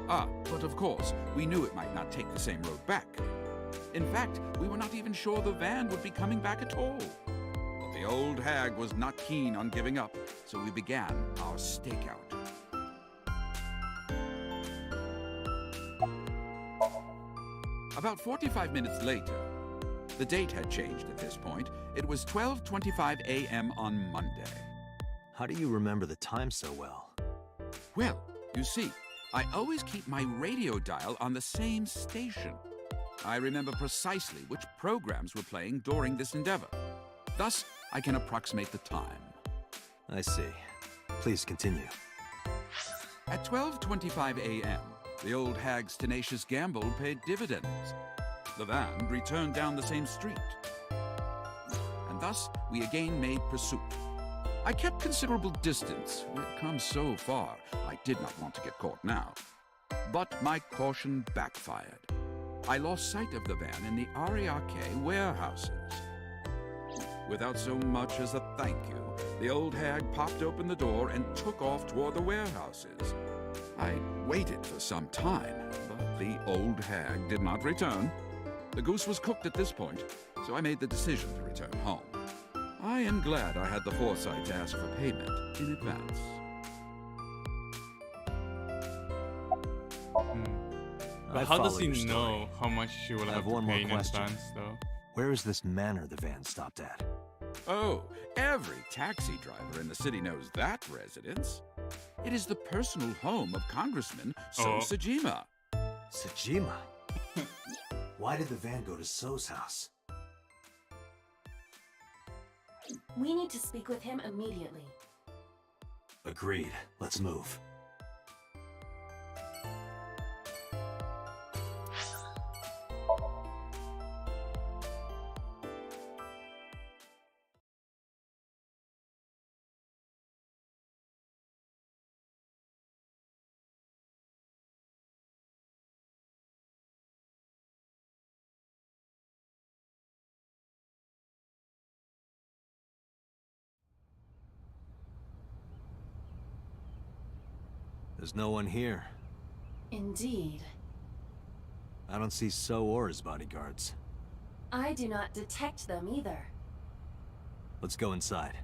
But of course, we knew it might not take the same road back. In fact, we were not even sure the van would be coming back at all. But the old hag was not keen on giving up, so we began our stakeout. About 45 minutes later, the date had changed at this point. It was 12:25 a.m. on Monday. How do you remember the time so well? Well, you see, I always keep my radio dial on the same station. I remember precisely which programs were playing during this endeavor. Thus, I can approximate the time. I see. Please continue. At 12:25 a.m., the old hag's tenacious gamble paid dividends. The van returned down the same street. And thus, we again made pursuit. I kept considerable distance. We had come so far, I did not want to get caught now. But my caution backfired. I lost sight of the van in the Ariake warehouses. Without so much as a thank you, the old hag popped open the door and took off toward the warehouses. I waited for some time, but the old hag did not return. The goose was cooked at this point, so I made the decision to return home. I am glad I had the foresight to ask for payment in advance. But how does he know how much she will have to pay in advance, though? Where is this manor the van stopped at? Oh, every taxi driver in the city knows that residence. It is the personal home of Congressman So Sajima. Sajima? Why did the van go to So's house? We need to speak with him immediately. Agreed. Let's move. There's no one here. Indeed. I don't see So or his bodyguards. I do not detect them either. Let's go inside.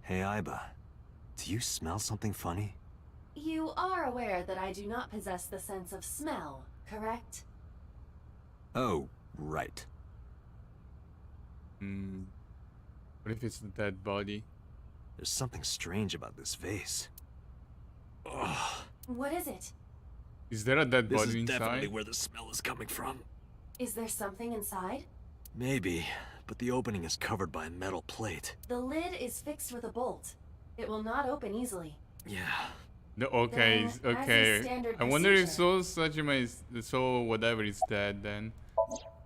Hey, Aiba. Do you smell something funny? You are aware that I do not possess the sense of smell, correct? Oh, right. What if it's a dead body? There's something strange about this vase. Ugh. What is it? Is there a dead This body is inside? definitely where the smell is coming from. Is there something inside? Maybe, but the opening is covered by a metal plate. The lid is fixed with a bolt. It will not open easily. Yeah. No, okay, Then, as okay. is standard I wonder if procedure- So Sajima is So whatever is dead then,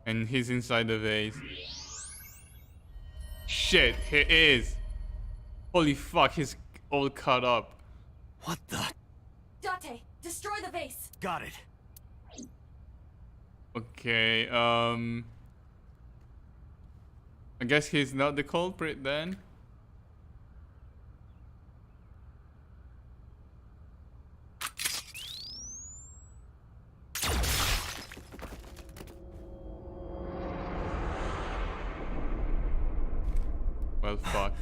and he's inside the vase. Shit, he is. Holy fuck, he's all cut up. What the? Date, destroy the vase! Got it. Okay, I guess he's not the culprit then. Well, fuck.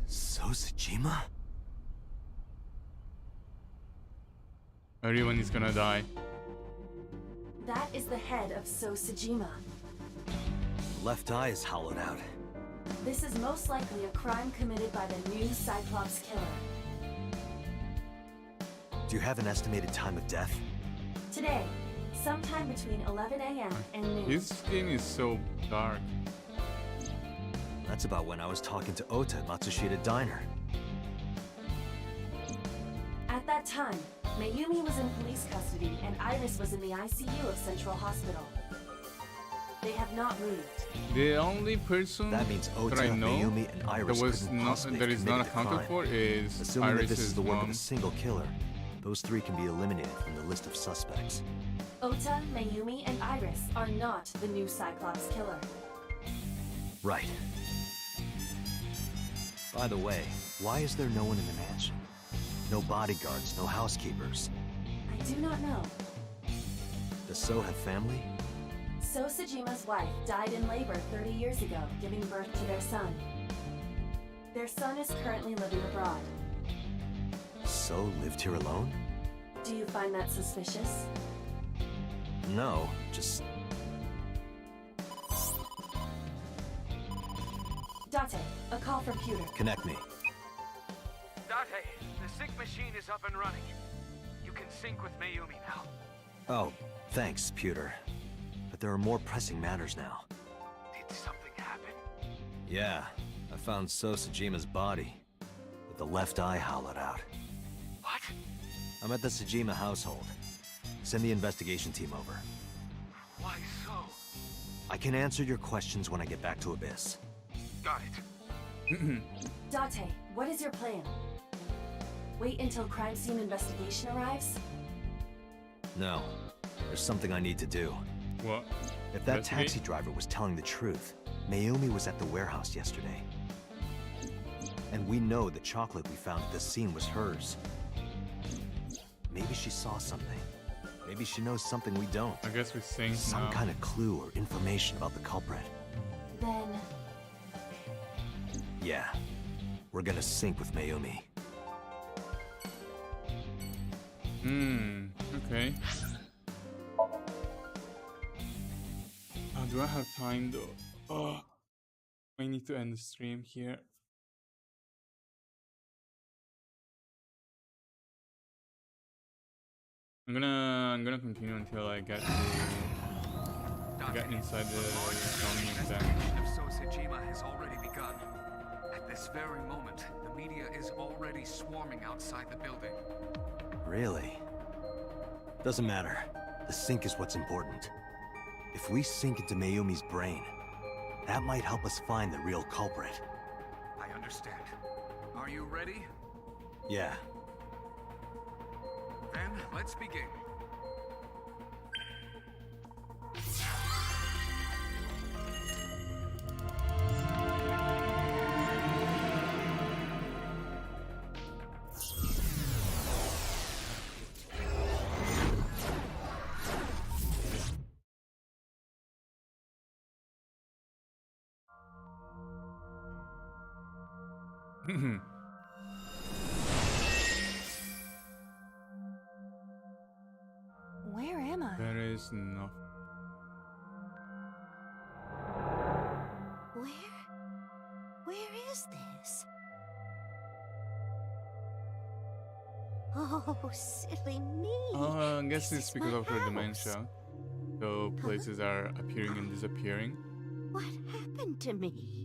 So Sajima? Everyone is gonna die. That is the head of So Sajima. Left eye is hollowed out. This is most likely a crime committed by the new Cyclops killer. Do you have an estimated time of death? Today, sometime between 11 a.m. and noon. His skin is so dark. That's about when I was talking to Ota at Matsushita Diner. At that time, Mayumi was in police custody and Iris was in the ICU of Central Hospital. They have not moved. The only person That means Ota, that I know Mayumi, and Iris that was couldn't not possibly that have is not committed the accounted crime. for is Assuming that this Iris's is the work mom. of a single killer, those three can be eliminated from the list of suspects. Ota, Mayumi, and Iris are not the new Cyclops killer. Right. By the way, why is there no one in the mansion? No bodyguards, no housekeepers. I do not know. Does So have family? So Sajima's wife died in labor 30 years ago, giving birth to their son. Their son is currently living abroad. So lived here alone? Do you find that suspicious? No, just... Date, a call from Pewter. Connect me. Date, the sync machine is up and running. You can sync with Mayumi now. Oh, thanks, Pewter. But there are more pressing matters now. Did something happen? Yeah, I found So Sajima's body, with the left eye hollowed out. What? I'm at the Sajima household. Send the investigation team over. Why so? I can answer your questions when I get back to Abyss. Got it. Date, what is your plan? Wait until crime scene investigation arrives? No, there's something I need to do. What? If that taxi driver was telling the truth, Mayumi was at the warehouse yesterday. And we know the chocolate we found at the scene was hers. Maybe she saw something. Maybe she knows something we don't. I guess we sync Some now. kind of clue or information about the culprit. Then... Yeah, we're gonna sync with Mayumi. Okay. Do I have time though? Oh, I need to end the stream here. I'm gonna continue until I get inside the Somnium thing. Investigation of So Sajima has already begun. At this very moment, the media is already swarming outside the building. Really? Doesn't matter. The sync is what's important. If we sink into Mayumi's brain, that might help us find the real culprit. I understand. Are you ready? Yeah. Then, let's begin. Where am I? There is nothing. Where is this? Oh, silly me. I guess it's because of her dementia. So places are appearing and disappearing. What happened to me?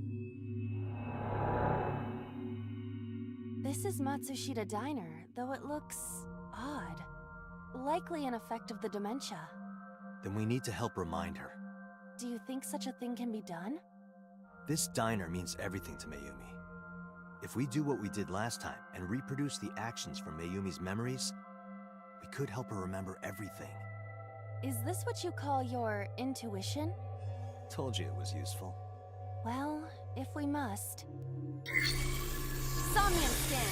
This is Matsushita Diner, though it looks odd. Likely an effect of the dementia. Then we need to help remind her. Do you think such a thing can be done? This diner means everything to Mayumi. If we do what we did last time and reproduce the actions from Mayumi's memories, we could help her remember everything. Is this what you call your intuition? Told you it was useful. Well, if we must. Somnium scan!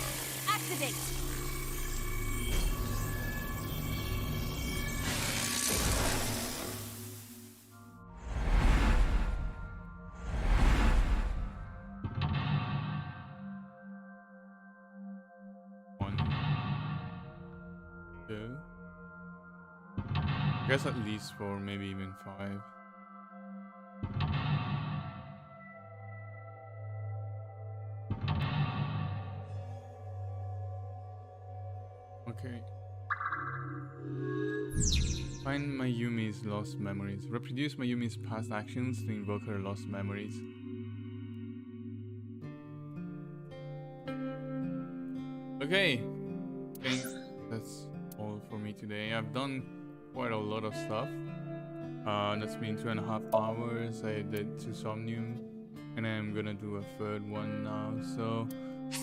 Activate! One, two. I guess at least 4, maybe even 5. Okay. Find Mayumi's lost memories. Reproduce Mayumi's past actions to invoke her lost memories. Okay. I think that's all for me today. I've done quite a lot of stuff. That's been 2.5 hours. I did 2 Somnium, and I'm gonna do a third one now. So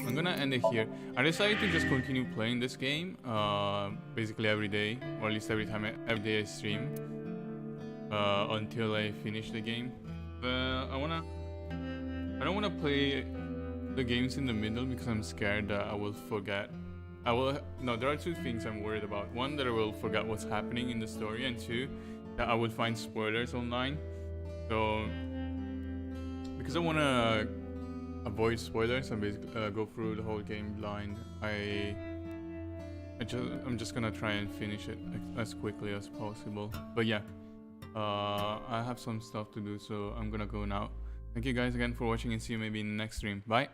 I'm gonna end it here. I decided to just continue playing this game, basically every day, or at least every day I stream, until I finish the game. I don't wanna play the games in the middle because I'm scared that I will forget. No, there are 2 things I'm worried about. One, that I will forget what's happening in the story, and 2, that I will find spoilers online. So, because I want to avoid spoilers and basically go through the whole game blind, I'm just gonna try and finish it as quickly as possible. But yeah, I have some stuff to do, so I'm gonna go now. Thank you guys again for watching, and see you maybe in the next stream. Bye!